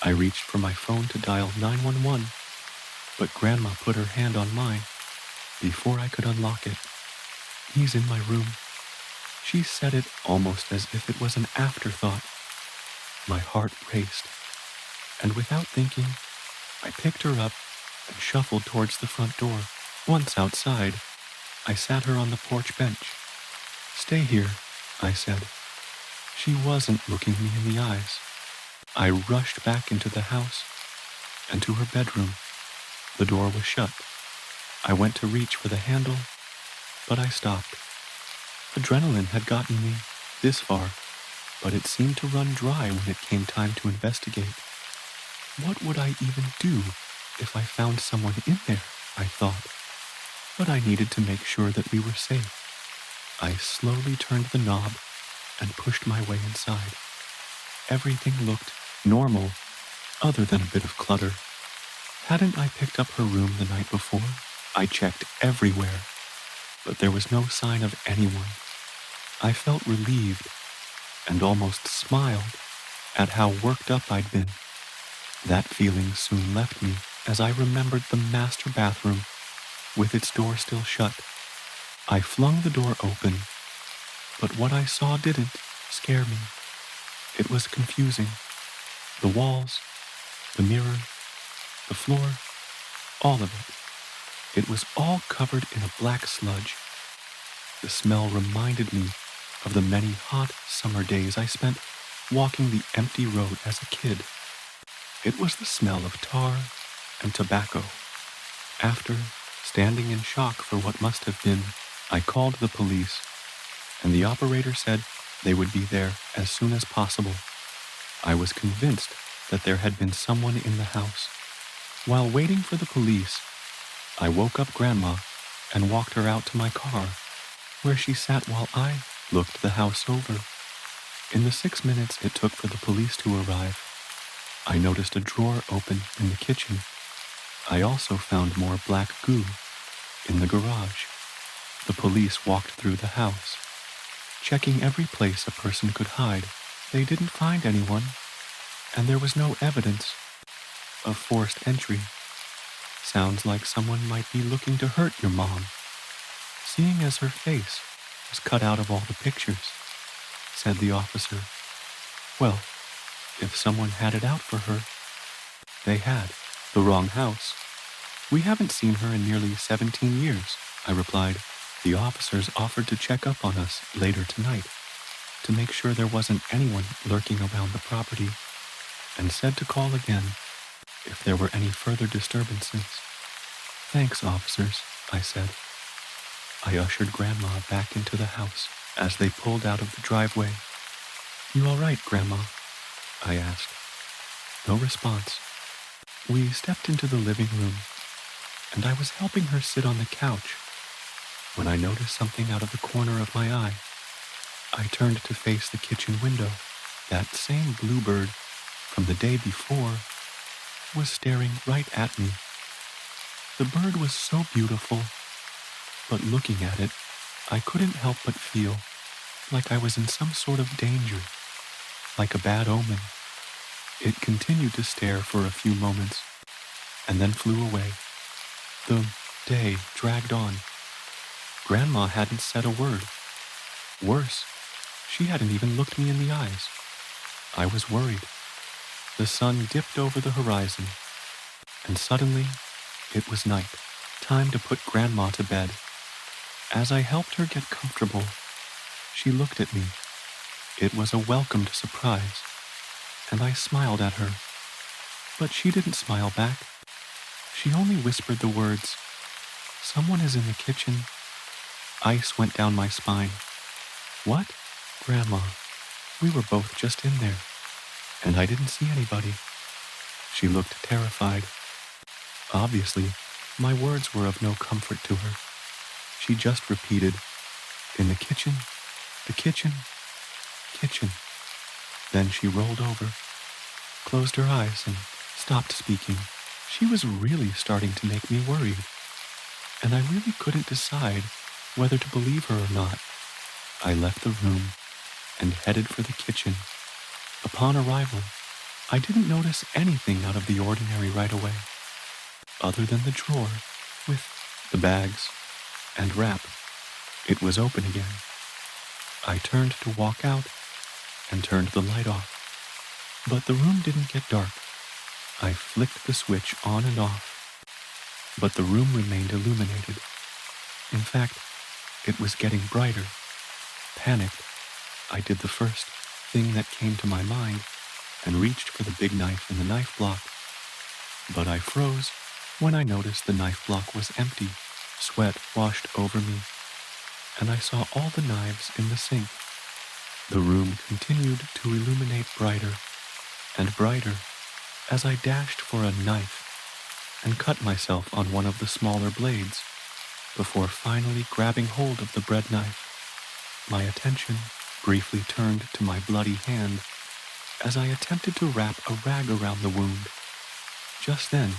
A: I reached for my phone to dial 911, but Grandma put her hand on mine before I could unlock it. He's in my room. She said it almost as if it was an afterthought. My heart raced, and without thinking, I picked her up and shuffled towards the front door. Once outside, I sat her on the porch bench. Stay here, I said. She wasn't looking me in the eyes. I rushed back into the house and to her bedroom. The door was shut. I went to reach for the handle, but I stopped. Adrenaline had gotten me this far, but it seemed to run dry when it came time to investigate. What would I even do if I found someone in there, I thought. But I needed to make sure that we were safe. I slowly turned the knob and pushed my way inside. Everything looked normal, other than a bit of clutter. Hadn't I picked up her room the night before? I checked everywhere, but there was no sign of anyone. I felt relieved and almost smiled at how worked up I'd been. That feeling soon left me as I remembered the master bathroom with its door still shut. I flung the door open, but what I saw didn't scare me. It was confusing. The walls, the mirror, the floor, all of it. It was all covered in a black sludge. The smell reminded me of the many hot summer days I spent walking the empty road as a kid. It was the smell of tar and tobacco. After standing in shock for what must have been, I called the police, and the operator said they would be there as soon as possible. I was convinced that there had been someone in the house. While waiting for the police, I woke up Grandma and walked her out to my car, where she sat while I looked the house over. In the 6 minutes it took for the police to arrive, I noticed a drawer open in the kitchen. I also found more black goo in the garage. The police walked through the house, checking every place a person could hide. They didn't find anyone, and there was no evidence of forced entry. Sounds like someone might be looking to hurt your mom, seeing as her face was cut out of all the pictures, said the officer. Well, if someone had it out for her, they had. The wrong house. We haven't seen her in nearly 17 years, I replied. The officers offered to check up on us later tonight to make sure there wasn't anyone lurking around the property, and said to call again if there were any further disturbances. Thanks, officers, I said. I ushered Grandma back into the house as they pulled out of the driveway. You all right, Grandma? I asked. No response. We stepped into the living room, and I was helping her sit on the couch when I noticed something out of the corner of my eye. I turned to face the kitchen window. That same bluebird from the day before was staring right at me. The bird was so beautiful, but looking at it, I couldn't help but feel like I was in some sort of danger, like a bad omen. It continued to stare for a few moments, and then flew away. The day dragged on. Grandma hadn't said a word. Worse, she hadn't even looked me in the eyes. I was worried. The sun dipped over the horizon, and suddenly, it was night. Time to put Grandma to bed. As I helped her get comfortable, she looked at me. It was a welcomed surprise, and I smiled at her. But she didn't smile back. She only whispered the words, "Someone is in the kitchen." Ice went down my spine. What? Grandma, we were both just in there, and I didn't see anybody. She looked terrified. Obviously, my words were of no comfort to her. She just repeated, "In the kitchen, the kitchen, kitchen." Then she rolled over, closed her eyes, and stopped speaking. She was really starting to make me worried, and I really couldn't decide whether to believe her or not. I left the room and headed for the kitchen. Upon arrival, I didn't notice anything out of the ordinary right away, other than the drawer with the bags and wrap. It was open again. I turned to walk out and turned the light off, but the room didn't get dark. I flicked the switch on and off, but the room remained illuminated. In fact, it was getting brighter. Panicked, I did the first thing that came to my mind and reached for the big knife in the knife block. But I froze when I noticed the knife block was empty. Sweat washed over me, and I saw all the knives in the sink. The room continued to illuminate brighter and brighter as I dashed for a knife and cut myself on one of the smaller blades before finally grabbing hold of the bread knife. My attention briefly turned to my bloody hand as I attempted to wrap a rag around the wound. Just then,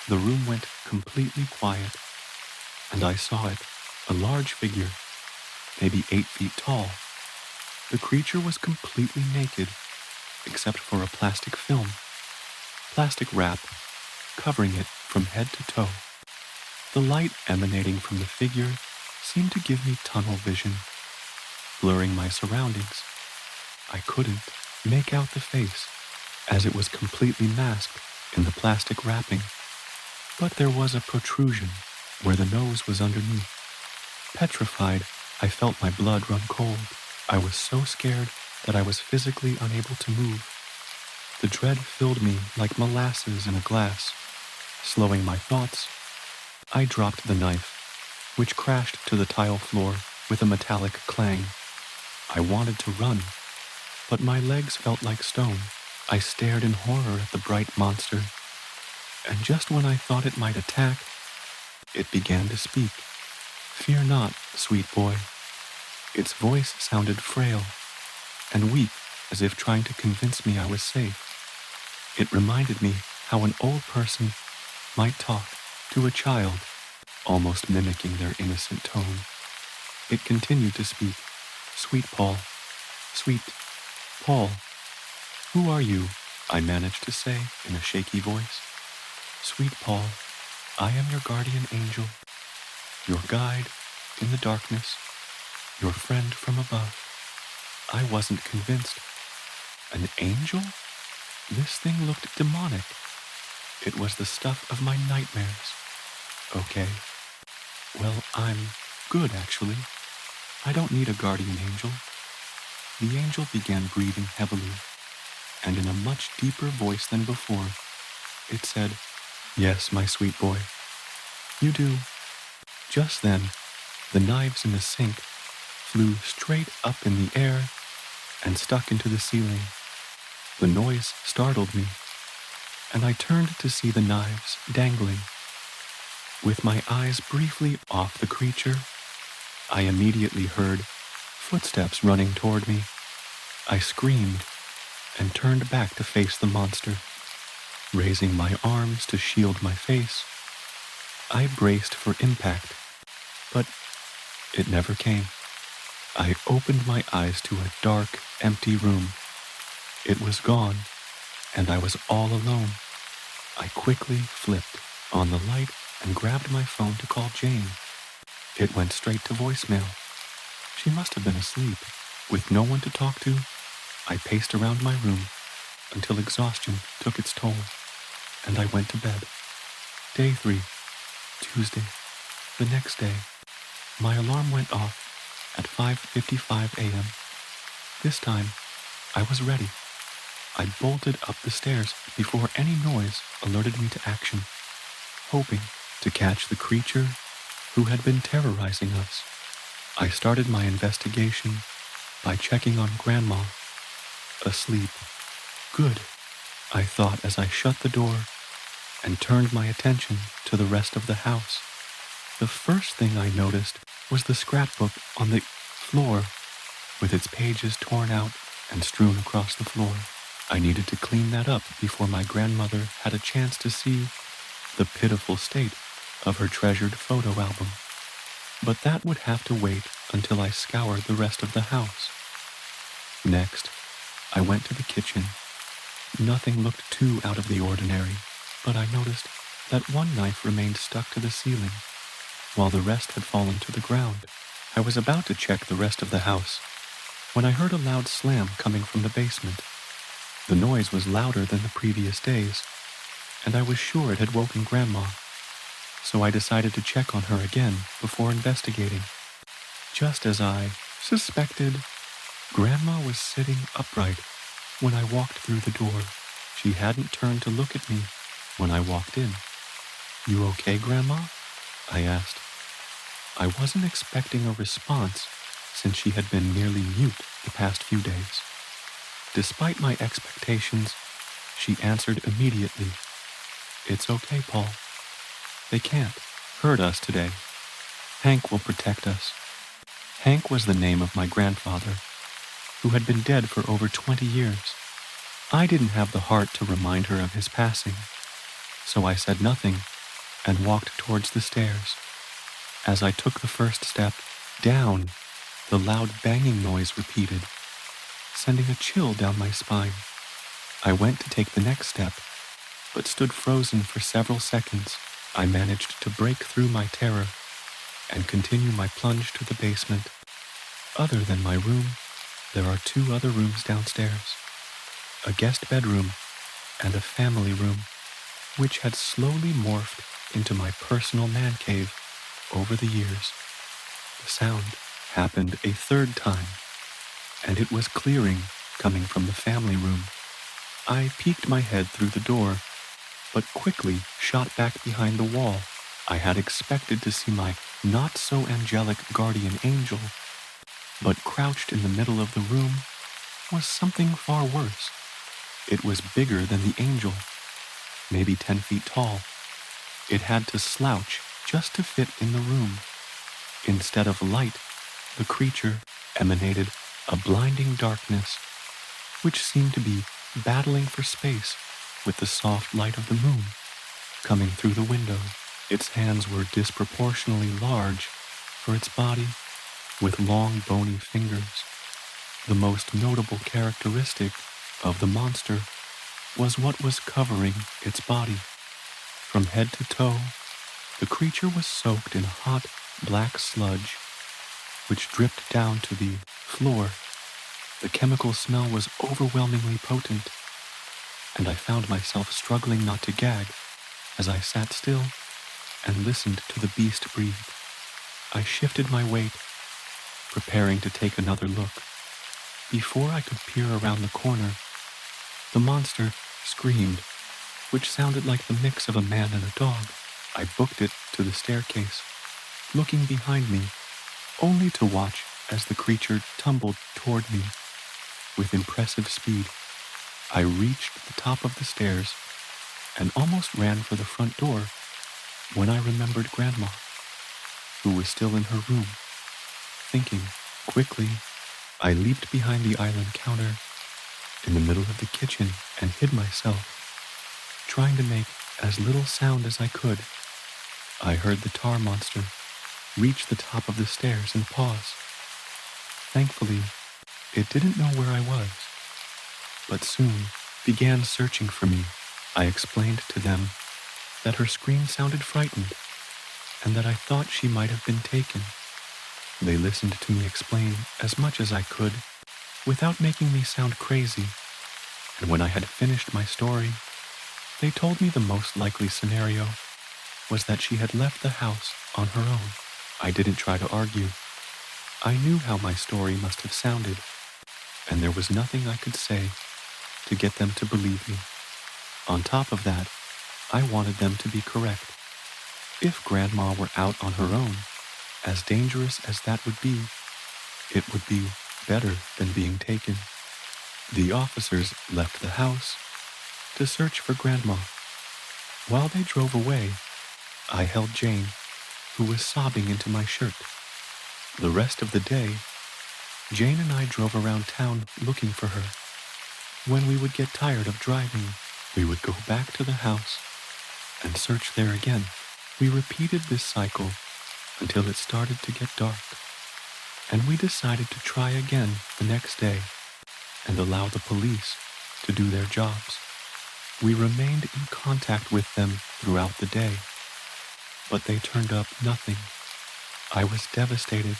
A: the room went completely quiet, and I saw it, a large figure, maybe 8 feet tall. The creature was completely naked, except for a plastic wrap, covering it from head to toe. The light emanating from the figure seemed to give me tunnel vision, blurring my surroundings. I couldn't make out the face, as it was completely masked in the plastic wrapping, but there was a protrusion where the nose was underneath. Petrified, I felt my blood run cold. I was so scared that I was physically unable to move. The dread filled me like molasses in a glass. Slowing my thoughts, I dropped the knife, which crashed to the tile floor with a metallic clang. I wanted to run, but my legs felt like stone. I stared in horror at the bright monster, and just when I thought it might attack, it began to speak. "Fear not, sweet boy." Its voice sounded frail and weak, as if trying to convince me I was safe. It reminded me how an old person might talk to a child, almost mimicking their innocent tone. It continued to speak. "Sweet Paul, sweet Paul, who are you?" I managed to say in a shaky voice. "Sweet Paul, I am your guardian angel, your guide in the darkness, your friend from above." I wasn't convinced. An angel? This thing looked demonic. It was the stuff of my nightmares. Okay. Well, I'm good, actually. I don't need a guardian angel. The angel began breathing heavily, and in a much deeper voice than before, it said, "Yes, my sweet boy, you do." Just then, the knives in the sink flew straight up in the air and stuck into the ceiling. The noise startled me, and I turned to see the knives dangling. With my eyes briefly off the creature, I immediately heard footsteps running toward me. I screamed and turned back to face the monster. Raising my arms to shield my face, I braced for impact, but it never came. I opened my eyes to a dark, empty room. It was gone, and I was all alone. I quickly flipped on the light and grabbed my phone to call Jane. It went straight to voicemail. She must have been asleep. With no one to talk to, I paced around my room until exhaustion took its toll, and I went to bed. Day 3, Tuesday. The next day, my alarm went off at 5:55 a.m. This time, I was ready. I bolted up the stairs before any noise alerted me to action, hoping to catch the creature who had been terrorizing us. I started my investigation by checking on Grandma, asleep. Good, I thought as I shut the door and turned my attention to the rest of the house. The first thing I noticed was the scrapbook on the floor with its pages torn out and strewn across the floor. I needed to clean that up before my grandmother had a chance to see the pitiful state of her treasured photo album. But that would have to wait until I scoured the rest of the house. Next, I went to the kitchen. Nothing looked too out of the ordinary, but I noticed that one knife remained stuck to the ceiling, while the rest had fallen to the ground. I was about to check the rest of the house when I heard a loud slam coming from the basement. The noise was louder than the previous days, and I was sure it had woken Grandma, so I decided to check on her again before investigating. Just as I suspected, Grandma was sitting upright when I walked through the door. She hadn't turned to look at me when I walked in. "You okay, Grandma?" I asked. I wasn't expecting a response since she had been nearly mute the past few days. Despite my expectations, she answered immediately, "It's okay, Paul. They can't hurt us today. Hank will protect us." Hank was the name of my grandfather, who had been dead for over 20 years. I didn't have the heart to remind her of his passing, so I said nothing and walked towards the stairs. As I took the first step down, the loud banging noise repeated, sending a chill down my spine. I went to take the next step, but stood frozen for several seconds. I managed to break through my terror and continue my plunge to the basement. Other than my room, there are 2 other rooms downstairs, a guest bedroom and a family room, which had slowly morphed into my personal man cave over the years. The sound happened a third time, and it was clearing coming from the family room. I peeked my head through the door, but quickly shot back behind the wall. I had expected to see my not-so-angelic guardian angel, but crouched in the middle of the room was something far worse. It was bigger than the angel, maybe 10 feet tall. It had to slouch just to fit in the room. Instead of light, the creature emanated a blinding darkness, which seemed to be battling for space with the soft light of the moon coming through the window. Its hands were disproportionately large for its body, with long bony fingers. The most notable characteristic of the monster was what was covering its body. From head to toe, the creature was soaked in hot, black sludge, which dripped down to the floor. The chemical smell was overwhelmingly potent, and I found myself struggling not to gag as I sat still and listened to the beast breathe. I shifted my weight, preparing to take another look. Before I could peer around the corner, the monster screamed, which sounded like the mix of a man and a dog. I booked it to the staircase, looking behind me, only to watch as the creature tumbled toward me with impressive speed. I reached the top of the stairs and almost ran for the front door when I remembered Grandma, who was still in her room, thinking. Quickly, I leaped behind the island counter in the middle of the kitchen and hid myself, trying to make as little sound as I could. I heard the tar monster reach the top of the stairs and pause. Thankfully, it didn't know where I was, but soon began searching for me. I explained to them that her scream sounded frightened and that I thought she might have been taken. They listened to me explain as much as I could without making me sound crazy, and when I had finished my story, they told me the most likely scenario was that she had left the house on her own. I didn't try to argue. I knew how my story must have sounded, and there was nothing I could say to get them to believe me. On top of that, I wanted them to be correct. If Grandma were out on her own, as dangerous as that would be, it would be better than being taken. The officers left the house to search for Grandma. While they drove away, I held Jane, who was sobbing into my shirt. The rest of the day Jane and I drove around town looking for her. When we would get tired of driving, we would go back to the house and search there again. We repeated this cycle until it started to get dark, and we decided to try again the next day and allow the police to do their jobs. We remained in contact with them throughout the day, but they turned up nothing. I was devastated,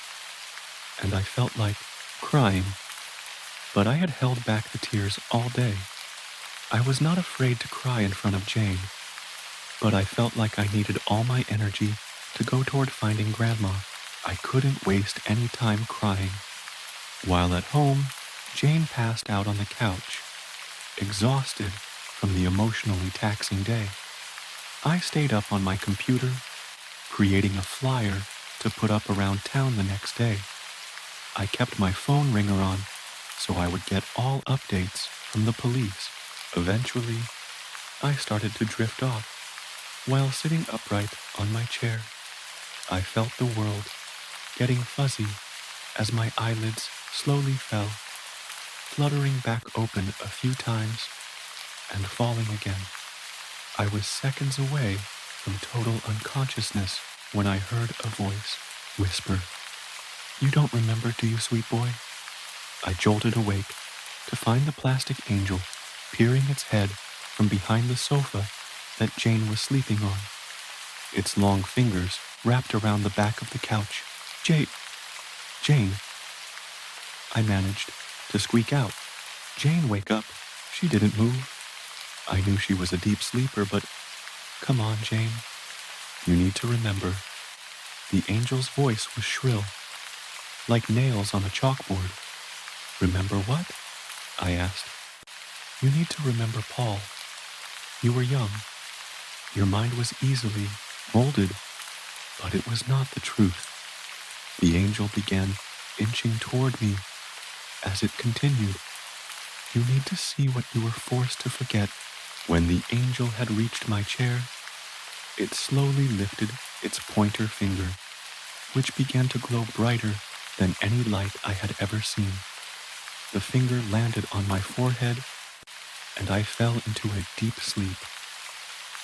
A: and I felt like crying, but I had held back the tears all day. I was not afraid to cry in front of Jane, but I felt like I needed all my energy to go toward finding Grandma. I couldn't waste any time crying. While at home, Jane passed out on the couch, exhausted from the emotionally taxing day. I stayed up on my computer, creating a flyer to put up around town the next day. I kept my phone ringer on so I would get all updates from the police. Eventually, I started to drift off. While sitting upright on my chair, I felt the world getting fuzzy as my eyelids slowly fell, fluttering back open a few times and falling again. I was seconds away from total unconsciousness when I heard a voice whisper, "You don't remember, do you, sweet boy?" I jolted awake to find the plastic angel peering its head from behind the sofa that Jane was sleeping on. Its long fingers wrapped around the back of the couch. Jane, I managed to squeak out. "Jane, wake up." She didn't move. I knew she was a deep sleeper, but come on, Jane. You need to remember. The angel's voice was shrill, like nails on a chalkboard. "Remember what?" I asked. "You need to remember Paul. You were young. Your mind was easily molded, but it was not the truth." The angel began inching toward me as it continued. "You need to see what you were forced to forget." When the angel had reached my chair, it slowly lifted its pointer finger, which began to glow brighter than any light I had ever seen. The finger landed on my forehead, and I fell into a deep sleep.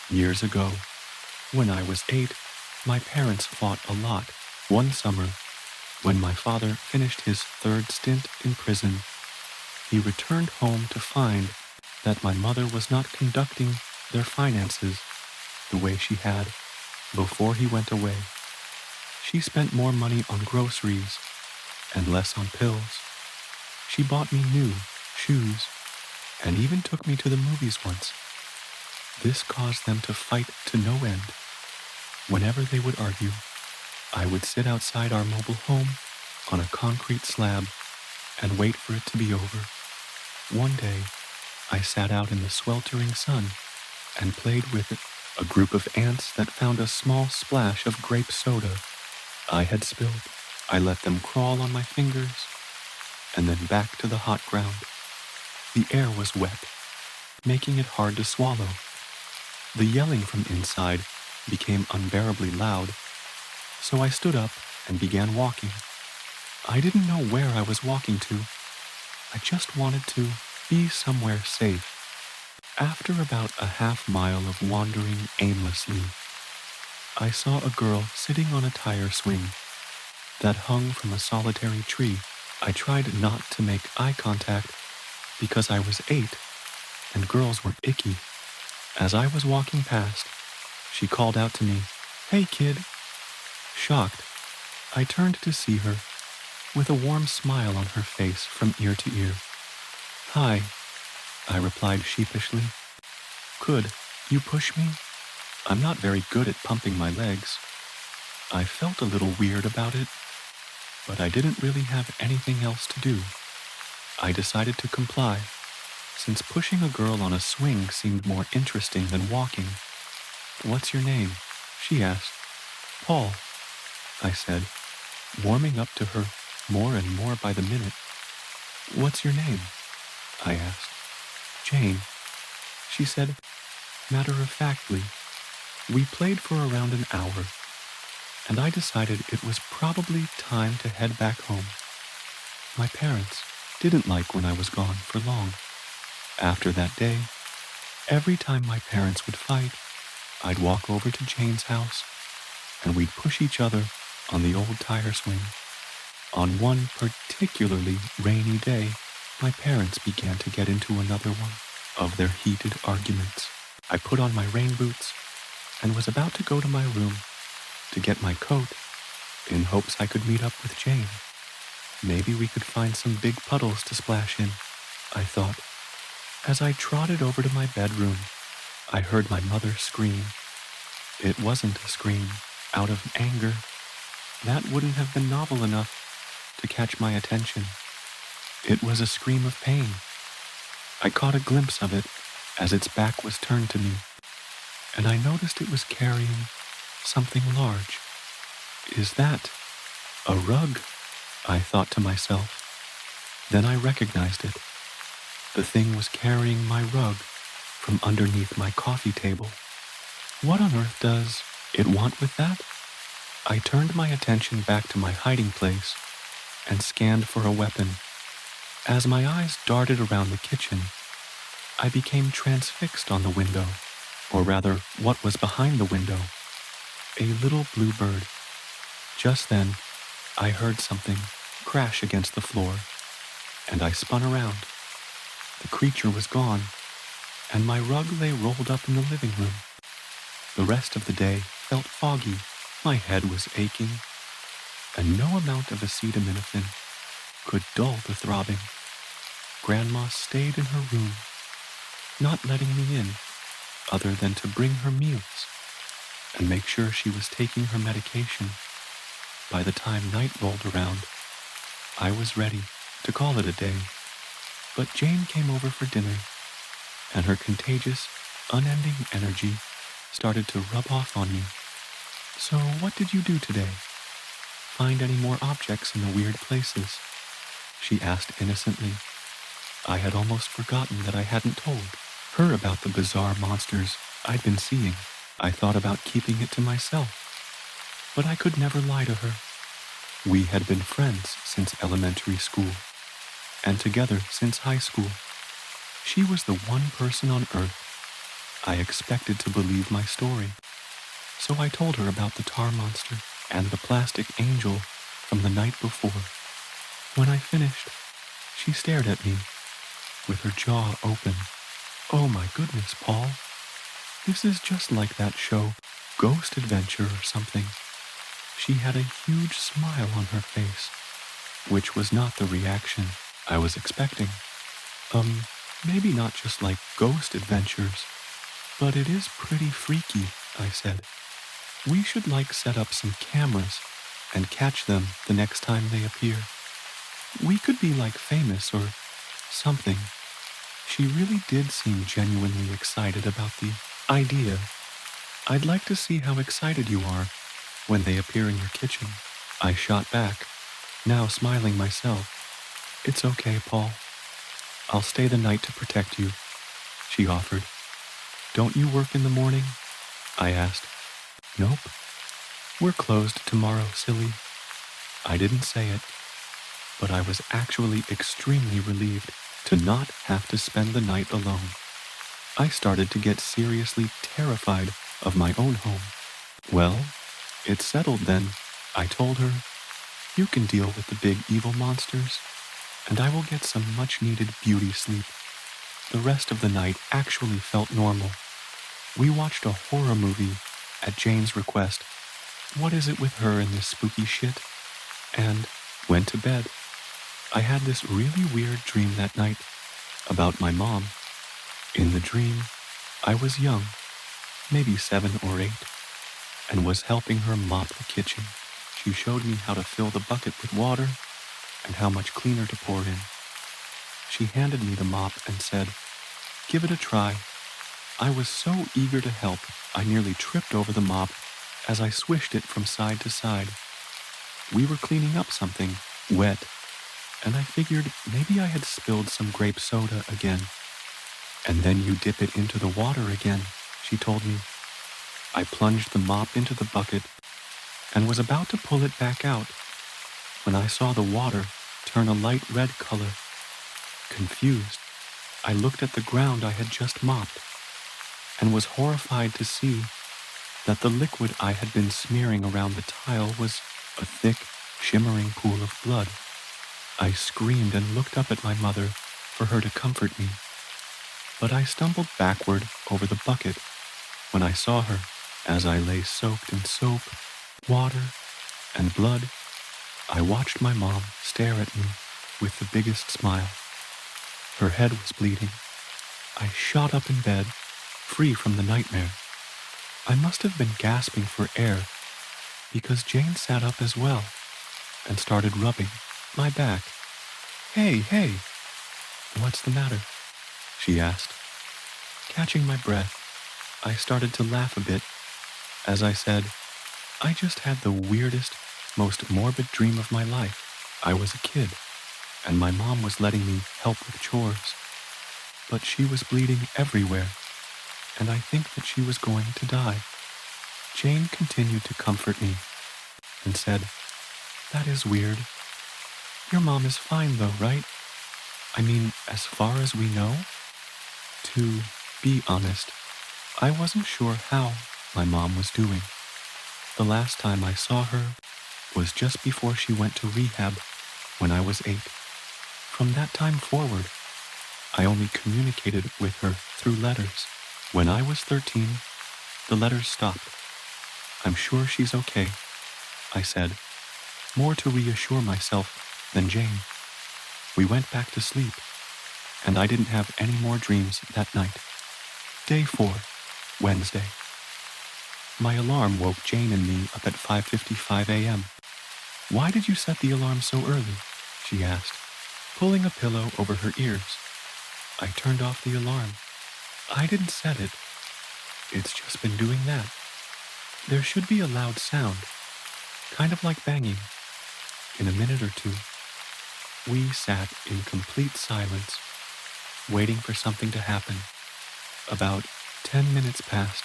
A: Years ago, when I was 8, my parents fought a lot. One summer, when my father finished his 3rd stint in prison, he returned home to find that my mother was not conducting their finances the way she had before he went away. She spent more money on groceries and less on pills. She bought me new shoes and even took me to the movies once. This caused them to fight to no end. Whenever they would argue, I would sit outside our mobile home on a concrete slab and wait for it to be over. One day, I sat out in the sweltering sun and played with a group of ants that found a small splash of grape soda I had spilled. I let them crawl on my fingers and then back to the hot ground. The air was wet, making it hard to swallow. The yelling from inside became unbearably loud, so I stood up and began walking. I didn't know where I was walking to. I just wanted to be somewhere safe. After about a half-mile of wandering aimlessly, I saw a girl sitting on a tire swing that hung from a solitary tree. I tried not to make eye contact because I was 8 and girls were icky. As I was walking past, she called out to me, "Hey, kid." Shocked, I turned to see her with a warm smile on her face from ear to ear. "Hi," I replied sheepishly. "Could you push me? I'm not very good at pumping my legs." I felt a little weird about it, but I didn't really have anything else to do. I decided to comply, since pushing a girl on a swing seemed more interesting than walking. "What's your name?" she asked. "Paul," I said, warming up to her more and more by the minute. "What's your name?" I asked. "Jane," she said, matter-of-factly. We played for around an hour, and I decided it was probably time to head back home. my parents didn't like when I was gone for long. After that day, every time my parents would fight, I'd walk over to Jane's house and we'd push each other on the old tire swing. On one particularly rainy day, my parents began to get into another one of their heated arguments. I put on my rain boots and was about to go to my room to get my coat in hopes I could meet up with Jane. Maybe we could find some big puddles to splash in, I thought. As I trotted over to my bedroom, I heard my mother scream. It wasn't a scream out of anger. That wouldn't have been novel enough to catch my attention. It was a scream of pain. I caught a glimpse of it as its back was turned to me, and I noticed it was carrying something large. Is that a rug? I thought to myself. Then I recognized it. The thing was carrying my rug from underneath my coffee table. What on earth does it want with that? I turned my attention back to my hiding place and scanned for a weapon. As my eyes darted around the kitchen, I became transfixed on the window, or rather, what was behind the window. A little blue bird. Just then, I heard something crash against the floor, and I spun around. The creature was gone, and my rug lay rolled up in the living room. The rest of the day felt foggy. My head was aching, and no amount of acetaminophen could dull the throbbing. Grandma stayed in her room, not letting me in, other than to bring her meals and make sure she was taking her medication. By the time night rolled around, I was ready to call it a day. But Jane came over for dinner, and her contagious, unending energy started to rub off on me. So what did you do today? Find any more objects in the weird places? She asked innocently. I had almost forgotten that I hadn't told her about the bizarre monsters I'd been seeing. I thought about keeping it to myself, but I could never lie to her. We had been friends since elementary school, and together since high school. She was the one person on earth I expected to believe my story. So I told her about the tar monster and the plastic angel from the night before. When I finished, she stared at me with her jaw open. Oh my goodness, Paul. This is just like that show, Ghost Adventure or something. She had a huge smile on her face, which was not the reaction I was expecting. Maybe not just like Ghost Adventures, but it is pretty freaky, I said. We should set up some cameras and catch them the next time they appear. We could be famous or something. She really did seem genuinely excited about the idea. I'd like to see how excited you are when they appear in your kitchen. I shot back, now smiling myself. It's okay, Paul. I'll stay the night to protect you, she offered. Don't you work in the morning? I asked. Nope. We're closed tomorrow, silly. I didn't say it, but I was actually extremely relieved to not have to spend the night alone. I started to get seriously terrified of my own home. Well, it's settled then, I told her. You can deal with the big evil monsters, and I will get some much-needed beauty sleep. The rest of the night actually felt normal. We watched a horror movie at Jane's request. What is it with her and this spooky shit? And went to bed. I had this really weird dream that night about my mom. In the dream, I was young, maybe 7 or 8, and was helping her mop the kitchen. She showed me how to fill the bucket with water and how much cleaner to pour in. She handed me the mop and said, "Give it a try." I was so eager to help, I nearly tripped over the mop as I swished it from side to side. We were cleaning up something wet, and I figured maybe I had spilled some grape soda again. And then you dip it into the water again, she told me. I plunged the mop into the bucket and was about to pull it back out when I saw the water turn a light red color. Confused, I looked at the ground I had just mopped and was horrified to see that the liquid I had been smearing around the tile was a thick, shimmering pool of blood. I screamed and looked up at my mother for her to comfort me, but I stumbled backward over the bucket when I saw her as I lay soaked in soap, water, and blood. I watched my mom stare at me with the biggest smile. Her head was bleeding. I shot up in bed, free from the nightmare. I must have been gasping for air because Jane sat up as well and started rubbing my back. Hey, hey, what's the matter? She asked. Catching my breath, I started to laugh a bit as I said, I just had the weirdest, most morbid dream of my life. I was a kid, and my mom was letting me help with chores. But she was bleeding everywhere, and I think that she was going to die. Jane continued to comfort me and said, That is weird. Your mom is fine though, right? I mean, as far as we know? To be honest, I wasn't sure how my mom was doing. The last time I saw her was just before she went to rehab when I was 8. From that time forward, I only communicated with her through letters. When I was 13, the letters stopped. I'm sure she's okay, I said, more to reassure myself than Jane. We went back to sleep, and I didn't have any more dreams that night. Day 4, Wednesday. My alarm woke Jane and me up at 5:55 a.m. Why did you set the alarm so early? She asked, pulling a pillow over her ears. I turned off the alarm. I didn't set it. It's just been doing that. There should be a loud sound, kind of like banging. In a minute or two, we sat in complete silence, waiting for something to happen. About 10 minutes passed,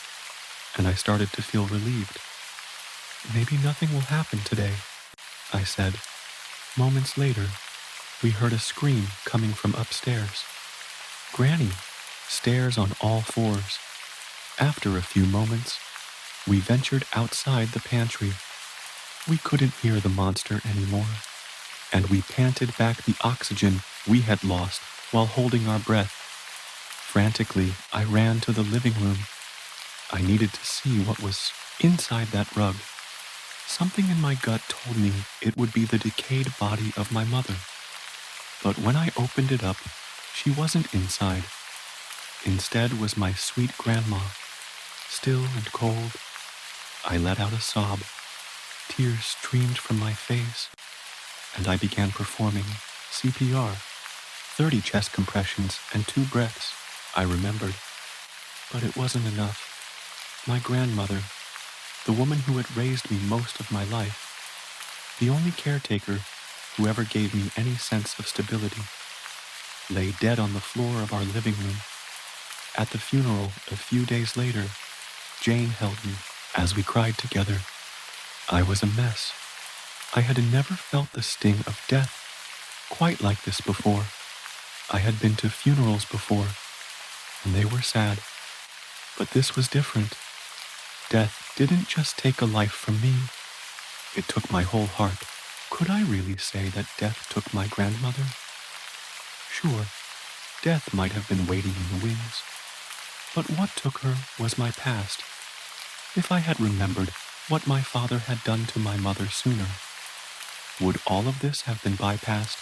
A: and I started to feel relieved. Maybe nothing will happen today, I said. Moments later, we heard a scream coming from upstairs. Granny stares on all fours. After a few moments, we ventured outside the pantry. We couldn't hear the monster anymore, and we panted back the oxygen we had lost while holding our breath. Frantically, I ran to the living room. I needed to see what was inside that rug. Something in my gut told me it would be the decayed body of my mother. But when I opened it up, she wasn't inside. Instead was my sweet grandma, still and cold. I let out a sob. Tears streamed from my face, and I began performing CPR, 30 chest compressions and 2 breaths, I remembered. But it wasn't enough. My grandmother, the woman who had raised me most of my life, the only caretaker who ever gave me any sense of stability, lay dead on the floor of our living room. At the funeral a few days later, Jane held me as we cried together. I was a mess. I had never felt the sting of death quite like this before. I had been to funerals before, and they were sad. But this was different. Death didn't just take a life from me. It took my whole heart. Could I really say that death took my grandmother? Sure, death might have been waiting in the wings. But what took her was my past. If I had remembered what my father had done to my mother sooner, would all of this have been bypassed?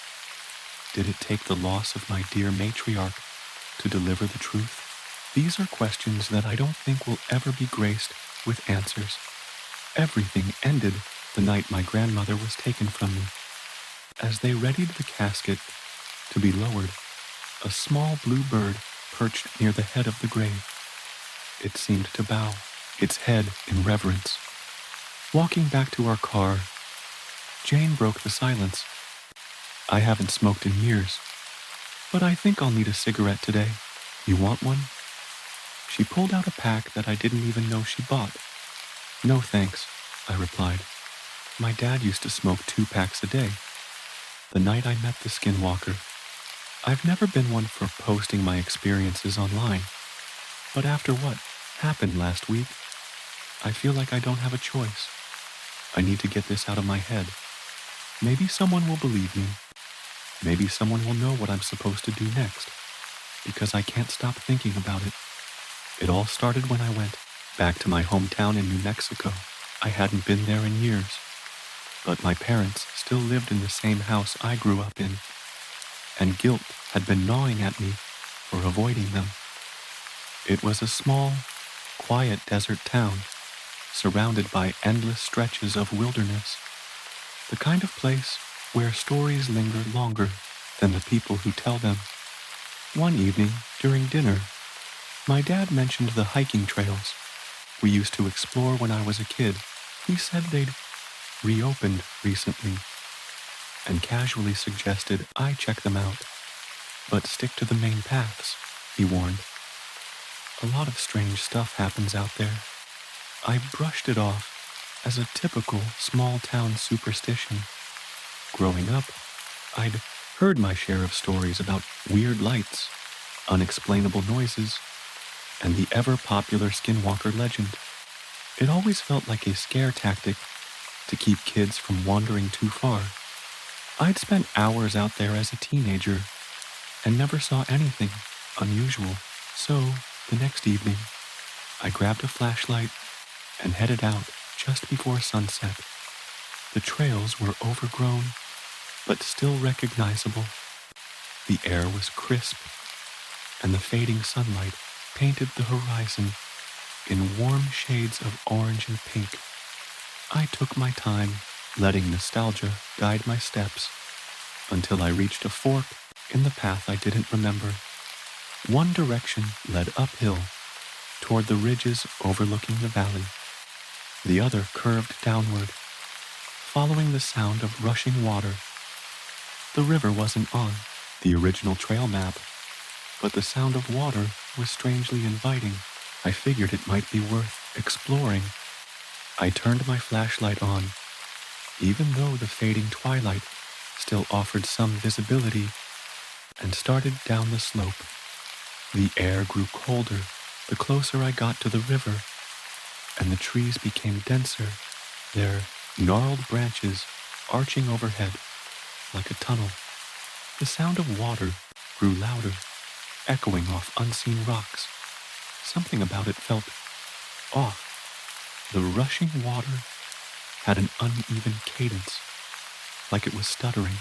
A: Did it take the loss of my dear matriarch to deliver the truth? These are questions that I don't think will ever be graced with answers. Everything ended the night my grandmother was taken from me. As they readied the casket to be lowered, a small blue bird perched near the head of the grave. It seemed to bow its head in reverence. Walking back to our car, Jane broke the silence. I haven't smoked in years, but I think I'll need a cigarette today. You want one? She pulled out a pack that I didn't even know she bought. No thanks, I replied. My dad used to smoke 2 packs a day. The night I met the skinwalker. I've never been one for posting my experiences online, but after what happened last week, I feel like I don't have a choice. I need to get this out of my head. Maybe someone will believe me. Maybe someone will know what I'm supposed to do next, because I can't stop thinking about it. It all started when I went back to my hometown in New Mexico. I hadn't been there in years, but my parents still lived in the same house I grew up in, and guilt had been gnawing at me for avoiding them. It was a small, quiet desert town, surrounded by endless stretches of wilderness, the kind of place where stories linger longer than the people who tell them. One evening, during dinner, my dad mentioned the hiking trails we used to explore when I was a kid. He said they'd reopened recently and casually suggested I check them out, but stick to the main paths, he warned. A lot of strange stuff happens out there. I brushed it off as a typical small-town superstition. Growing up, I'd heard my share of stories about weird lights, unexplainable noises, and the ever-popular skinwalker legend. It always felt like a scare tactic to keep kids from wandering too far. I'd spent hours out there as a teenager and never saw anything unusual. So, the next evening, I grabbed a flashlight and headed out just before sunset. The trails were overgrown, but still recognizable. The air was crisp, and the fading sunlight painted the horizon in warm shades of orange and pink. I took my time, letting nostalgia guide my steps, until I reached a fork in the path I didn't remember. One direction led uphill, toward the ridges overlooking the valley. The other curved downward, following the sound of rushing water. The river wasn't on the original trail map, but the sound of water was strangely inviting. I figured it might be worth exploring. I turned my flashlight on, even though the fading twilight still offered some visibility, and started down the slope. The air grew colder the closer I got to the river, and the trees became denser, their gnarled branches arching overhead like a tunnel. The sound of water grew louder, echoing off unseen rocks. Something about it felt off. The rushing water had an uneven cadence, like it was stuttering.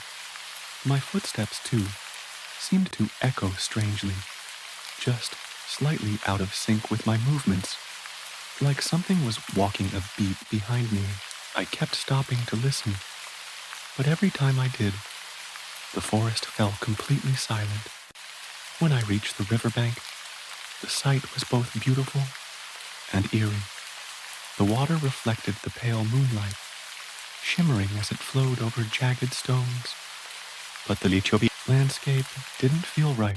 A: My footsteps, too, seemed to echo strangely, just slightly out of sync with my movements, like something was walking a beat behind me. I kept stopping to listen, but every time I did, the forest fell completely silent. When I reached the riverbank, the sight was both beautiful and eerie. The water reflected the pale moonlight, shimmering as it flowed over jagged stones. But the Lichobi landscape didn't feel right.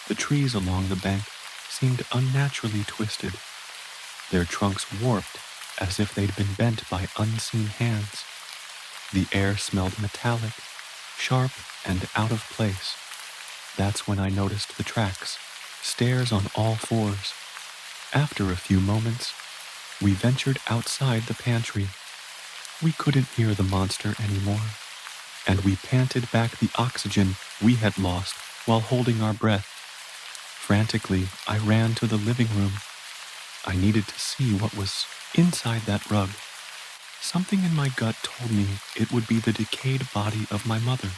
A: The trees along the bank seemed unnaturally twisted, their trunks warped as if they'd been bent by unseen hands. The air smelled metallic, sharp, and out of place. That's when I noticed the tracks, stairs on all fours. After a few moments, we ventured outside the pantry. We couldn't hear the monster anymore, and we panted back the oxygen we had lost while holding our breath. Frantically, I ran to the living room. I needed to see what was inside that rug. Something in my gut told me it would be the decayed body of my mother.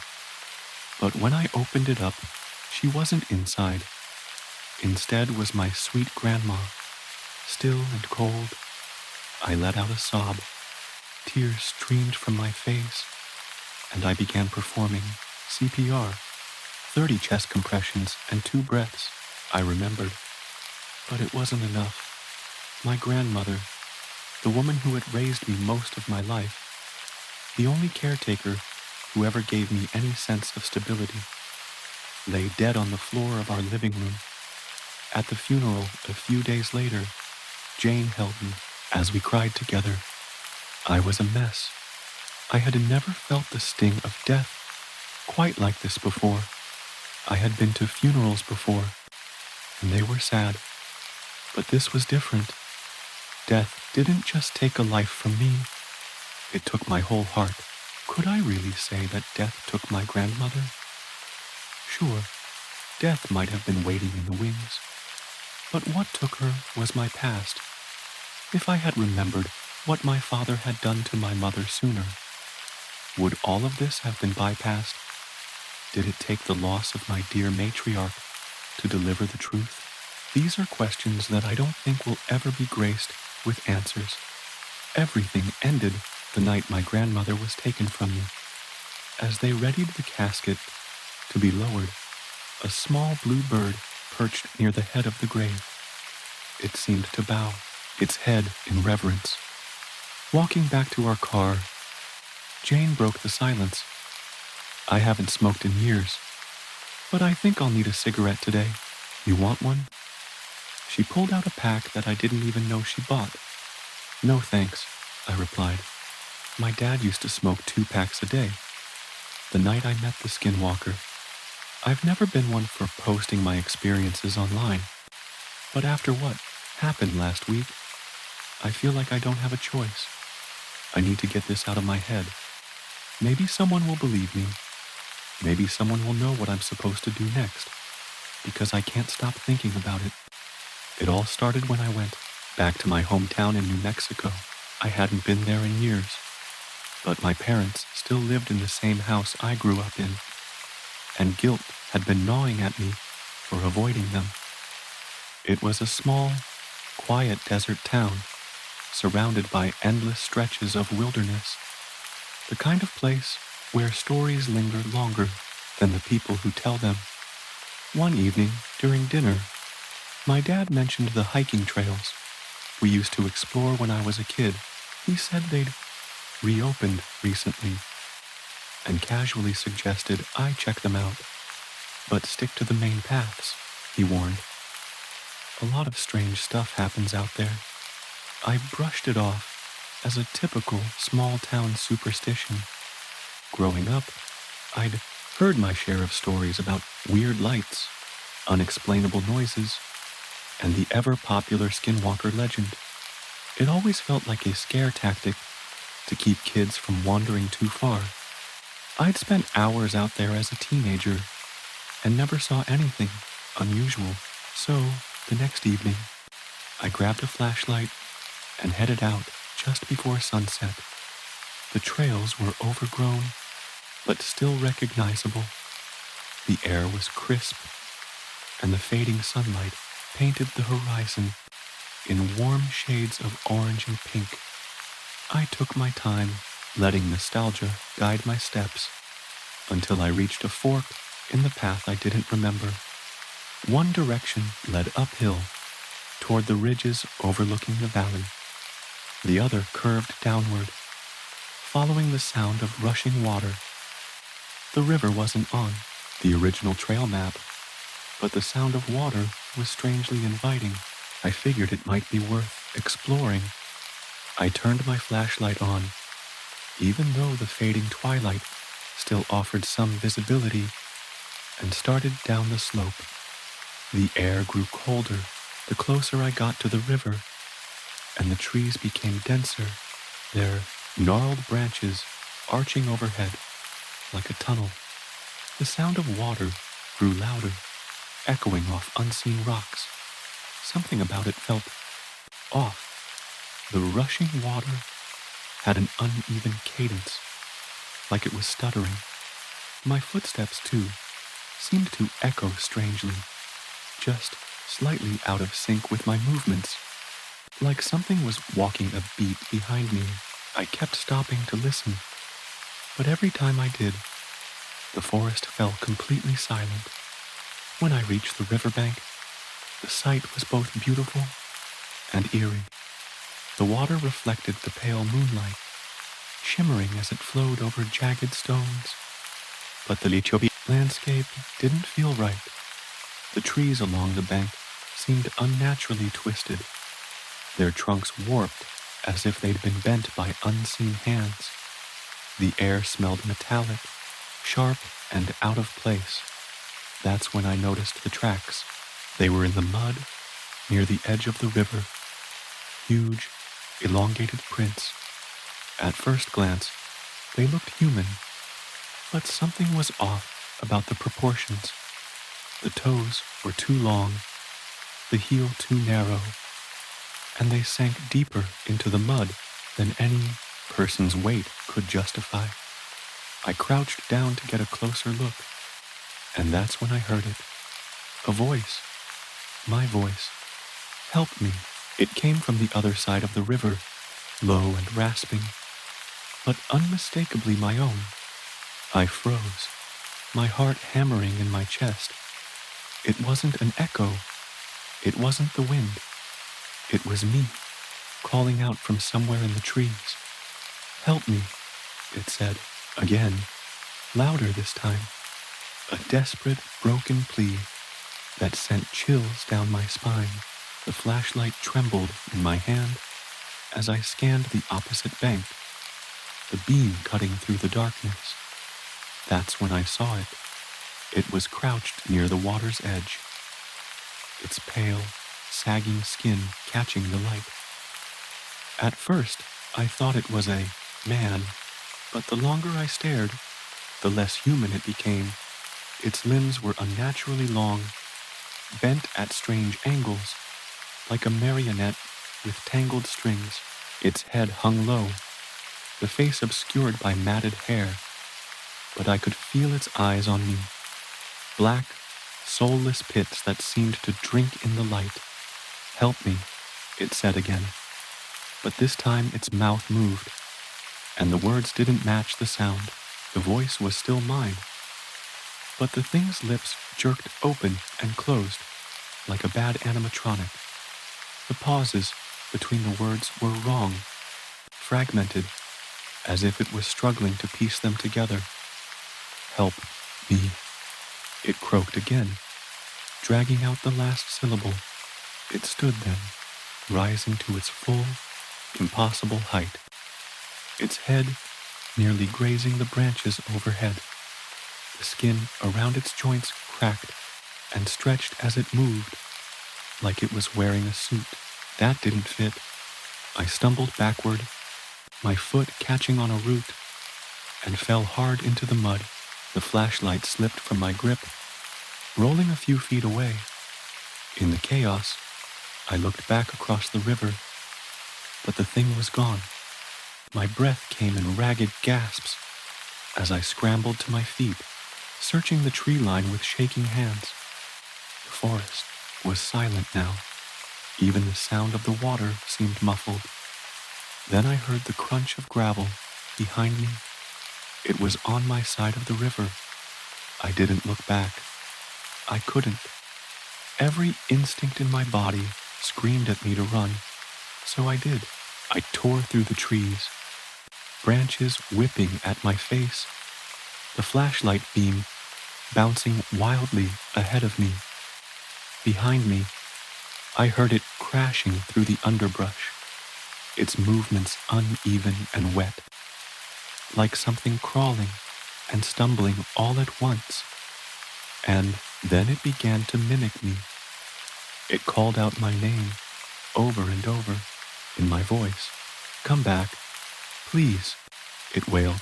A: But when I opened it up, she wasn't inside. Instead was my sweet grandma, still and cold. I let out a sob. Tears streamed from my face, and I began performing CPR, 30 chest compressions and 2 breaths. I remembered, but it wasn't enough. My grandmother, the woman who had raised me most of my life, the only caretaker who ever gave me any sense of stability, lay dead on the floor of our living room. At the funeral a few days later, Jane held me as we cried together. I was a mess. I had never felt the sting of death quite like this before. I had been to funerals before, and they were sad, but this was different. Death didn't just take a life from me, it took my whole heart. Could I really say that death took my grandmother? Sure, death might have been waiting in the wings, but what took her was my past. If I had remembered what my father had done to my mother sooner, would all of this have been bypassed? Did it take the loss of my dear matriarch to deliver the truth? These are questions that I don't think will ever be graced with answers. Everything ended the night my grandmother was taken from me. As they readied the casket to be lowered, a small blue bird perched near the head of the grave. It seemed to bow its head in reverence. Walking back to our car, Jane broke the silence. I haven't smoked in years, but I think I'll need a cigarette today. You want one? She pulled out a pack that I didn't even know she bought. No thanks, I replied. My dad used to smoke 2 packs a day. The night I met the skinwalker, I've never been one for posting my experiences online, but after what happened last week, I feel like I don't have a choice. I need to get this out of my head. Maybe someone will believe me. Maybe someone will know what I'm supposed to do next, because I can't stop thinking about it. It all started when I went back to my hometown in New Mexico. I hadn't been there in years, but my parents still lived in the same house I grew up in, and guilt had been gnawing at me for avoiding them. It was a small, quiet desert town, surrounded by endless stretches of wilderness, the kind of place where stories linger longer than the people who tell them. One evening, during dinner, my dad mentioned the hiking trails we used to explore when I was a kid. He said they'd reopened recently, and casually suggested I check them out, but stick to the main paths, he warned. A lot of strange stuff happens out there. I brushed it off as a typical small-town superstition. Growing up, I'd heard my share of stories about weird lights, unexplainable noises, and the ever-popular skinwalker legend. It always felt like a scare tactic to keep kids from wandering too far. I'd spent hours out there as a teenager and never saw anything unusual. So, the next evening, I grabbed a flashlight and headed out just before sunset. The trails were overgrown, but still recognizable. The air was crisp, and the fading sunlight painted the horizon in warm shades of orange and pink. I took my time, letting nostalgia guide my steps, until I reached a fork in the path I didn't remember. One direction led uphill, toward the ridges overlooking the valley. The other curved downward, following the sound of rushing water. The river wasn't on the original trail map, but the sound of water was strangely inviting. I figured it might be worth exploring. I turned my flashlight on, even though the fading twilight still offered some visibility, and started down the slope. The air grew colder the closer I got to the river, and the trees became denser, their gnarled branches arching overhead like a tunnel. The sound of water grew louder, echoing off unseen rocks. Something about it felt off. The rushing water had an uneven cadence, like it was stuttering. My footsteps, too, seemed to echo strangely, just slightly out of sync with my movements, like something was walking a beat behind me. I kept stopping to listen, but every time I did, the forest fell completely silent. When I reached the riverbank, the sight was both beautiful and eerie. The water reflected the pale moonlight, shimmering as it flowed over jagged stones. But the Lichobi landscape didn't feel right. The trees along the bank seemed unnaturally twisted, their trunks warped as if they'd been bent by unseen hands. The air smelled metallic, sharp and out of place. That's when I noticed the tracks. They were in the mud near the edge of the river, huge, elongated prints. At first glance, they looked human, but something was off about the proportions. The toes were too long, the heel too narrow, and they sank deeper into the mud than any person's weight could justify. I crouched down to get a closer look, and that's when I heard it. A voice. My voice. Help me. It came from the other side of the river, low and rasping, but unmistakably my own. I froze, my heart hammering in my chest. It wasn't an echo. It wasn't the wind. It was me, calling out from somewhere in the trees. Help me, it said, again, louder this time. A desperate, broken plea that sent chills down my spine. The flashlight trembled in my hand as I scanned the opposite bank, the beam cutting through the darkness. That's when I saw it. It was crouched near the water's edge, its pale, sagging skin catching the light. At first, I thought it was a man, but the longer I stared, the less human it became. Its limbs were unnaturally long, bent at strange angles, like a marionette with tangled strings. Its head hung low, the face obscured by matted hair, but I could feel its eyes on me. Black, soulless pits that seemed to drink in the light. Help me, it said again. But this time its mouth moved, and the words didn't match the sound. The voice was still mine, but the thing's lips jerked open and closed, like a bad animatronic. The pauses between the words were wrong, fragmented, as if it was struggling to piece them together. Help me, it croaked again, dragging out the last syllable. It stood then, rising to its full, impossible height, its head nearly grazing the branches overhead. The skin around its joints cracked and stretched as it moved, like it was wearing a suit. That didn't fit. I stumbled backward, my foot catching on a root, and fell hard into the mud. The flashlight slipped from my grip, rolling a few feet away. In the chaos, I looked back across the river, but the thing was gone. My breath came in ragged gasps as I scrambled to my feet, searching the tree line with shaking hands. The forest was silent now. Even the sound of the water seemed muffled. Then I heard the crunch of gravel behind me. It was on my side of the river. I didn't look back. I couldn't. Every instinct in my body screamed at me to run, so I did. I tore through the trees, branches whipping at my face, the flashlight beam bouncing wildly ahead of me. Behind me, I heard it crashing through the underbrush, its movements uneven and wet, like something crawling and stumbling all at once. And then it began to mimic me. It called out my name over and over in my voice. Come back, please, it wailed.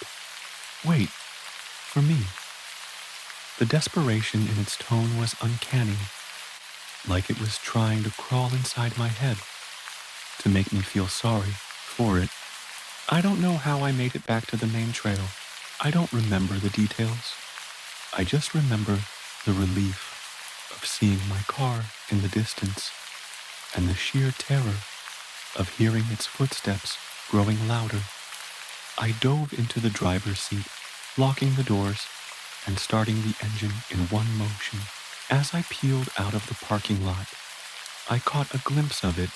A: Wait, for me. The desperation in its tone was uncanny, like it was trying to crawl inside my head to make me feel sorry for it. I don't know how I made it back to the main trail. I don't remember the details. I just remember the relief of seeing my car in the distance and the sheer terror of hearing its footsteps growing louder. I dove into the driver's seat, locking the doors and starting the engine in one motion. As I peeled out of the parking lot, I caught a glimpse of it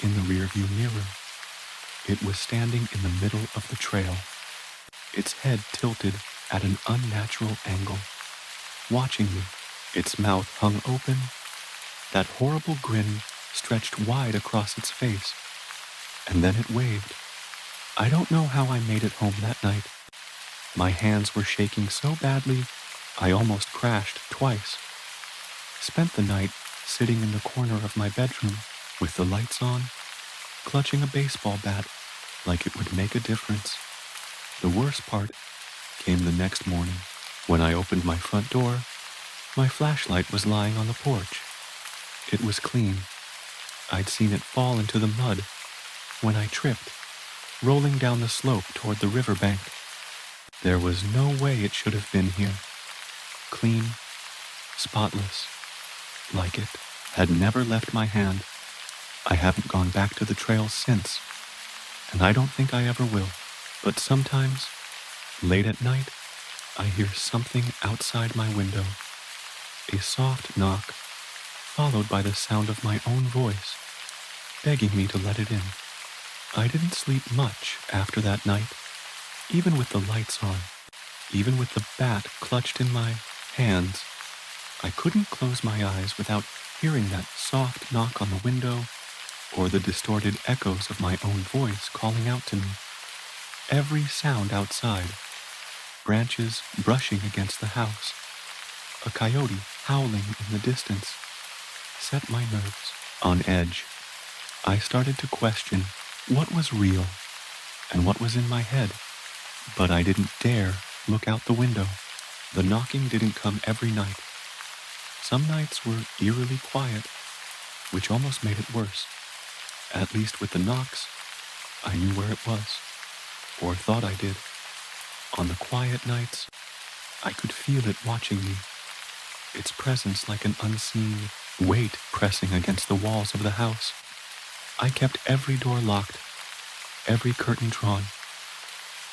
A: in the rearview mirror. It was standing in the middle of the trail, its head tilted at an unnatural angle, watching me. Its mouth hung open, that horrible grin stretched wide across its face, and then it waved. I don't know how I made it home that night. My hands were shaking so badly I almost crashed twice. Spent the night sitting in the corner of my bedroom with the lights on, clutching a baseball bat like it would make a difference. The worst part came the next morning. When I opened my front door, my flashlight was lying on the porch. It was clean. I'd seen it fall into the mud when I tripped, rolling down the slope toward the riverbank. There was no way it should have been here. Clean, spotless, like it had never left my hand. I haven't gone back to the trail since, and I don't think I ever will. But sometimes, late at night, I hear something outside my window. A soft knock, followed by the sound of my own voice, begging me to let it in. I didn't sleep much after that night, even with the lights on, even with the bat clutched in my hands. I couldn't close my eyes without hearing that soft knock on the window or the distorted echoes of my own voice calling out to me. Every sound outside, branches brushing against the house, a coyote howling in the distance, set my nerves on edge. I started to question what was real and what was in my head, but I didn't dare look out the window. The knocking didn't come every night. Some nights were eerily quiet, which almost made it worse. At least with the knocks, I knew where it was, or thought I did. On the quiet nights, I could feel it watching me, its presence like an unseen weight pressing against the walls of the house. I kept every door locked, every curtain drawn,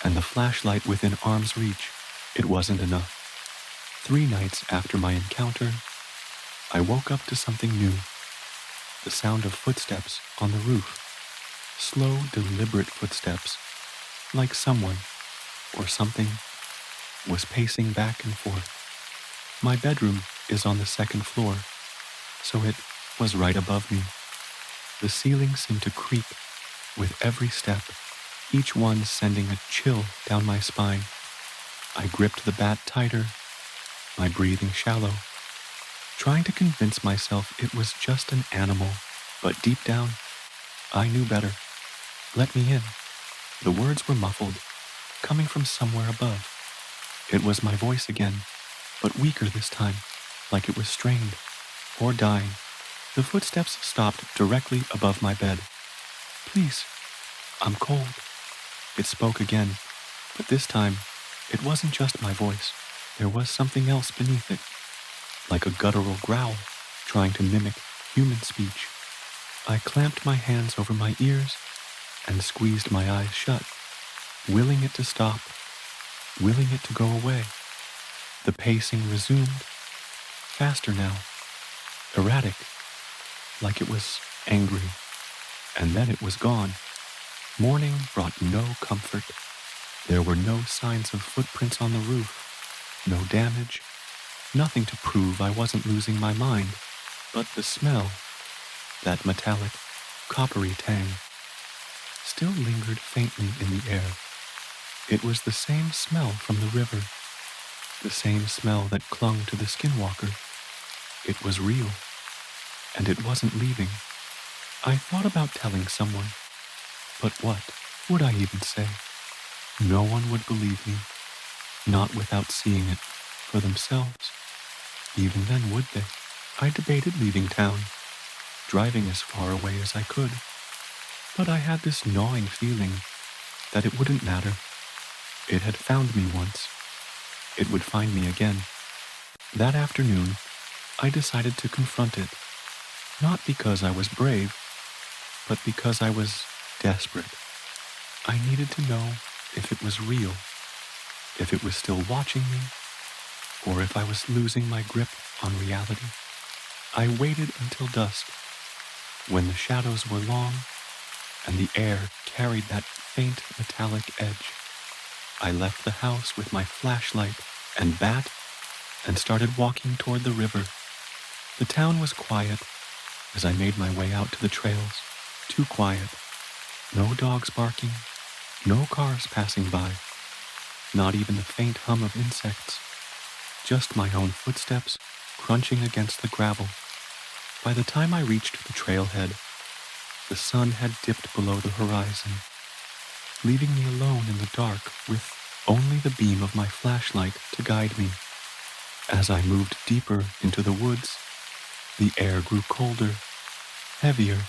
A: and the flashlight within arm's reach. It wasn't enough. 3 nights after my encounter, I woke up to something new. The sound of footsteps on the roof. Slow, deliberate footsteps, like someone or something was pacing back and forth. My bedroom is on the 2nd floor, so it was right above me. The ceiling seemed to creak with every step, each one sending a chill down my spine. I gripped the bat tighter, my breathing shallow, trying to convince myself it was just an animal, but deep down, I knew better. Let me in. The words were muffled, coming from somewhere above. It was my voice again, but weaker this time, like it was strained or dying. The footsteps stopped directly above my bed. Please, I'm cold. It spoke again, but this time, it wasn't just my voice. There was something else beneath it, like a guttural growl, trying to mimic human speech. I clamped my hands over my ears and squeezed my eyes shut, willing it to stop, willing it to go away. The pacing resumed, faster now, erratic, like it was angry, and then it was gone. Morning brought no comfort. There were no signs of footprints on the roof, no damage, nothing to prove I wasn't losing my mind, but the smell, that metallic, coppery tang, still lingered faintly in the air. It was the same smell from the river, the same smell that clung to the skinwalker. It was real, and it wasn't leaving. I thought about telling someone, but what would I even say? No one would believe me, not without seeing it for themselves. Even then, would they? I debated leaving town, driving as far away as I could, but I had this gnawing feeling that it wouldn't matter. It had found me once. It would find me again. That afternoon, I decided to confront it, not because I was brave, but because I was desperate. I needed to know if it was real, if it was still watching me, or if I was losing my grip on reality. I waited until dusk, when the shadows were long and the air carried that faint metallic edge. I left the house with my flashlight and bat and started walking toward the river. The town was quiet as I made my way out to the trails. Too quiet. No dogs barking, no cars passing by, not even the faint hum of insects. just my own footsteps crunching against the gravel. By the time I reached the trailhead, the sun had dipped below the horizon, leaving me alone in the dark with only the beam of my flashlight to guide me. As I moved deeper into the woods, the air grew colder, heavier,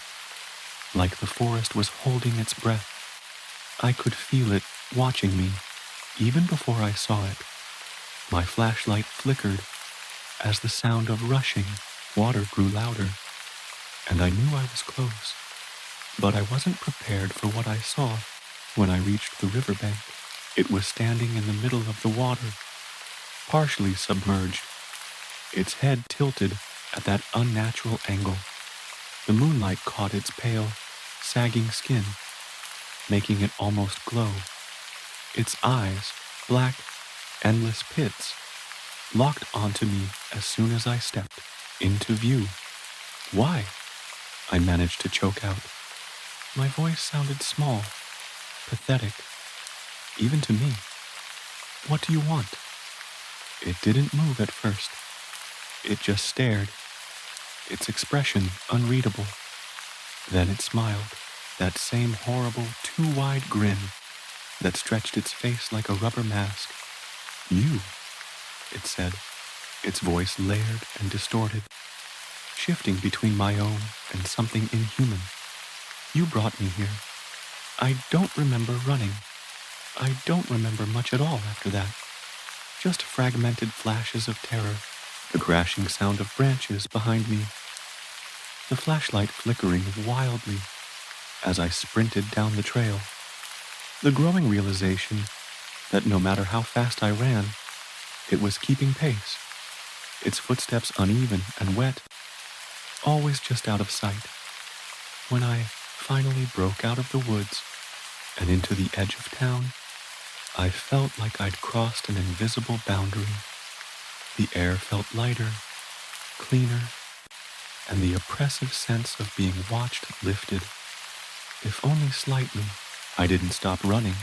A: like the forest was holding its breath. I could feel it watching me, even before I saw it. My flashlight flickered as the sound of rushing water grew louder, and I knew I was close. But I wasn't prepared for what I saw when I reached the riverbank. It was standing in the middle of the water, partially submerged, its head tilted at that unnatural angle. The moonlight caught its pale, sagging skin, making it almost glow. Its eyes, black, endless pits, locked onto me as soon as I stepped into view. Why? I managed to choke out. My voice sounded small, pathetic, even to me. What do you want? It didn't move at first. It just stared, its expression unreadable. Then it smiled, that same horrible, too-wide grin that stretched its face like a rubber mask. You, it said, its voice layered and distorted, shifting between my own and something inhuman. You brought me here. I don't remember running. I don't remember much at all after that. Just fragmented flashes of terror, the crashing sound of branches behind me, the flashlight flickering wildly as I sprinted down the trail. The growing realization that no matter how fast I ran, it was keeping pace, its footsteps uneven and wet, always just out of sight. When I finally broke out of the woods and into the edge of town, I felt like I'd crossed an invisible boundary. The air felt lighter, cleaner, and the oppressive sense of being watched lifted. If only slightly. I didn't stop running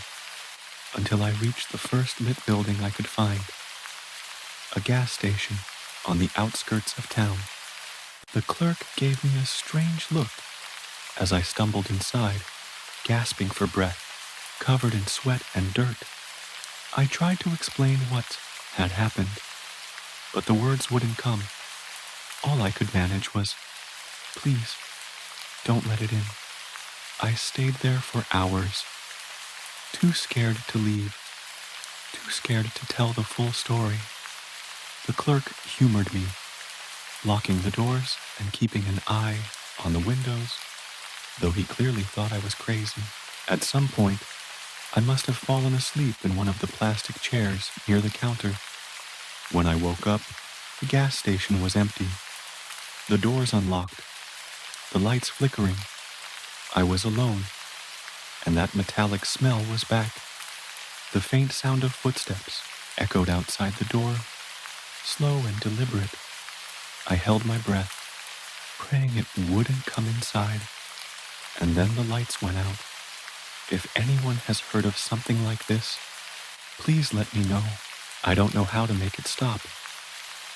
A: until I reached the first lit building I could find, a gas station on the outskirts of town. The clerk gave me a strange look as I stumbled inside, gasping for breath, covered in sweat and dirt. I tried to explain what had happened, but the words wouldn't come. All I could manage was, "Please, don't let it in." I stayed there for hours, too scared to leave, too scared to tell the full story. The clerk humored me, locking the doors and keeping an eye on the windows, though he clearly thought I was crazy. At some point, I must have fallen asleep in one of the plastic chairs near the counter. When I woke up, the gas station was empty, the doors unlocked, the lights flickering. I was alone, and that metallic smell was back. The faint sound of footsteps echoed outside the door, slow and deliberate. I held my breath, praying it wouldn't come inside, and then the lights went out. If anyone has heard of something like this, please let me know. I don't know how to make it stop,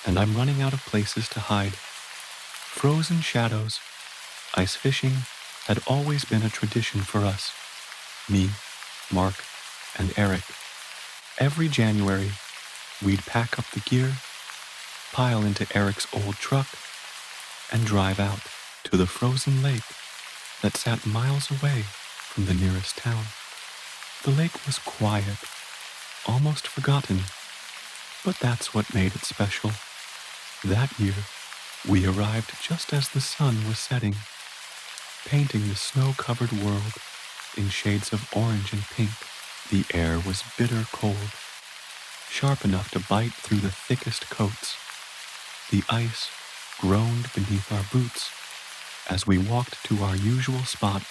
A: and I'm running out of places to hide. Frozen shadows, ice fishing, had always been a tradition for us. Me, Mark, and Eric. Every January, we'd pack up the gear, pile into Eric's old truck, and drive out to the frozen lake that sat miles away from the nearest town. The lake was quiet, almost forgotten, but that's what made it special. That year, we arrived just as the sun was setting, painting the snow-covered world in shades of orange and pink. The air was bitter cold, sharp enough to bite through the thickest coats. The ice groaned beneath our boots as we walked to our usual spot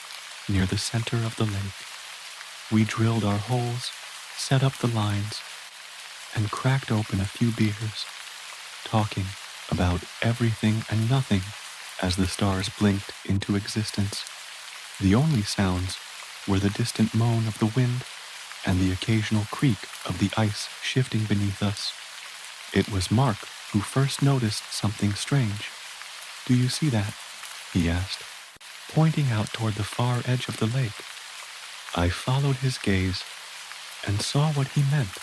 A: near the center of the lake. We drilled our holes, set up the lines, and cracked open a few beers, talking about everything and nothing as the stars blinked into existence. The only sounds were the distant moan of the wind and the occasional creak of the ice shifting beneath us. It was Mark who first noticed something strange. "Do you see that?" he asked, pointing out toward the far edge of the lake. I followed his gaze and saw what he meant.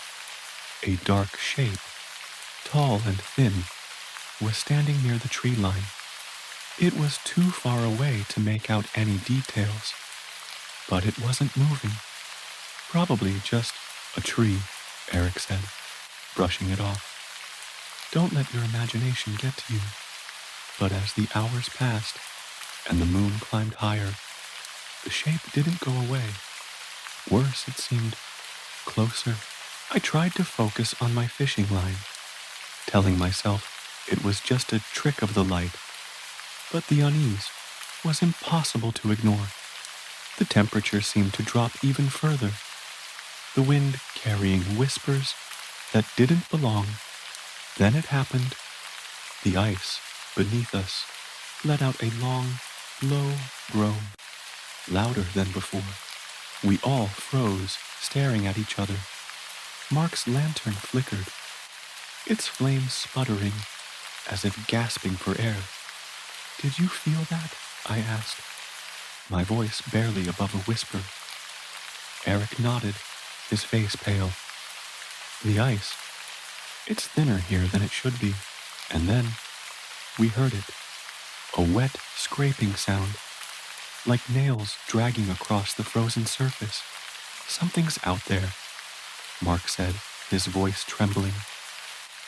A: A dark shape, tall and thin, was standing near the tree line. It was too far away to make out any details, but it wasn't moving. "Probably just a tree," Eric said, brushing it off. "Don't let your imagination get to you." But as the hours passed and the moon climbed higher, the shape didn't go away. Worse, it seemed, closer. I tried to focus on my fishing line, telling myself it was just a trick of the light, but the unease was impossible to ignore. The temperature seemed to drop even further, the wind carrying whispers that didn't belong. Then it happened. The ice beneath us let out a long, low groan, louder than before. We all froze, staring at each other. Mark's lantern flickered, its flame sputtering as if gasping for air. "Did you feel that?" I asked, my voice barely above a whisper. Eric nodded, his face pale. "The ice, it's thinner here than it should be." And then we heard it, a wet scraping sound, like nails dragging across the frozen surface. "Something's out there," Mark said, his voice trembling.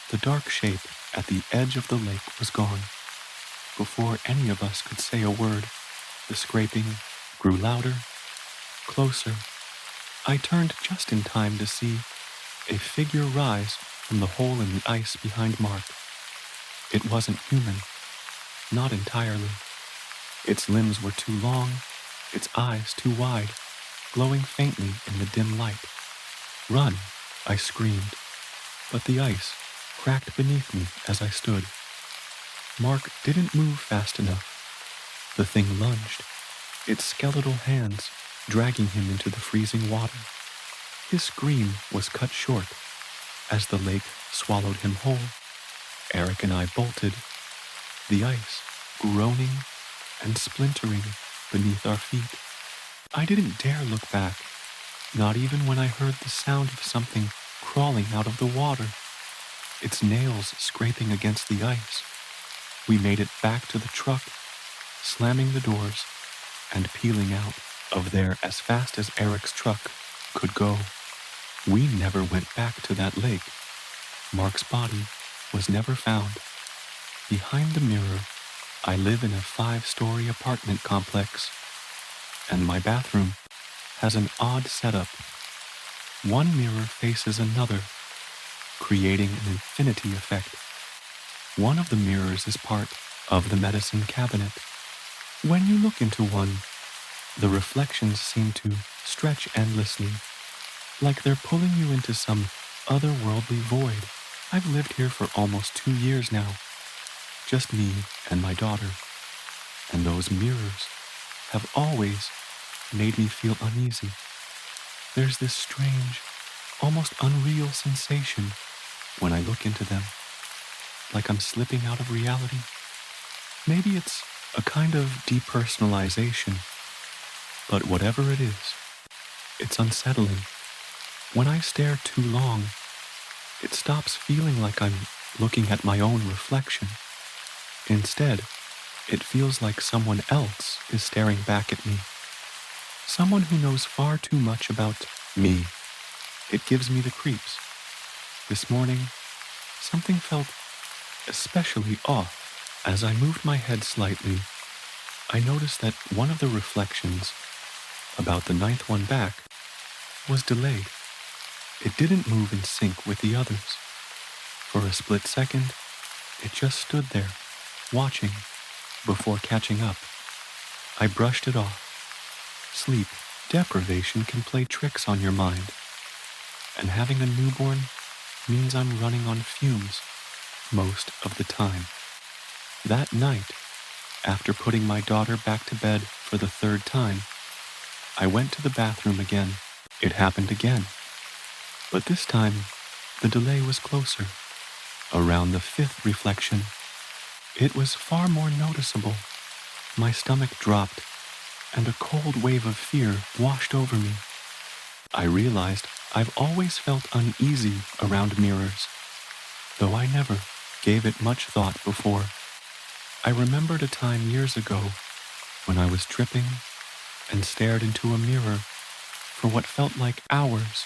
A: The dark shape at the edge of the lake was gone. Before any of us could say a word, the scraping grew louder, closer. I turned just in time to see a figure rise from the hole in the ice behind Mark. It wasn't human, not entirely. Its limbs were too long, its eyes too wide, glowing faintly in the dim light. "Run!" I screamed, but the ice cracked beneath me as I stood. Mark didn't move fast enough. The thing lunged, its skeletal hands dragging him into the freezing water. His scream was cut short as the lake swallowed him whole. Eric and I bolted, the ice groaning and splintering beneath our feet. I didn't dare look back, not even when I heard the sound of something crawling out of the water, its nails scraping against the ice. We made it back to the truck, slamming the doors and peeling out of there as fast as Eric's truck could go. We never went back to that lake. Mark's body was never found. Behind the mirror, I live in a 5-story apartment complex, and my bathroom has an odd setup. One mirror faces another, creating an infinity effect. One of the mirrors is part of the medicine cabinet. When you look into one, the reflections seem to stretch endlessly, like they're pulling you into some otherworldly void. I've lived here for almost 2 years now, just me and my daughter, and those mirrors have always made me feel uneasy. There's this strange, almost unreal sensation when I look into them, like I'm slipping out of reality. Maybe it's a kind of depersonalization, but whatever it is, it's unsettling. When I stare too long, it stops feeling like I'm looking at my own reflection. Instead, it feels like someone else is staring back at me. Someone who knows far too much about me. It gives me the creeps. This morning, something felt especially off. As I moved my head slightly, I noticed that one of the reflections, about the 9th one back, was delayed. It didn't move in sync with the others. For a split second, it just stood there, watching, before catching up. I brushed it off. Sleep deprivation can play tricks on your mind, and having a newborn means I'm running on fumes most of the time. That night, after putting my daughter back to bed for the 3rd time, I went to the bathroom again. It happened again, but this time the delay was closer. Around the fifth reflection, it was far more noticeable. My stomach dropped, and a cold wave of fear washed over me. I realized I've always felt uneasy around mirrors, though I never gave it much thought before. I remembered a time years ago when I was tripping and stared into a mirror for what felt like hours.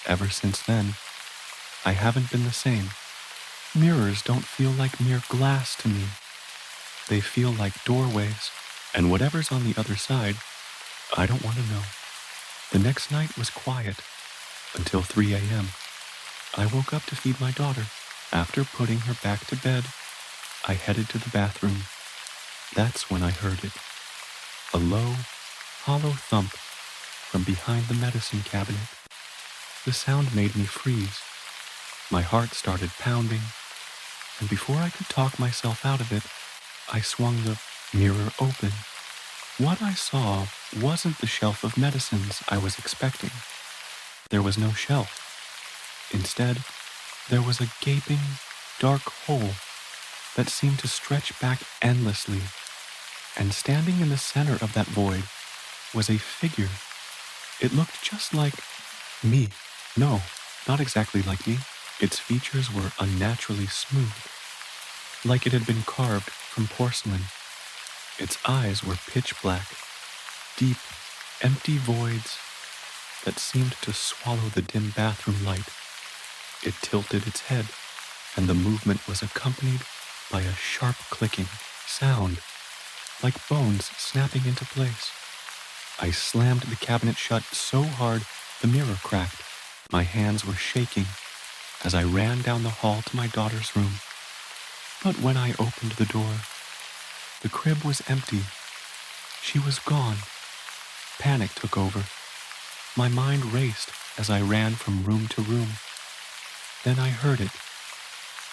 A: Ever since then, I haven't been the same. Mirrors don't feel like mere glass to me. They feel like doorways, and whatever's on the other side, I don't want to know. The next night was quiet until 3 a.m. I woke up to feed my daughter. After putting her back to bed, I headed to the bathroom. That's when I heard it. A low, hollow thump from behind the medicine cabinet. The sound made me freeze. My heart started pounding, and before I could talk myself out of it, I swung the mirror open. What I saw wasn't the shelf of medicines I was expecting. There was no shelf. Instead, there was a gaping, dark hole that seemed to stretch back endlessly, and standing in the center of that void was a figure. It looked just like me. No, not exactly like me. Its features were unnaturally smooth, like it had been carved from porcelain. Its eyes were pitch black, deep, empty voids that seemed to swallow the dim bathroom light. It tilted its head, and the movement was accompanied by a sharp clicking sound, like bones snapping into place. I slammed the cabinet shut so hard the mirror cracked. My hands were shaking as I ran down the hall to my daughter's room. But when I opened the door, the crib was empty. She was gone. Panic took over. My mind raced as I ran from room to room. Then I heard it,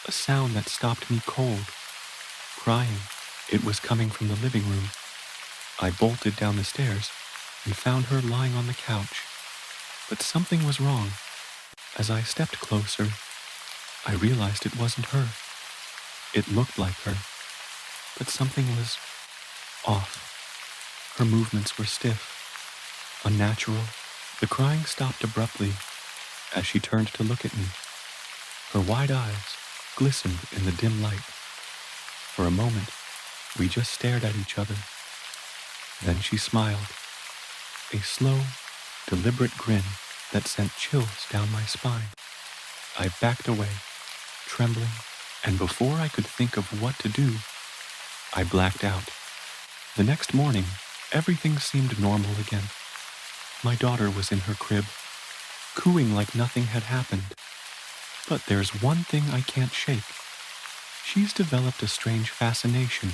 A: a sound that stopped me cold. Crying. It was coming from the living room. I bolted down the stairs and found her lying on the couch. But something was wrong. As I stepped closer, I realized it wasn't her. It looked like her, but something was off. Her movements were stiff, unnatural. The crying stopped abruptly as she turned to look at me. Her wide eyes glistened in the dim light. For a moment, we just stared at each other. Then she smiled, a slow, deliberate grin that sent chills down my spine. I backed away, trembling, and before I could think of what to do, I blacked out. The next morning, everything seemed normal again. My daughter was in her crib, cooing like nothing had happened. But there's one thing I can't shake. She's developed a strange fascination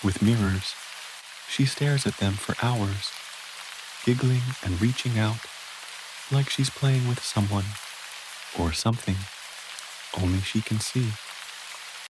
A: with mirrors. She stares at them for hours, giggling and reaching out, like she's playing with someone or something only she can see.